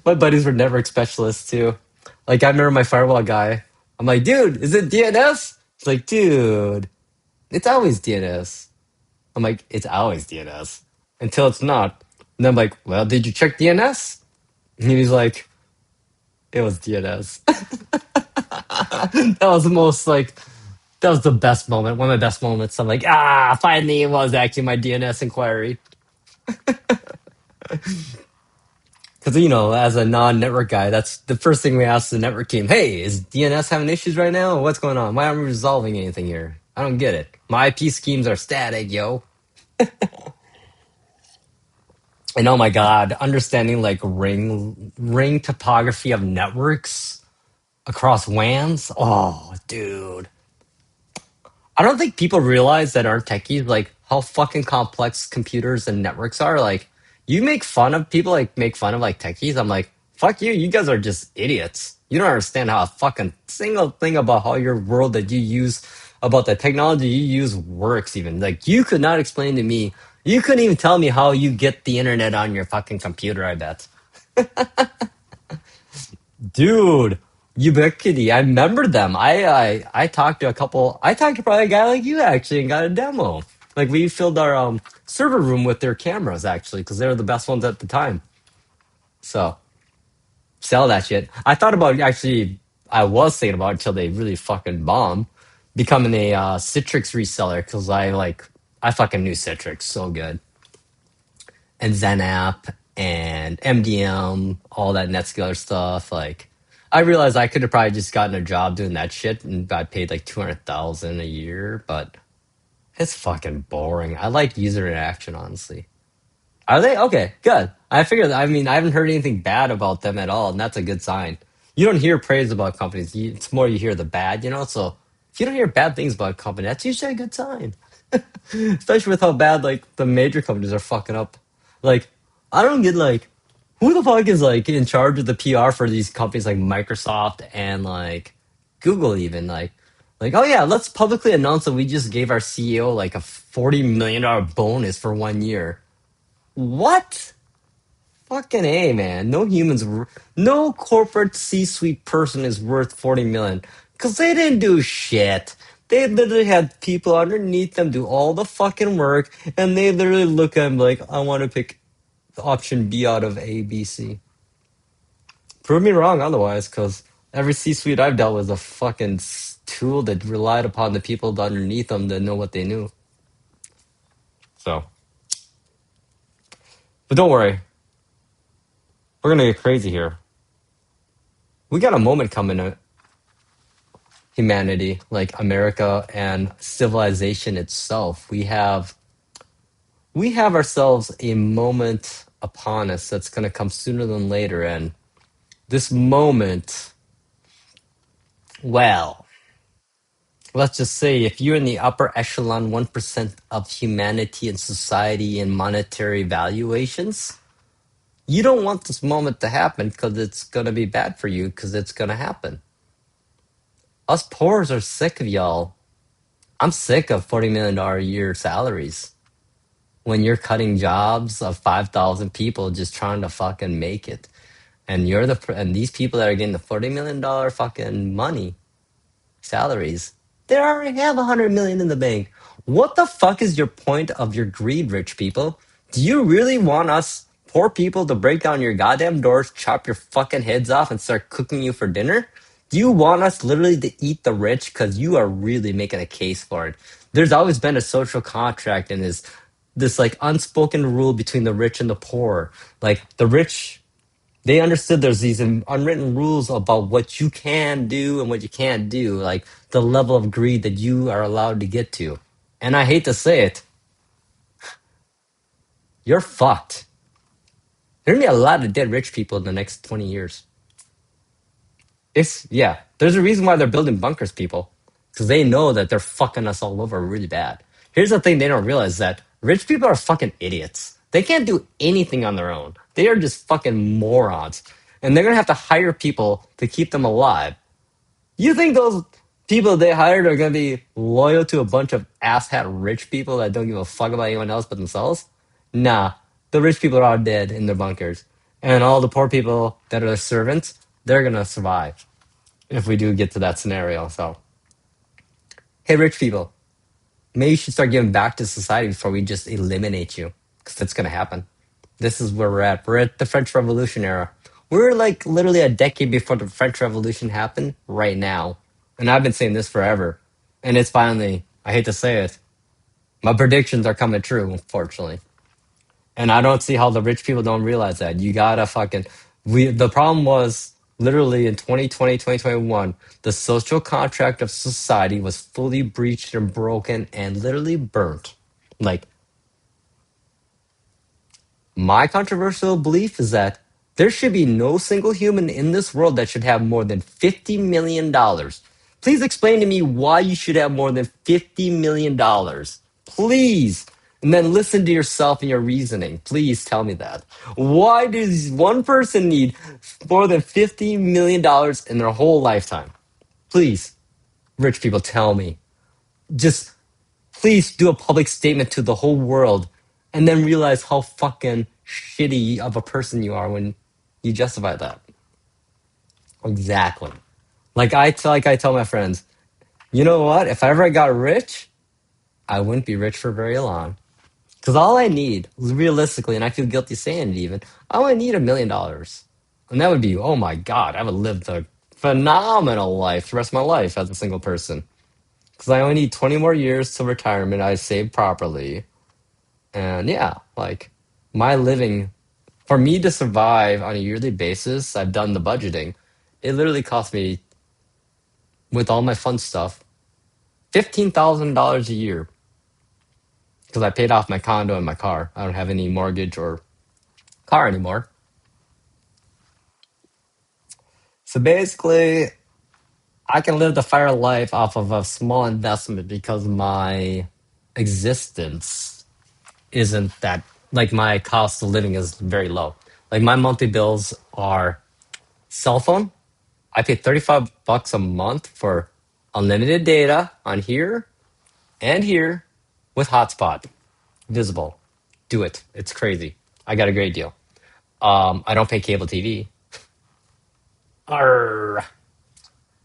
My buddies were network specialists too. Like I remember my firewall guy. I'm like, dude, is it DNS? He's like, dude, it's always DNS. I'm like, it's always DNS until it's not. And I'm like, well, did you check DNS? And he's like, it was DNS. That was the most like that was the best moment, one of the best moments. I'm like, finally it was actually my DNS inquiry. Because as a non-network guy, that's the first thing we ask the network team. Hey, is DNS having issues right now? What's going on? Why aren't we resolving anything here? I don't get it. My IP schemes are static, yo. And oh my god, understanding like ring topography of networks across WANs. Oh, dude. I don't think people realize that aren't techies, like how fucking complex computers and networks are. Like, you make fun of people, like make fun of like techies. I'm like, fuck you. You guys are just idiots. You don't understand how a fucking single thing about how your world that you use, about the technology you use works. Even like you could not explain to me. You couldn't even tell me how you get the internet on your fucking computer. I bet. Dude, Ubiquity. I remember them. I talked to a couple. I talked to probably a guy like you actually and got a demo. Like we filled our server room with their cameras actually because they were the best ones at the time. So sell that shit. I thought about actually. I was thinking about it until they really fucking bombed, becoming a Citrix reseller because I fucking knew Citrix so good, and ZenApp and MDM, all that NetScaler stuff. Like, I realized I could have probably just gotten a job doing that shit and got paid like 200,000 a year, but it's fucking boring. I like user interaction, honestly. Are they okay? Good. I figured. I mean, I haven't heard anything bad about them at all, and that's a good sign. You don't hear praise about companies. It's more you hear the bad. So if you don't hear bad things about a company, that's usually a good sign. Especially with how bad like the major companies are fucking up. Like, I don't get like who the fuck is like in charge of the PR for these companies like Microsoft and like Google even like oh yeah, let's publicly announce that we just gave our CEO like a $40 million bonus for 1 year. What? Fucking A, man. No corporate C-suite person is worth 40 million because they didn't do shit. They literally had people underneath them do all the fucking work, and they literally look at them like, I want to pick option B out of A, B, C. Prove me wrong otherwise, because every C-suite I've dealt with is a fucking tool that relied upon the people underneath them to know what they knew. So, but don't worry, we're gonna get crazy here. We got a moment coming humanity, like America and civilization itself. We have ourselves a moment upon us that's going to come sooner than later, and this moment, well, let's just say if you're in the upper echelon 1% of humanity and society and monetary valuations, You don't want this moment to happen because it's gonna be bad for you because it's gonna happen. Us poors are sick of y'all. I'm sick of $40 million a year salaries. When you're cutting jobs of 5,000 people just trying to fucking make it. And these people that are getting the $40 million fucking money salaries, they already have 100 million in the bank. What the fuck is your point of your greed, rich people? Do you really want us poor people to break down your goddamn doors, chop your fucking heads off, and start cooking you for dinner? Do you want us literally to eat the rich? Because you are really making a case for it. There's always been a social contract and this like unspoken rule between the rich and the poor. Like the rich, they understood there's these unwritten rules about what you can do and what you can't do, like the level of greed that you are allowed to get to. And I hate to say it, you're fucked. There's gonna be a lot of dead rich people in the next 20 years. It's, yeah, there's a reason why they're building bunkers, people, because they know that they're fucking us all over really bad. Here's the thing they don't realize that rich people are fucking idiots. They can't do anything on their own. They are just fucking morons. And they're gonna have to hire people to keep them alive. You think those people they hired are gonna be loyal to a bunch of asshat rich people that don't give a fuck about anyone else but themselves? Nah, the rich people are all dead in their bunkers, and all the poor people that are servants, they're gonna survive if we do get to that scenario. So, hey, rich people, maybe you should start giving back to society before we just eliminate you, because that's gonna happen. This is where we're at. We're at the French Revolution era. We're like literally a decade before the French Revolution happened right now. And I've been saying this forever. And it's finally, I hate to say it, my predictions are coming true, unfortunately. And I don't see how the rich people don't realize that. You gotta fucking, the problem was literally in 2020, 2021, the social contract of society was fully breached and broken and literally burnt. Like, my controversial belief is that there should be no single human in this world that should have more than $50 million. Please explain to me why you should have more than $50 million. Please. And then listen to yourself and your reasoning. Please tell me that. Why does one person need more than $50 million in their whole lifetime? Please, rich people, tell me. Just please do a public statement to the whole world and then realize how fucking shitty of a person you are when you justify that. Exactly. Like I tell my friends, you know what? If I ever got rich, I wouldn't be rich for very long. Because all I need, realistically, and I feel guilty saying it even, I only need $1 million. And that would be, oh my God, I would live the phenomenal life the rest of my life as a single person. Because I only need 20 more years till retirement. I save properly. And yeah, like my living, for me to survive on a yearly basis, I've done the budgeting. It literally cost me, with all my fun stuff, $15,000 a year because I paid off my condo and my car. I don't have any mortgage or car anymore. So basically, I can live the fire life off of a small investment because my existence isn't that, like, my cost of living is very low. Like, my monthly bills are cell phone. I pay 35 bucks a month for unlimited data on here and here with hotspot visible. Do it. It's crazy. I got a great deal. I don't pay cable TV. Arr,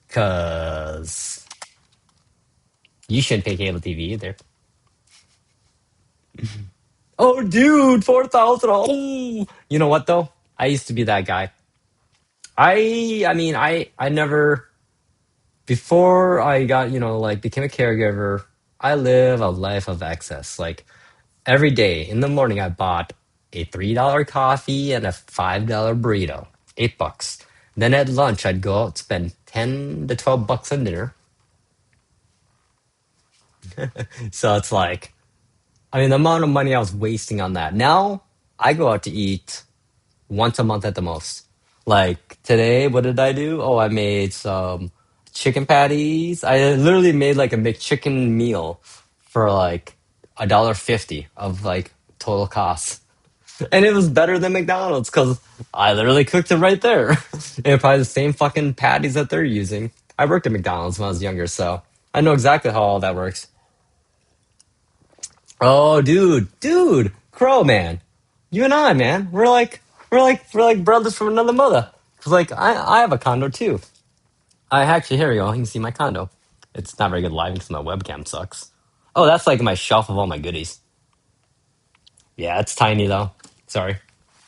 cause you shouldn't pay cable TV either. Oh, dude, 4,000. Oh, you know what though? I used to be that guy. I never, before I got, like became a caregiver, I live a life of excess. Like every day in the morning, I bought a $3 coffee and a $5 burrito, $8. Then at lunch, I'd go out, spend 10 to 12 bucks on dinner. So it's like, I mean, the amount of money I was wasting on that. Now I go out to eat once a month at the most. Like today, what did I do? Oh, I made some chicken patties. I literally made like a McChicken meal for like $1.50 of like total cost. And it was better than McDonald's because I literally cooked it right there. And probably the same fucking patties that they're using. I worked at McDonald's when I was younger, so I know exactly how all that works. Oh, dude, Crow, man, you and I, man, we're like brothers from another mother. Cause like I have a condo too. I actually here we go. You can see my condo. It's not very good lighting because my webcam sucks. Oh, that's like my shelf of all my goodies. Yeah, it's tiny though. Sorry.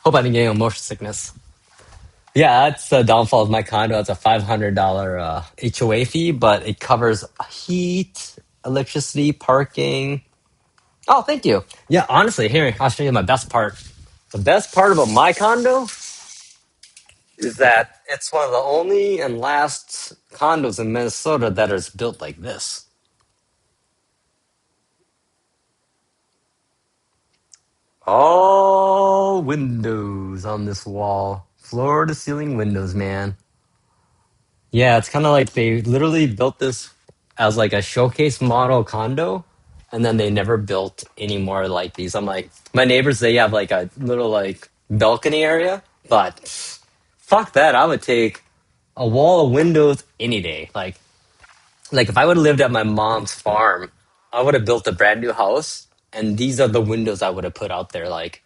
Hope I didn't get any motion sickness. Yeah, that's the downfall of my condo. It's a $500 HOA fee, but it covers heat, electricity, parking. Oh, thank you. Yeah, honestly, here, I'll show you my best part. The best part about my condo is that it's one of the only and last condos in Minnesota that is built like this. All windows on this wall. Floor to ceiling windows, man. Yeah, it's kind of like they literally built this as like a showcase model condo, and then they never built any more like these. I'm like, my neighbors, they have like a little like balcony area, but fuck that. I would take a wall of windows any day. Like if I would have lived at my mom's farm, I would have built a brand new house, and these are the windows I would have put out there. Like,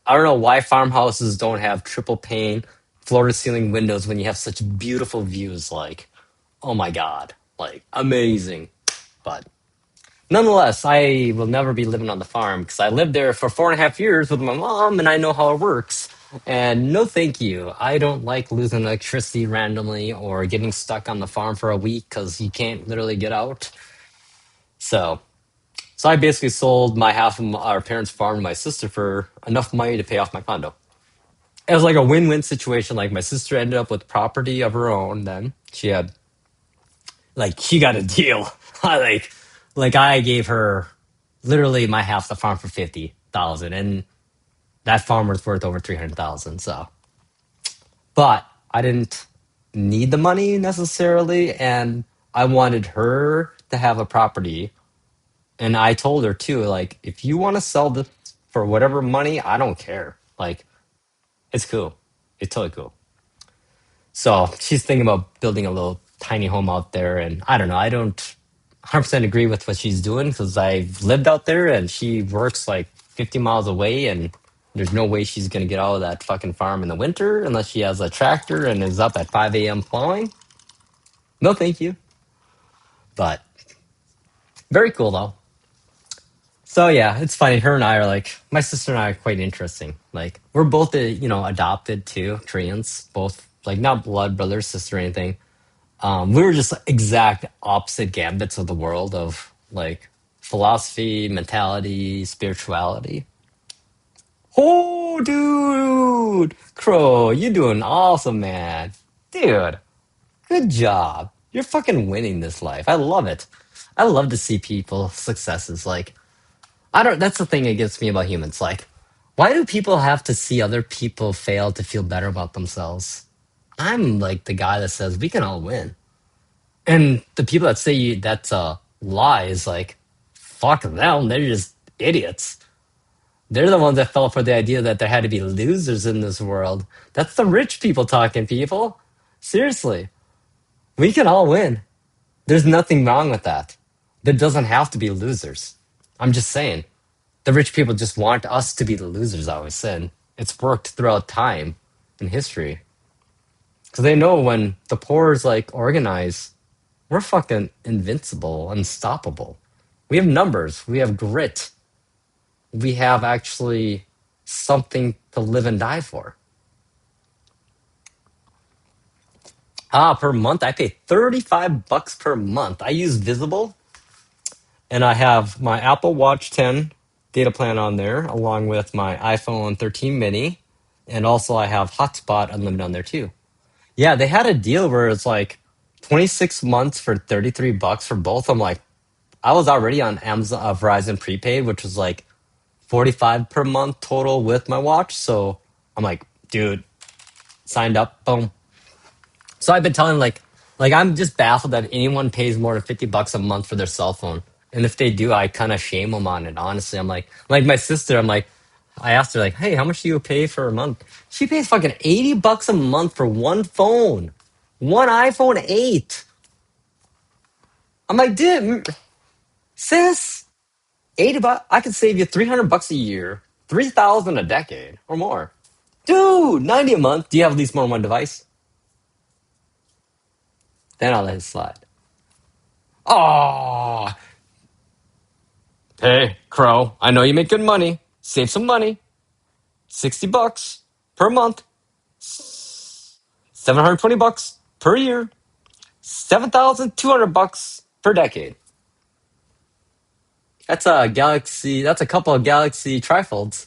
I don't know why farmhouses don't have triple pane, floor to ceiling windows when you have such beautiful views. Like, oh my god, like amazing. But nonetheless, I will never be living on the farm because I lived there for 4.5 years with my mom, and I know how it works. And no, thank you. I don't like losing electricity randomly or getting stuck on the farm for a week because you can't literally get out. So, so I basically sold my half of our parents' farm to my sister for enough money to pay off my condo. It was like a win-win situation. Like my sister ended up with property of her own. Then she had like she got a deal. I like I gave her literally my half the farm for 50,000, and that farm was worth over 300,000. So, but I didn't need the money necessarily, and I wanted her to have a property. And I told her too, like, if you want to sell this for whatever money, I don't care. Like, it's cool. It's totally cool. So she's thinking about building a little tiny home out there. And I don't know, I don't 100% agree with what she's doing because I've lived out there and she works like 50 miles away. And there's no way she's going to get out of that fucking farm in the winter unless she has a tractor and is up at 5 a.m. plowing. No, thank you. But very cool though. So yeah, it's funny. Her and I are like, my sister and I are quite interesting. Like we're both, adopted too, Koreans, both like not blood brothers, sister or anything. We were just exact opposite gambits of the world of like philosophy, mentality, spirituality. Oh, dude, Crow, you doing awesome, man, dude. Good job. You're fucking winning this life. I love it. I love to see people successes. Like I don't. That's the thing that gets me about humans. Like, why do people have to see other people fail to feel better about themselves? I'm like the guy that says we can all win, and the people that say that's a lie is like, fuck them. They're just idiots. They're the ones that fell for the idea that there had to be losers in this world. That's the rich people talking, people. Seriously, we can all win. There's nothing wrong with that. There doesn't have to be losers. I'm just saying. The rich people just want us to be the losers, I always said. It's worked throughout time in history. Because they know when the poor is like organized, we're fucking invincible, unstoppable. We have numbers, we have grit, we have actually something to live and die for. Per month, I pay 35 bucks per month. I use Visible and I have my Apple Watch 10 data plan on there, along with my iPhone 13 mini. And also I have Hotspot Unlimited on there too. Yeah, they had a deal where it's like 26 months for 33 bucks for both. I'm like, I was already on Amazon Verizon prepaid, which was like 45 per month total with my watch. So I'm like, dude, signed up, boom. So I've been telling like I'm just baffled that anyone pays more than 50 bucks a month for their cell phone. And if they do, I kind of shame them on it. Honestly, I'm like my sister, I'm like, I asked her like, "Hey, how much do you pay for a month?" She pays fucking $80 a month for one phone, one iPhone 8. I'm like, dude, sis, $80. I could save you $300 a year, 3,000 a decade or more. Dude, 90 a month. Do you have at least more than one device? Then I'll let it slide. Oh, hey, Crow. I know you make good money. Save some money. $60 per month. $720 per year. $7,200 per decade. That's a galaxy. That's a couple of galaxy trifolds.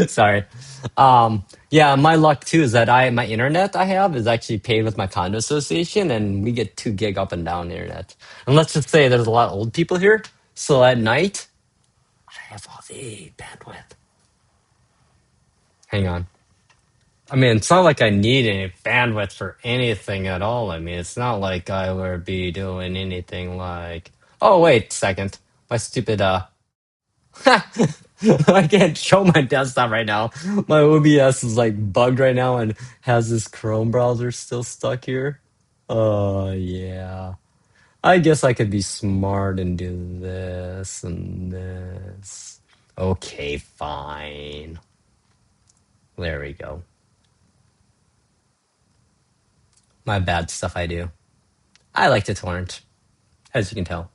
Sorry. Yeah, my luck too is that my internet I have is actually paid with my condo association, and we get 2 gig up and down internet. And let's just say there's a lot of old people here, so at night I have all the bandwidth. Hang on. I mean, it's not like I need any bandwidth for anything at all. I mean, it's not like I would be doing anything like. Oh wait, second. My stupid I can't show my desktop right now. My OBS is like bugged right now and has this Chrome browser still stuck here. Oh yeah. I guess I could be smart and do this and this. Okay, fine. There we go. My bad stuff I do. I like to torrent, as you can tell.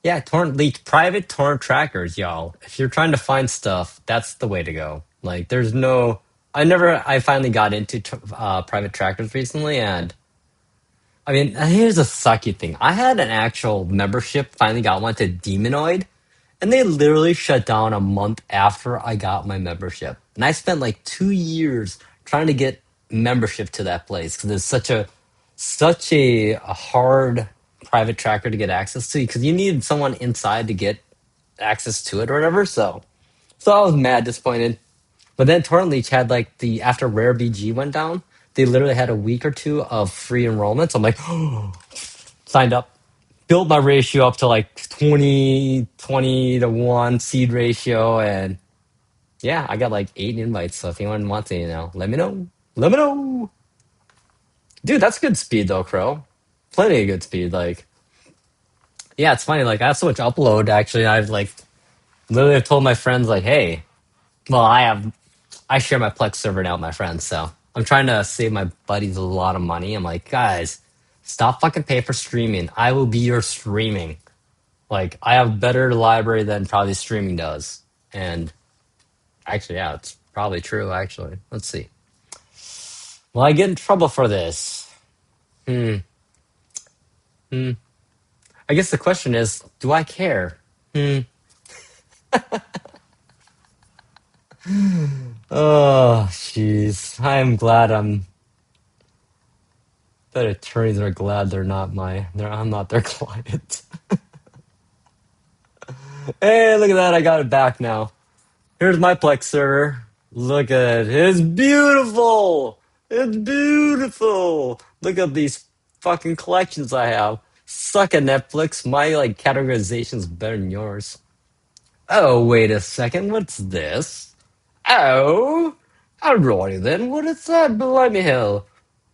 Yeah, torrent leaked private torrent trackers, y'all. If you're trying to find stuff, that's the way to go. Like, there's no. I finally got into private trackers recently, and I mean, here's a sucky thing. I had an actual membership, finally got one to Demonoid, and they literally shut down a month after I got my membership. And I spent like 2 years trying to get membership to that place because it's such a hard private tracker to get access to because you need someone inside to get access to it or whatever. So I was mad disappointed. But then Torrent Leech had like the after Rare BG went down, they literally had a week or two of free enrollments. I'm like, signed up, built my ratio up to like 20 to 1 seed ratio, and yeah, I got like 8 invites. So if anyone wants any now, let me know. Let me know. Dude, that's good speed though, Crow. Plenty of good speed. Like, yeah, it's funny. Like, I have so much upload. Actually, I've like literally have told my friends like, hey, well, I share my Plex server now with my friends, so I'm trying to save my buddies a lot of money. I'm like, guys, stop fucking paying for streaming. I will be your streaming. Like, I have better library than probably streaming does. And actually, yeah, it's probably true. Actually, let's see. Will I get in trouble for this? Hmm. Hmm. I guess the question is, do I care? Hmm. Oh, jeez. I'm glad that attorneys are glad I'm not their client. Hey, look at that. I got it back now. Here's my Plex server. Look at it. It's beautiful. It's beautiful. Look at these fucking collections I have. Suck at Netflix. My like categorization's better than yours. Oh, wait a second. What's this? Oh, alrighty then. What is that? Blimey hell.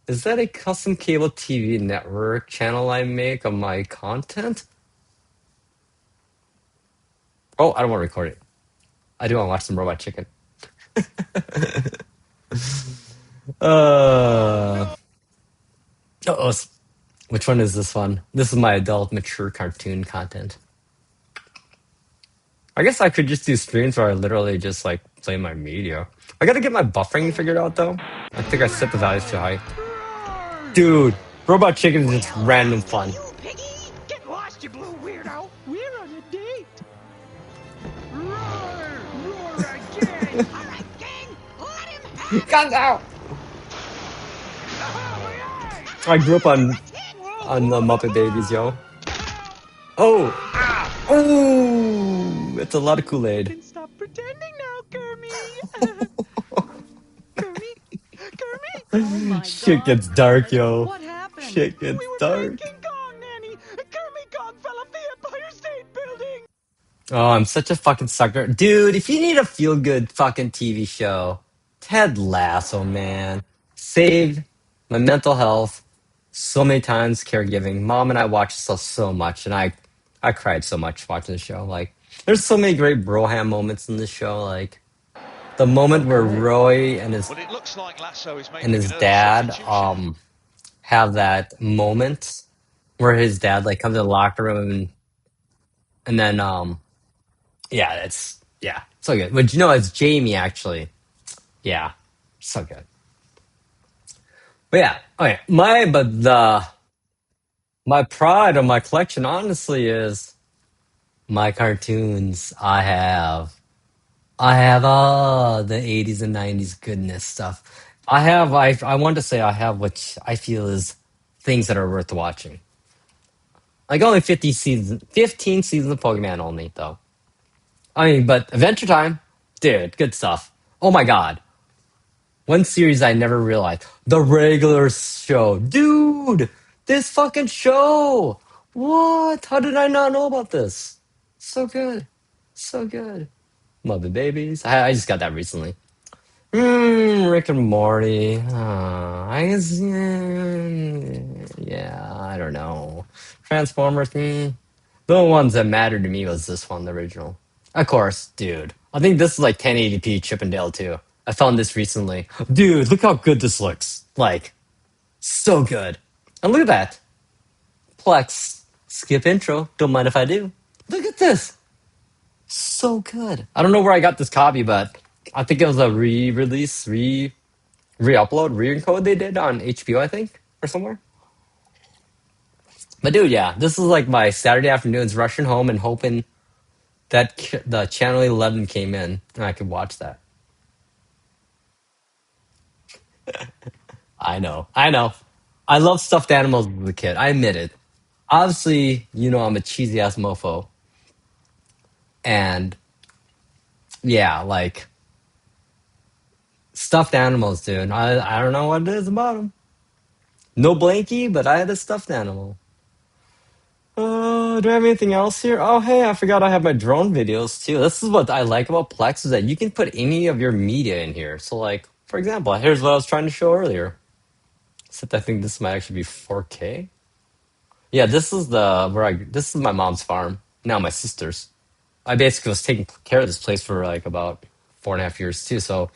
Is that a custom cable TV network channel I make on my content? Oh, I don't want to record it. I do want to watch some Robot Chicken. Uh, oh, which one is this one? This is my adult, mature cartoon content. I guess I could just do streams where I literally just like play my media. I gotta get my buffering figured out though. I think I set the values too high. Dude, Robot Chicken is just random fun. You piggy! Get lost, you blue weirdo! We're on a date! Roar! Roar again! All right, gang, let him have it! Gongo! I grew up on the Muppet Babies, yo. Oh, oh, it's a lot of You Kool-Aid. can stop pretending now, Kermie! Kermie? Kermie? Oh my Shit god, gets dark, Fred. yo. What happened? Shit gets We were playing dark. King Kong, Nanny! Kermie Kong fell off the Empire State Building! Oh, I'm such a fucking sucker. Dude, if you need a feel good fucking TV show, Ted Lasso, man. Saved my mental health so many times caregiving. Mom and I watched this so much, and I cried so much watching the show. Like, there's so many great broham moments in the show. Like, the moment where Okay. Roy Well, it looks like Lasso is and making his an early dad substitution. have that moment where his dad like comes in the locker room and then yeah, it's so good. But you know, it's Jamie actually. Yeah, so good. But yeah, okay. My pride of my collection, honestly, is my cartoons. I have all the '80s and '90s goodness stuff. I want to say I have what I feel is things that are worth watching. Like only 15 seasons of Pokemon only though. I mean, but Adventure Time, dude, good stuff. Oh my god, one series I never realized. The Regular Show. Dude, this fucking show. What? How did I not know about this? So good. So good. Mother Babies. I just got that recently. Rick and Morty. I guess, yeah, I don't know. Transformers. The ones that mattered to me was this one, the original. Of course, dude. I think this is like 1080p Chippendale too. I found this recently. Dude, look how good this looks. Like, so good. And look at that. Plex. Skip intro. Don't mind if I do. Look at this. So good. I don't know where I got this copy, but I think it was a re-release, re-upload, re-encode they did on HBO, I think, or somewhere. But dude, yeah, this is like my Saturday afternoons rushing home and hoping that the Channel 11 came in and I could watch that. I know. I know. I love stuffed animals as a kid. I admit it. Obviously, you know I'm a cheesy ass mofo. And yeah, like stuffed animals, dude. I don't know what it is about them. No blankie, but I had a stuffed animal. Do I have anything else here? Oh, hey, I forgot I have my drone videos too. This is what I like about Plex is that you can put any of your media in here. So, like, for example, here's what I was trying to show earlier. Except I think this might actually be 4K. Yeah, this is this is my mom's farm. Now my sister's. I basically was taking care of this place for like about 4.5 years too. So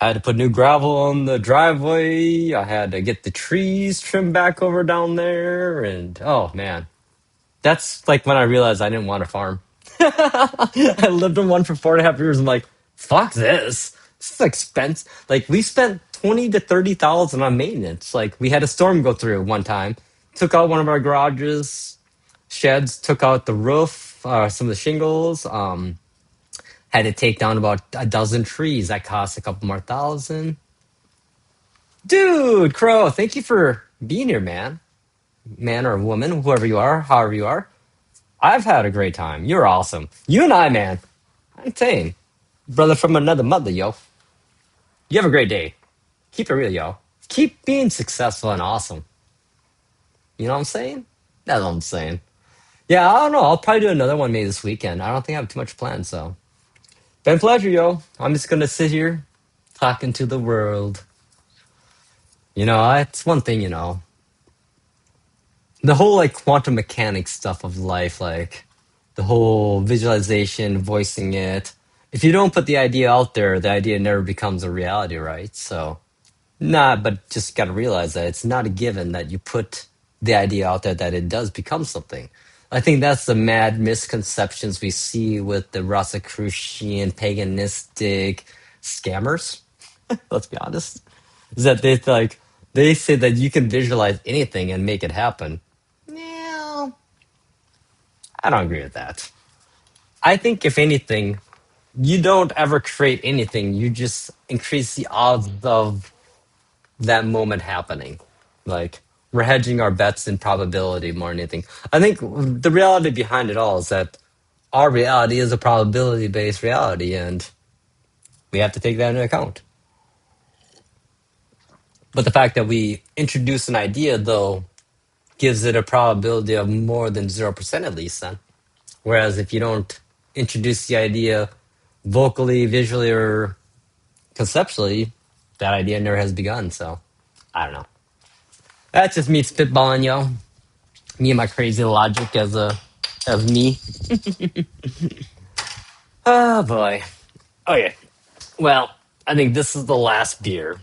I had to put new gravel on the driveway. I had to get the trees trimmed back over down there, and oh man, that's like when I realized I didn't want to farm. I lived in one for 4.5 years. I'm like, fuck this. This is expense. Like we spent 20 to 30,000 on maintenance. Like we had a storm go through one time, took out one of our garages, sheds, took out the roof, some of the shingles. Had to take down about a dozen trees. That cost a couple more thousand. Dude, Crow, thank you for being here, man or woman, whoever you are, however you are. I've had a great time. You're awesome. You and I, man. I'm saying, brother from another mother, yo. You have a great day. Keep it real, yo. Keep being successful and awesome. You know what I'm saying? That's what I'm saying. Yeah, I don't know. I'll probably do another one maybe this weekend. I don't think I have too much planned, so. Been a pleasure, yo. I'm just gonna sit here talking to the world. You know, it's one thing, the whole like quantum mechanics stuff of life, like the whole visualization, voicing it. If you don't put the idea out there, the idea never becomes a reality, right? So, but just got to realize that it's not a given that you put the idea out there that it does become something. I think that's the mad misconceptions we see with the Rosicrucian paganistic scammers. Let's be honest, is that they say that you can visualize anything and make it happen. Yeah, I don't agree with that. I think if anything, you don't ever create anything. You just increase the odds of that moment happening. Like we're hedging our bets in probability more than anything. I think the reality behind it all is that our reality is a probability based reality, and we have to take that into account. But the fact that we introduce an idea, though, gives it a probability of more than 0% at least, then. Whereas if you don't introduce the idea vocally, visually, or conceptually, that idea never has begun. So I don't know. That's just me spitballing, yo. Me and my crazy logic as me. Oh boy. Okay. Well, I think this is the last beer.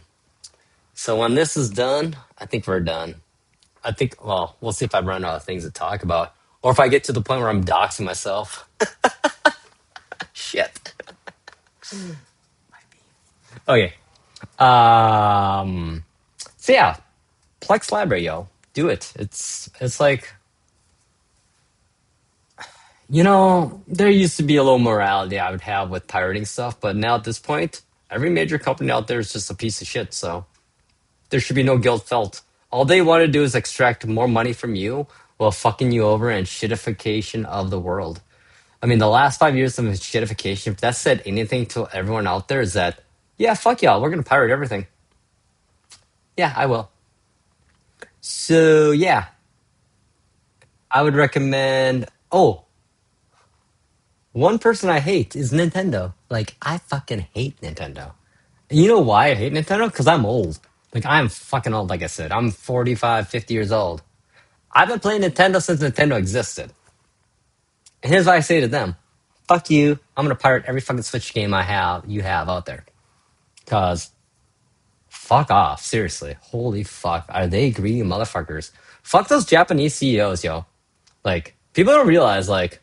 So when this is done, I think we're done. I think, well, we'll see if I run out of things to talk about. Or if I get to the point where I'm doxing myself. Shit. Okay. So yeah, Plex Library, yo. Do it. It's like, there used to be a little morality I would have with pirating stuff, but now at this point, every major company out there is just a piece of shit, so there should be no guilt felt. All they want to do is extract more money from you while fucking you over and shitification of the world. I mean, the last 5 years of shitification, if that said anything to everyone out there, is that, yeah, fuck y'all, we're gonna pirate everything. Yeah, I will. So, yeah, I would recommend. Oh, one person I hate is Nintendo. Like, I fucking hate Nintendo. And you know why I hate Nintendo? Because I'm old. Like, I'm fucking old, like I said. I'm 45, 50 years old. I've been playing Nintendo since Nintendo existed. And here's what I say to them. Fuck you. I'm gonna pirate every fucking Switch game you have out there. Cause fuck off. Seriously. Holy fuck. Are they greedy motherfuckers? Fuck those Japanese CEOs, yo. Like, people don't realize, like,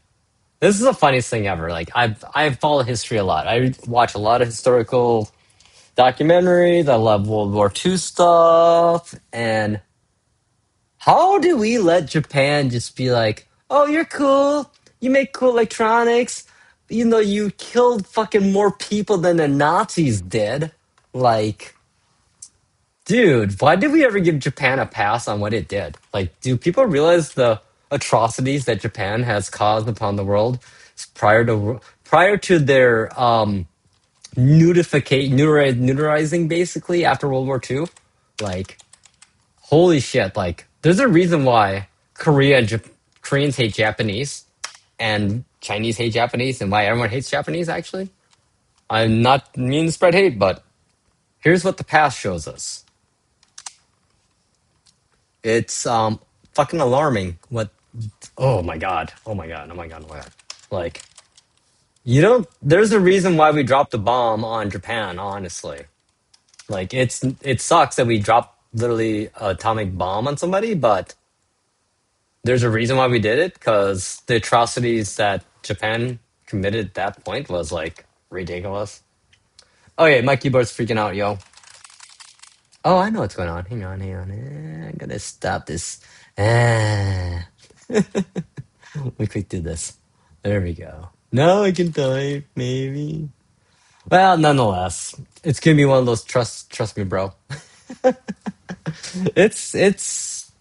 this is the funniest thing ever. Like, I follow history a lot. I watch a lot of historical documentaries. I love World War II stuff. And how do we let Japan just be like, oh, you're cool. You make cool electronics. You killed fucking more people than the Nazis did. Like, dude, why did we ever give Japan a pass on what it did? Like, do people realize the atrocities that Japan has caused upon the world prior to their neuterizing basically after World War II? Like, holy shit! Like, there's a reason why Koreans hate Japanese and Chinese hate Japanese, and why everyone hates Japanese. Actually, I'm not meaning to spread hate, but here's what the past shows us. It's fucking alarming. What? Oh my god! Oh my god! Oh my god! Oh my god! Like, you don't. There's a reason why we dropped a bomb on Japan. Honestly, like it sucks that we dropped literally an atomic bomb on somebody, but there's a reason why we did it because the atrocities that Japan committed at that point was like ridiculous. Oh yeah, my keyboard's freaking out, yo. Oh, I know what's going on. Hang on, hang on. I'm gonna stop this. Ah. We quick do this. There we go. Now I can type, maybe. Well, nonetheless, it's gonna be one of those trust me, bro. It's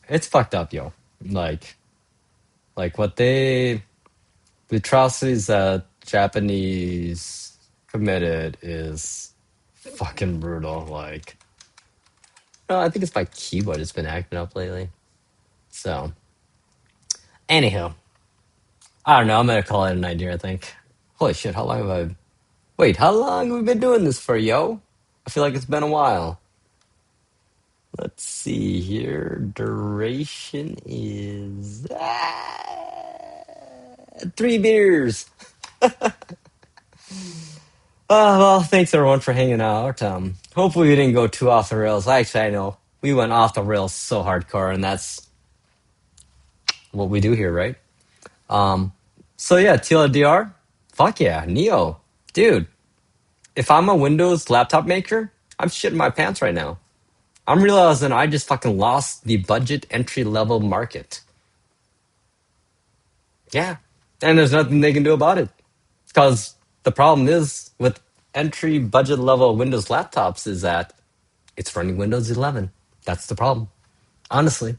fucked up, yo. Like what the atrocities that Japanese committed is fucking brutal. Like, no, I think it's my keyboard that's been acting up lately. So, anyhow, I don't know. I'm gonna call it a night here, I think. Holy shit! How long have I? Wait, how long have we been doing this for, yo? I feel like it's been a while. Let's see here. Duration is 3 beers. Well, thanks everyone for hanging out. Hopefully we didn't go too off the rails. Actually, I know we went off the rails so hardcore, and that's what we do here, right? So yeah, TLDR, fuck yeah, Neo, dude. If I'm a Windows laptop maker, I'm shitting my pants right now. I'm realizing I just fucking lost the budget entry level market. Yeah, and there's nothing they can do about it. Because the problem is with entry budget level Windows laptops is that it's running Windows 11. That's the problem. Honestly,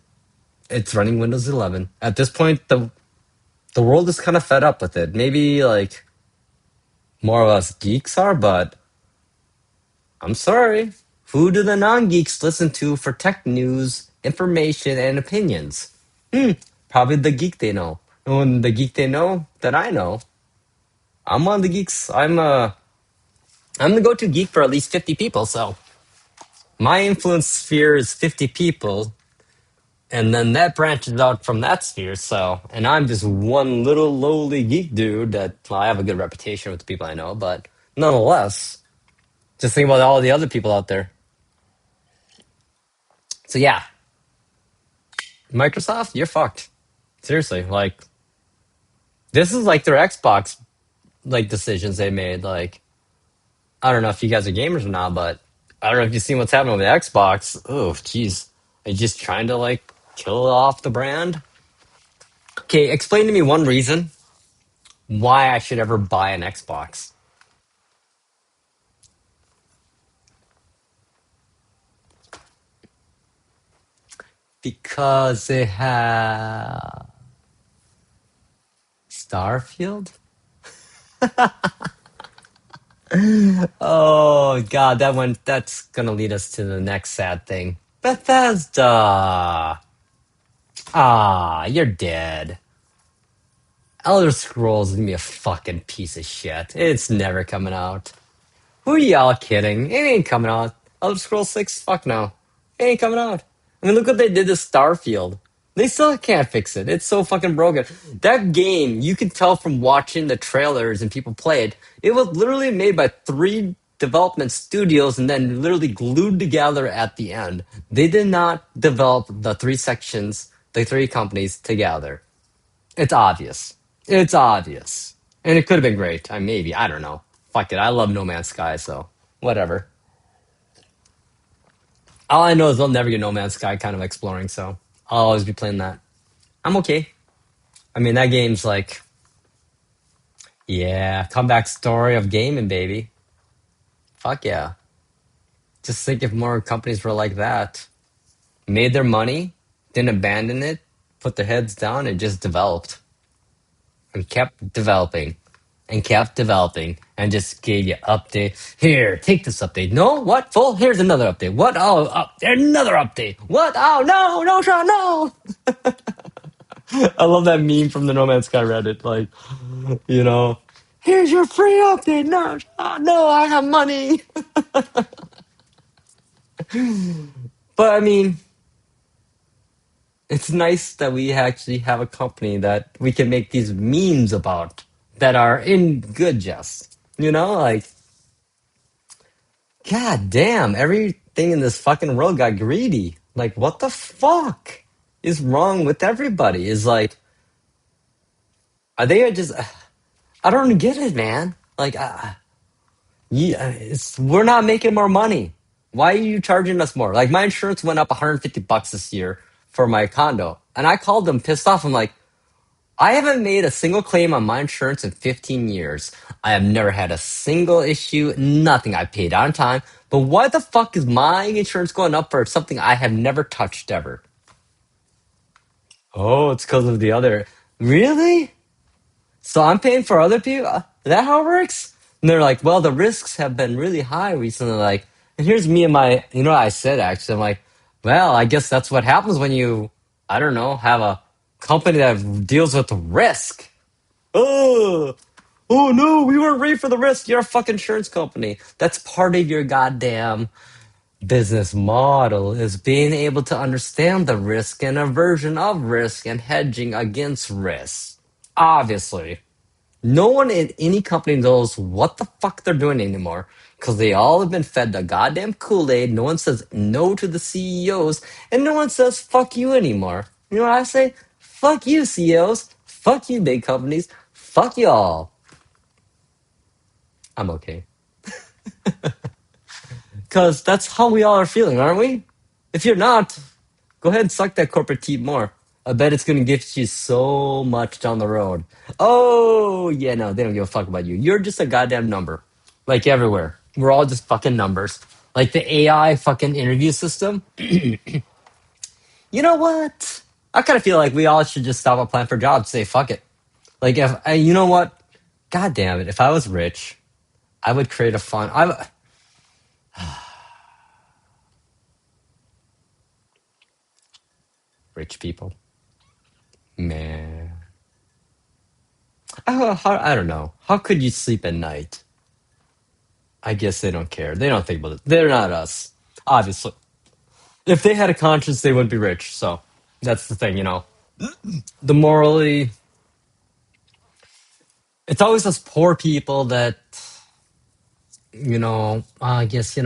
it's running Windows 11. At this point, the world is kind of fed up with it. Maybe like more of us geeks are, but I'm sorry. Who do the non-geeks listen to for tech news, information, and opinions? Probably the geek they know. when the geek they know that I know, I'm one of the geeks. I'm the go-to geek for at least 50 people. So my influence sphere is 50 people, and then that branches out from that sphere. So, and I'm just one little lowly geek dude that, well, I have a good reputation with the people I know, but nonetheless, just think about all the other people out there. So yeah, Microsoft, you're fucked. Seriously, like this is like their Xbox like decisions they made. Like I don't know if you guys are gamers or not, but I don't know if you've seen what's happening with the Xbox. Oh, jeez, they're just trying to like kill off the brand. Okay, explain to me one reason why I should ever buy an Xbox. Because they have Starfield. Oh God, that's gonna lead us to the next sad thing. Bethesda. Ah, you're dead. Elder Scrolls is gonna be a fucking piece of shit. It's never coming out. Who are y'all kidding? It ain't coming out. Elder Scrolls 6? Fuck no. It ain't coming out. I mean, look what they did to Starfield. They still can't fix it. It's so fucking broken. That game, you could tell from watching the trailers and people play it, it was literally made by three development studios and then literally glued together at the end. They did not develop the three sections, the three companies together. It's obvious. It's obvious. And it could have been great. Maybe. I don't know. Fuck it. I love No Man's Sky, so whatever. All I know is I'll never get No Man's Sky kind of exploring, so I'll always be playing that. I'm okay. I mean, that game's like, yeah, comeback story of gaming, baby. Fuck yeah. Just think if more companies were like that. Made their money, didn't abandon it, put their heads down, and just developed. And kept developing and kept developing and just gave you update. Here, take this update. No, what? Full? Here's another update. What? Oh, another update. What? Oh, no, no, Sean, no. I love that meme from the No Man's Sky Reddit. Like, you know, here's your free update. No, no, I have money. But I mean, it's nice that we actually have a company that we can make these memes about that are in good jest. You know, like, God damn, everything in this fucking world got greedy. Like, what the fuck is wrong with everybody? Is like, are they just, I don't get it, man. Like, yeah, we're not making more money. Why are you charging us more? Like, my insurance went up $150 this year for my condo. And I called them pissed off. I'm like, I haven't made a single claim on my insurance in 15 years. I have never had a single issue, nothing. I paid on time. But why the fuck is my insurance going up for something I have never touched ever? Oh, it's because of the other. Really? So I'm paying for other people? Is that how it works? And they're like, well, the risks have been really high recently. Like, and here's me and my, you know what I said actually? I'm like, well, I guess that's what happens when you, I don't know, have a company that deals with risk. Oh, oh no, we weren't ready for the risk. You're a fucking insurance company. That's part of your goddamn business model is being able to understand the risk and aversion of risk and hedging against risk. Obviously, no one in any company knows what the fuck they're doing anymore because they all have been fed the goddamn Kool-Aid. No one says no to the CEOs and no one says fuck you anymore. You know what I say? Fuck you, CEOs. Fuck you, big companies. Fuck y'all. I'm okay. Because that's how we all are feeling, aren't we? If you're not, go ahead and suck that corporate teat more. I bet it's going to gift you so much down the road. Oh, yeah, no, they don't give a fuck about you. You're just a goddamn number. Like everywhere. We're all just fucking numbers. Like the AI fucking interview system. You know what? I kind of feel like we all should just stop applying for jobs. Say, fuck it. Like, you know what? God damn it. If I was rich, I would create a fund. Rich people. Man. I don't know. How could you sleep at night? I guess they don't care. They don't think about it. They're not us, obviously. If they had a conscience, they wouldn't be rich. So that's the thing, you know. The morally, it's always us poor people that, I guess,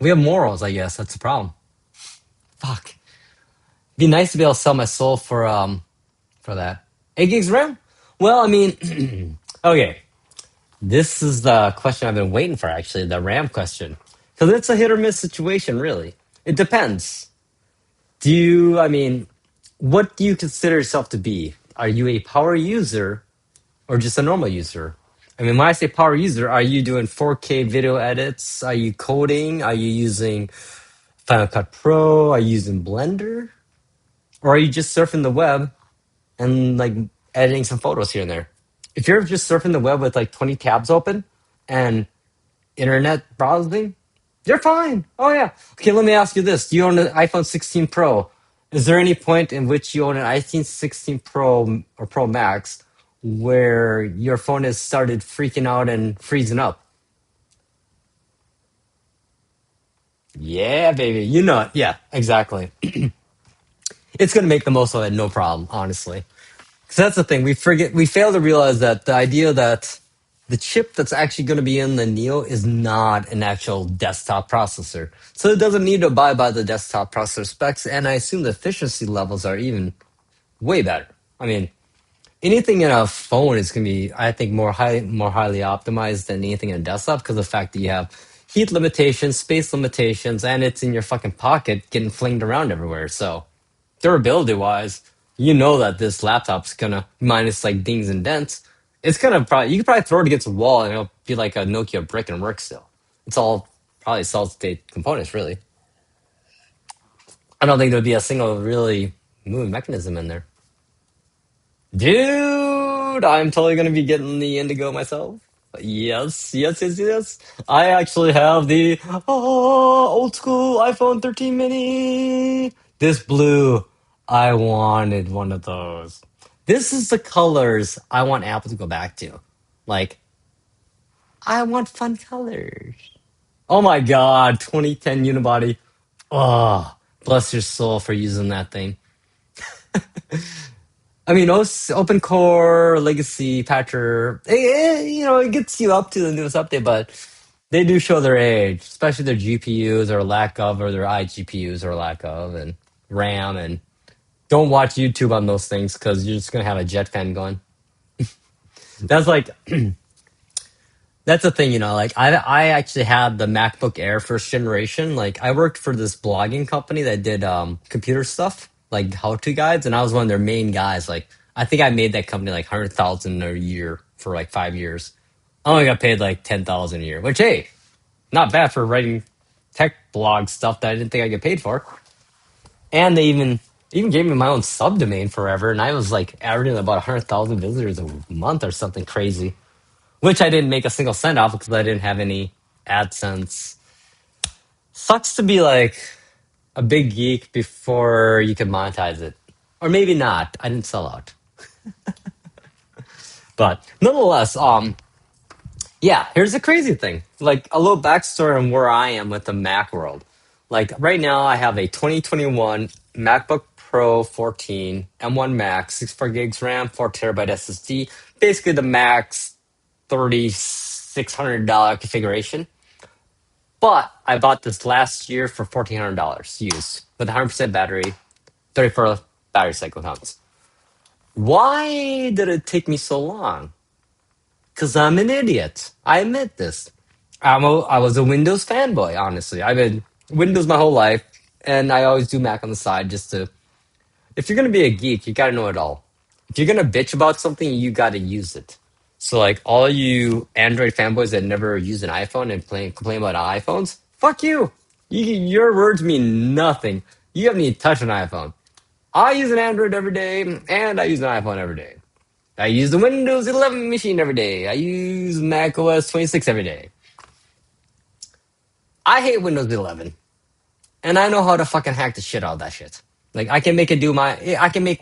we have morals, I guess. That's the problem. Fuck. Be nice to be able to sell my soul for that. 8 gigs RAM? Well, I mean, okay. This is the question I've been waiting for, actually, the RAM question. Because it's a hit or miss situation, really. It depends. What do you consider yourself to be? Are you a power user or just a normal user? I mean, when I say power user, are you doing 4K video edits? Are you coding? Are you using Final Cut Pro? Are you using Blender? Or are you just surfing the web and like editing some photos here and there? If you're just surfing the web with like 20 tabs open and internet browsing, you're fine. Oh yeah. Okay, let me ask you this: do you own an iPhone 16 Pro? Is there any point in which you own an iPhone 16 Pro or Pro Max where your phone has started freaking out and freezing up? Yeah, baby. You know it. Yeah, exactly. It's gonna make the most of it, no problem, honestly. Because that's the thing. We fail to realize that the idea that the chip that's actually going to be in the Neo is not an actual desktop processor. So it doesn't need to abide by the desktop processor specs, and I assume the efficiency levels are even way better. I mean, anything in a phone is going to be, I think, more highly optimized than anything in a desktop because of the fact that you have heat limitations, space limitations, and it's in your fucking pocket getting flinged around everywhere. So durability wise, you know that this laptop's gonna minus like dings and dents. It's gonna probably you could probably throw it against a wall and it'll be like a Nokia brick and work still. It's all probably solid state components, really. I don't think there'd be a single really moving mechanism in there. Dude, I'm totally gonna be getting the Indigo myself. Yes, yes, yes, yes. I actually have the old school iPhone 13 mini. This blue, I wanted one of those. This is the colors I want Apple to go back to. Like, I want fun colors. Oh my god, 2010 unibody. Oh, bless your soul for using that thing. I mean, open core, legacy, patcher, it gets you up to the newest update, but they do show their age, especially their GPUs or lack of, or their iGPUs or lack of, and RAM. And don't watch YouTube on those things because you're just going to have a jet fan going. That's like, that's the thing, like I actually had the MacBook Air first generation. Like I worked for this blogging company that did computer stuff, like how-to guides, and I was one of their main guys. Like I think I made that company like 100,000 a year for like 5 years. I only got paid like 10,000 a year, which hey, not bad for writing tech blog stuff that I didn't think I get paid for. And they even gave me my own subdomain forever, and I was like averaging about 100,000 visitors a month or something crazy, which I didn't make a single cent off because I didn't have any AdSense. Sucks to be like a big geek before you can monetize it, or maybe not. I didn't sell out, but nonetheless, yeah, here's the crazy thing. Like a little backstory on where I am with the Mac world. Like right now, I have a 2021 MacBook Pro 14 M1 Max, 64 gigs RAM, 4 TB SSD. Basically, the Max $3,600 configuration. But I bought this last year for $1,400 used with 100% battery, 34 battery cycle counts. Why did it take me so long? Because I'm an idiot. I admit this. I was a Windows fanboy, honestly. I've been Windows my whole life, and I always do Mac on the side just to. If you're gonna be a geek, you gotta know it all. If you're gonna bitch about something, you gotta use it. So, like all you Android fanboys that never use an iPhone and complain about iPhones, fuck you. Your words mean nothing. You haven't even touched an iPhone. I use an Android every day, and I use an iPhone every day. I use the Windows 11 machine every day. I use Mac OS 26 every day. I hate Windows 11, and I know how to fucking hack the shit out of that shit. Like I can make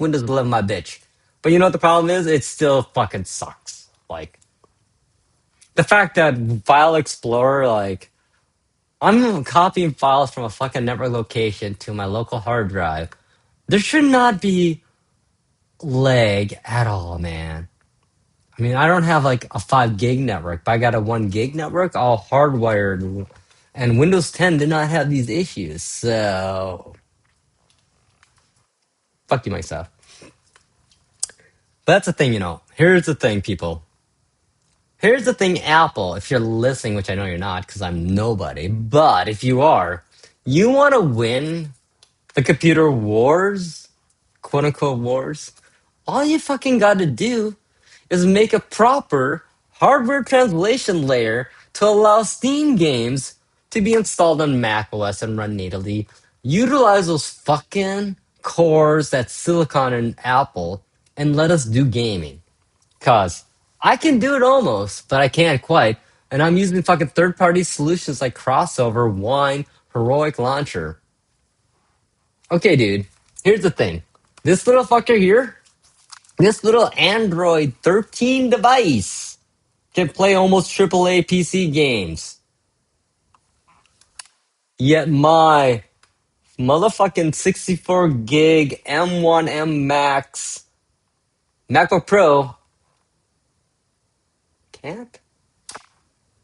Windows 11 my bitch, But you know what the problem is? It still fucking sucks. Like the fact that File Explorer, like I'm copying files from a fucking network location to my local hard drive. There should not be lag at all, man. I mean, I don't have like a 5 gig network, but I got a 1 gig network all hardwired. And Windows 10 did not have these issues. So, fuck you, myself. But that's the thing, Here's the thing, people. Here's the thing, Apple, if you're listening, which I know you're not because I'm nobody, but if you are, you want to win the computer wars, quote unquote wars, all you fucking got to do is make a proper hardware translation layer to allow Steam games to be installed on Mac OS and run natively. Utilize those fucking cores, that silicon in Apple, and let us do gaming. Cause I can do it almost, but I can't quite. And I'm using fucking third-party solutions like Crossover, Wine, Heroic Launcher. Okay, dude. Here's the thing. This little fucker here, this little Android 13 device can play almost AAA PC games. Yet my motherfucking 64 gig M1M Max MacBook Pro can't?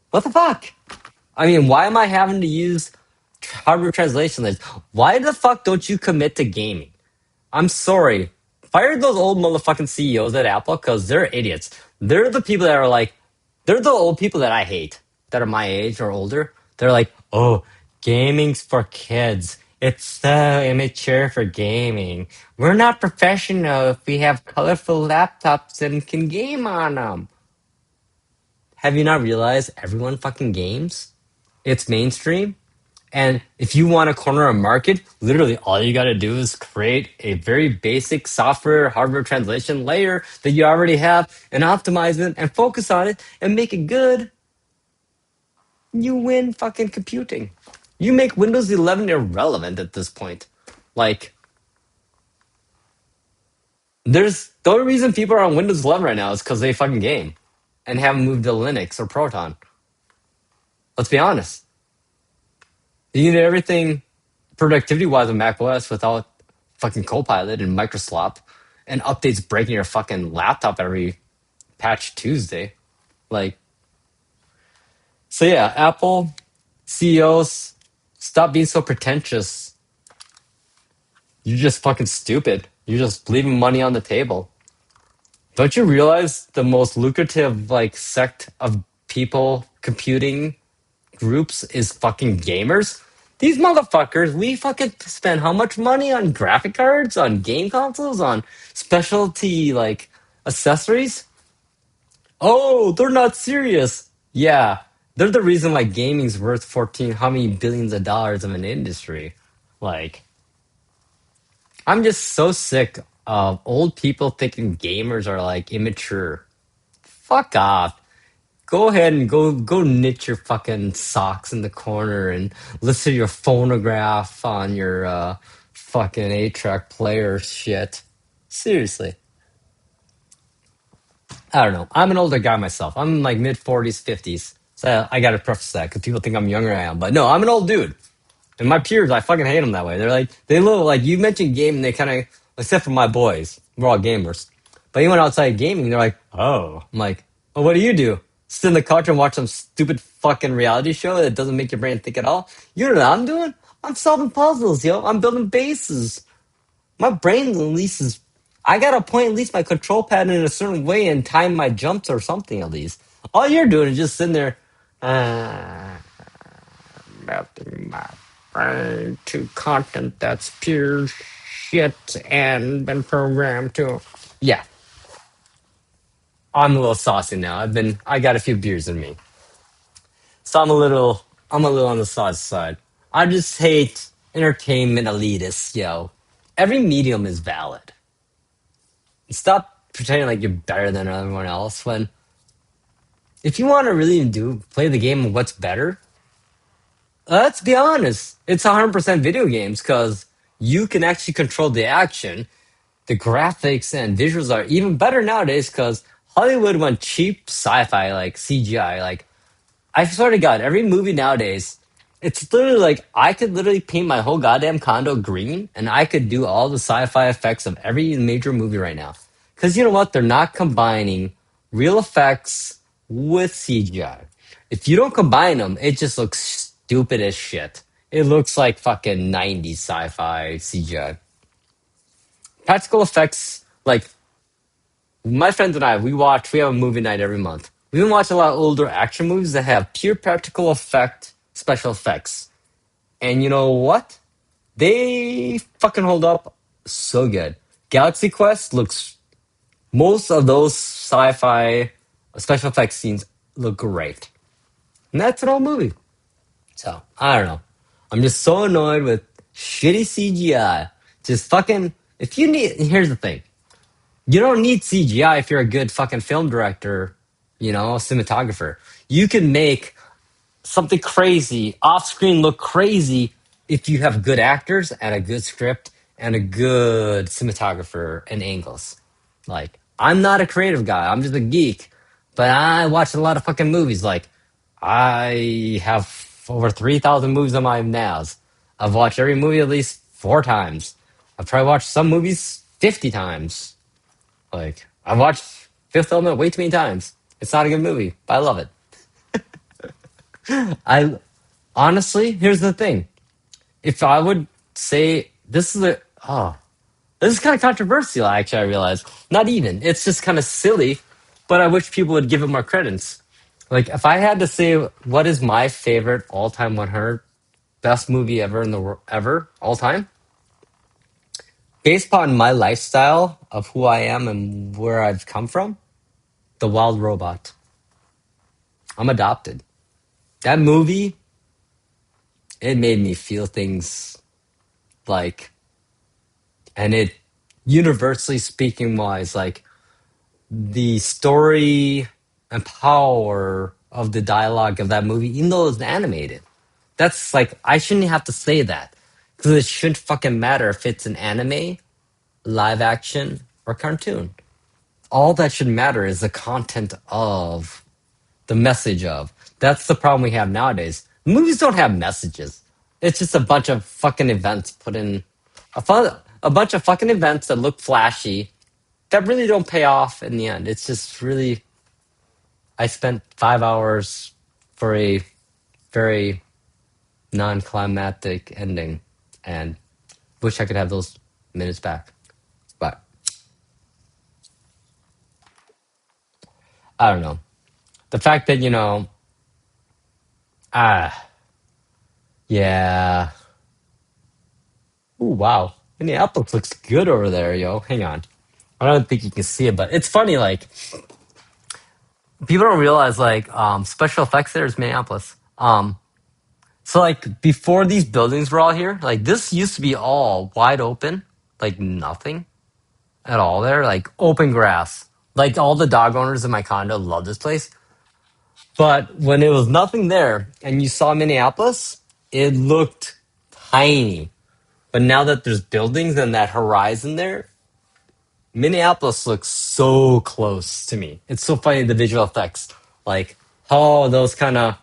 What the fuck? I mean, why am I having to use hardware translation layers? Why the fuck don't you commit to gaming? I'm sorry. Fire those old motherfucking CEOs at Apple because they're idiots. They're the people that are like, they're the old people that I hate that are my age or older. They're like, oh, gaming's for kids. It's so immature for gaming. We're not professional if we have colorful laptops and can game on them. Have you not realized everyone fucking games? It's mainstream. And if you want to corner a market, literally all you got to do is create a very basic software hardware translation layer that you already have and optimize it and focus on it and make it good. You win fucking computing. You make Windows 11 irrelevant at this point. Like, there's the only reason people are on Windows 11 right now is because they fucking game and haven't moved to Linux or Proton. Let's be honest. You need everything productivity wise on Mac OS without fucking Copilot and Microslop and updates breaking your fucking laptop every patch Tuesday. Like, so yeah, Apple CEOs, stop being so pretentious. You're just fucking stupid. You're just leaving money on the table. Don't you realize the most lucrative like sect of people computing groups is fucking gamers? These motherfuckers, we fucking spend how much money on graphic cards, on game consoles, on specialty like accessories? Oh, they're not serious. Yeah, they're the reason like gaming's worth 14 how many billions of dollars of an industry. Like, I'm just so sick of old people thinking gamers are like immature. Fuck off. Go ahead and go knit your fucking socks in the corner and listen to your phonograph on your fucking 8-track player shit. Seriously. I don't know. I'm an older guy myself. I'm like mid 40s, 50s. So I gotta preface that because people think I'm younger than I am. But no, I'm an old dude. And my peers, I fucking hate them that way. They're like, they look like you mentioned gaming, they kind of, except for my boys, we're all gamers. But you went outside gaming, they're like, oh. I'm like, oh, what do you do? Sit in the couch and watch some stupid fucking reality show that doesn't make your brain think at all? You know what I'm doing? I'm solving puzzles, yo. I'm building bases. My brain at least is, I gotta point at least my control pad in a certain way and time my jumps or something at least. All you're doing is just sitting there, melting my brain to content that's pure shit and been programmed to. Yeah, I'm a little saucy now. I got a few beers in me, so I'm a little on the saucy side. I just hate entertainment elitists, yo. Every medium is valid. Stop pretending like you're better than everyone else. When if you want to really do play the game of what's better, let's be honest. It's 100% video games because you can actually control the action. the graphics and visuals are even better nowadays because Hollywood went cheap sci-fi like CGI. Like I swear to God, every movie nowadays, it's literally like I could literally paint my whole goddamn condo green, and I could do all the sci-fi effects of every major movie right now. Because you know what? They're not combining real effects with CGI. If you don't combine them, it just looks stupid as shit. It looks like fucking 90s sci-fi CGI. Practical effects, like my friends and I, we have a movie night every month. We've been watching a lot of older action movies that have pure practical effect, special effects. And you know what? They fucking hold up so good. Galaxy Quest looks, most of those sci fi special effects scenes look great. And that's an old movie. So, I don't know. I'm just so annoyed with shitty CGI. Just fucking, if you need, here's the thing. You don't need CGI if you're a good fucking film director, cinematographer. You can make something crazy off screen look crazy if you have good actors and a good script and a good cinematographer and angles. Like, I'm not a creative guy, I'm just a geek, but I watch a lot of fucking movies. Like, I have over 3,000 movies on my NAS. I've watched every movie at least 4 times. I've probably watched some movies 50 times. Like, I've watched Fifth Element way too many times. It's not a good movie, but I love it. I honestly, here's the thing. If I would say this is kind of controversial, actually, I realize. Not even. It's just kind of silly, but I wish people would give it more credence. Like, if I had to say what is my favorite all-time 100 best movie ever in the world, ever, all time, based upon my lifestyle of who I am and where I've come from, The Wild Robot. I'm adopted. That movie, it made me feel things like, and it universally speaking wise, like the story and power of the dialogue of that movie, even though it's animated. That's like, I shouldn't have to say that because it shouldn't fucking matter if it's an anime, live action, or cartoon. All that should matter is the content of the message of. That's the problem we have nowadays. Movies don't have messages. It's just a bunch of fucking events put in a bunch of fucking events that look flashy that really don't pay off in the end. It's just really, I spent 5 hours for a very non-climactic ending and wish I could have those minutes back. But I don't know. The fact that, ah, yeah. Ooh, wow. Minneapolis looks good over there, yo. Hang on. I don't think you can see it, but it's funny, like, people don't realize, like, special effects there is Minneapolis. So, like, before these buildings were all here, like, this used to be all wide open, like, nothing at all there, like, open grass. Like, all the dog owners in my condo love this place. But when it was nothing there and you saw Minneapolis, it looked tiny. But now that there's buildings and that horizon there, Minneapolis looks so close to me. It's so funny, the visual effects. Like, how those kind of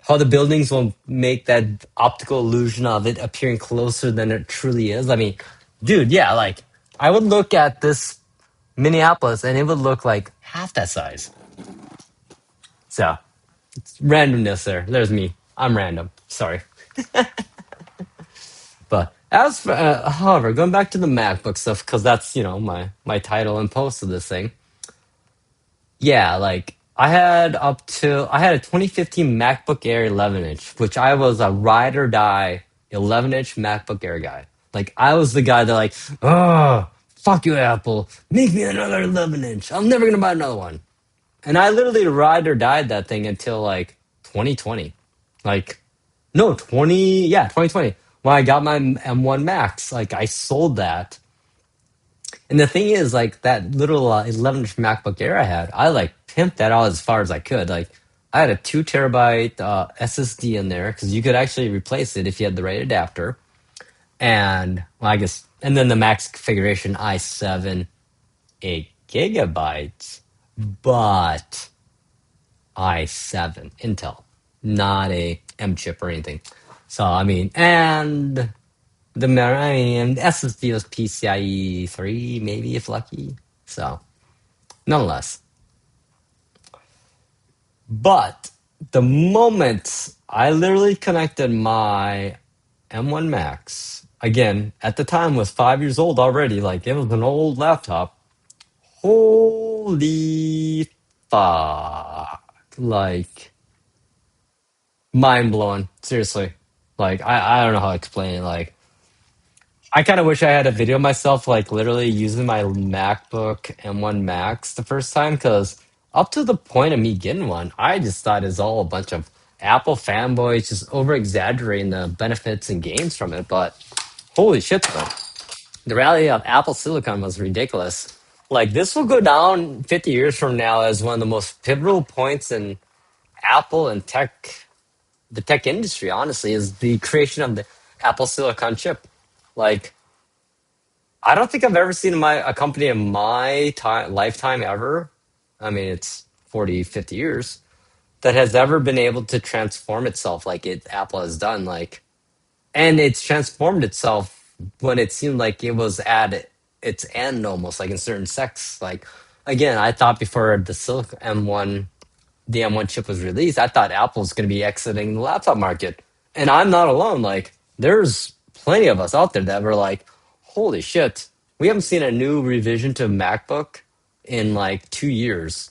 how the buildings will make that optical illusion of it appearing closer than it truly is. I mean, dude, yeah, like I would look at this Minneapolis and it would look like half that size. So, randomness there. There's me. I'm random. Sorry. But as for, however, going back to the MacBook stuff, because that's, my title and post of this thing. Yeah, like I had a 2015 MacBook Air 11 inch, which I was a ride or die 11-inch MacBook Air guy. Like I was the guy that like, oh, fuck you, Apple, make me another 11-inch. I'm never gonna buy another one. And I literally ride or died that thing until like 2020, like no 2020 when I got my M1 Max. Like I sold that and the thing is, like that little 11-inch MacBook Air I had, I like pimped that out as far as I could. Like I had a 2 terabyte SSD in there because you could actually replace it if you had the right adapter. And well, I guess And then the max configuration i7, 8 GB, but i7 Intel, not a M chip or anything. So I mean, and I mean, SSD was PCIe 3, maybe if lucky. So nonetheless, but the moment I literally connected my M1 Max, again, at the time was 5 years old already, like it was an old laptop. Holy fuck. Like, mind blowing. Seriously. Like, I don't know how to explain it. Like, I kind of wish I had a video of myself, like, literally using my MacBook M1 Max the first time, because up to the point of me getting one, I just thought it's all a bunch of Apple fanboys just over exaggerating the benefits and gains from it. But holy shit, though. The reality of Apple Silicon was ridiculous. Like, this will go down 50 years from now as one of the most pivotal points in Apple and the tech industry, honestly, is the creation of the Apple Silicon chip. Like, I don't think I've ever seen a company in my lifetime ever. I mean, it's 40, 50 years that has ever been able to transform itself like Apple has done. Like, and it's transformed itself when it seemed like it was at its end almost, like in certain sects. Like, again, I thought before the M1 chip was released, I thought Apple was going to be exiting the laptop market. And I'm not alone. Like, there's plenty of us out there that were like, holy shit, we haven't seen a new revision to MacBook in like 2 years.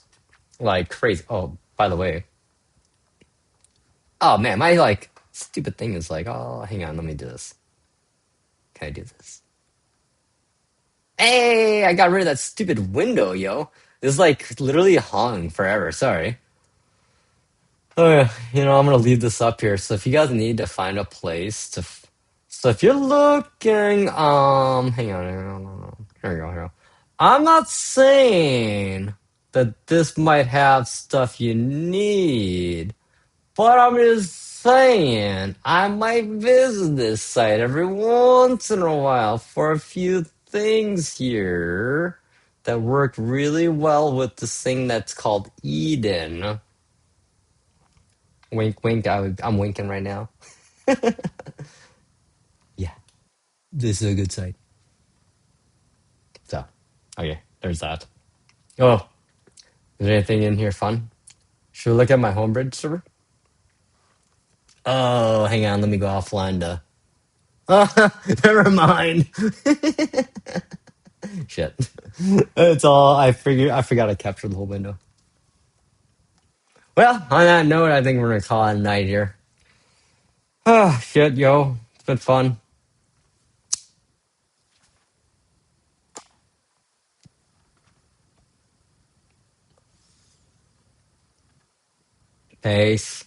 Like, crazy. Oh, by the way, oh man, my like stupid thing is like, oh, hang on, let me do this. Can I do this? Hey, I got rid of that stupid window, yo. It's like literally hung forever. Sorry. Oh, yeah. I'm gonna leave this up here. So if you guys need to find a place so if you're looking, hang on. Here we go. Here we go. I'm not saying that this might have stuff you need, but I'm just saying I might visit this site every once in a while for a few things here that work really well with this thing that's called Eden. Wink, wink. I'm winking right now. Yeah, this is a good site. So, okay, there's that. Oh, is there anything in here fun? Should we look at my homebridge server? Oh, hang on. Let me go offline to. Oh, never mind. Shit. It's all. I forgot to capture the whole window. Well, on that note, I think we're gonna call it a night here. Oh, shit, yo. It's been fun. Peace.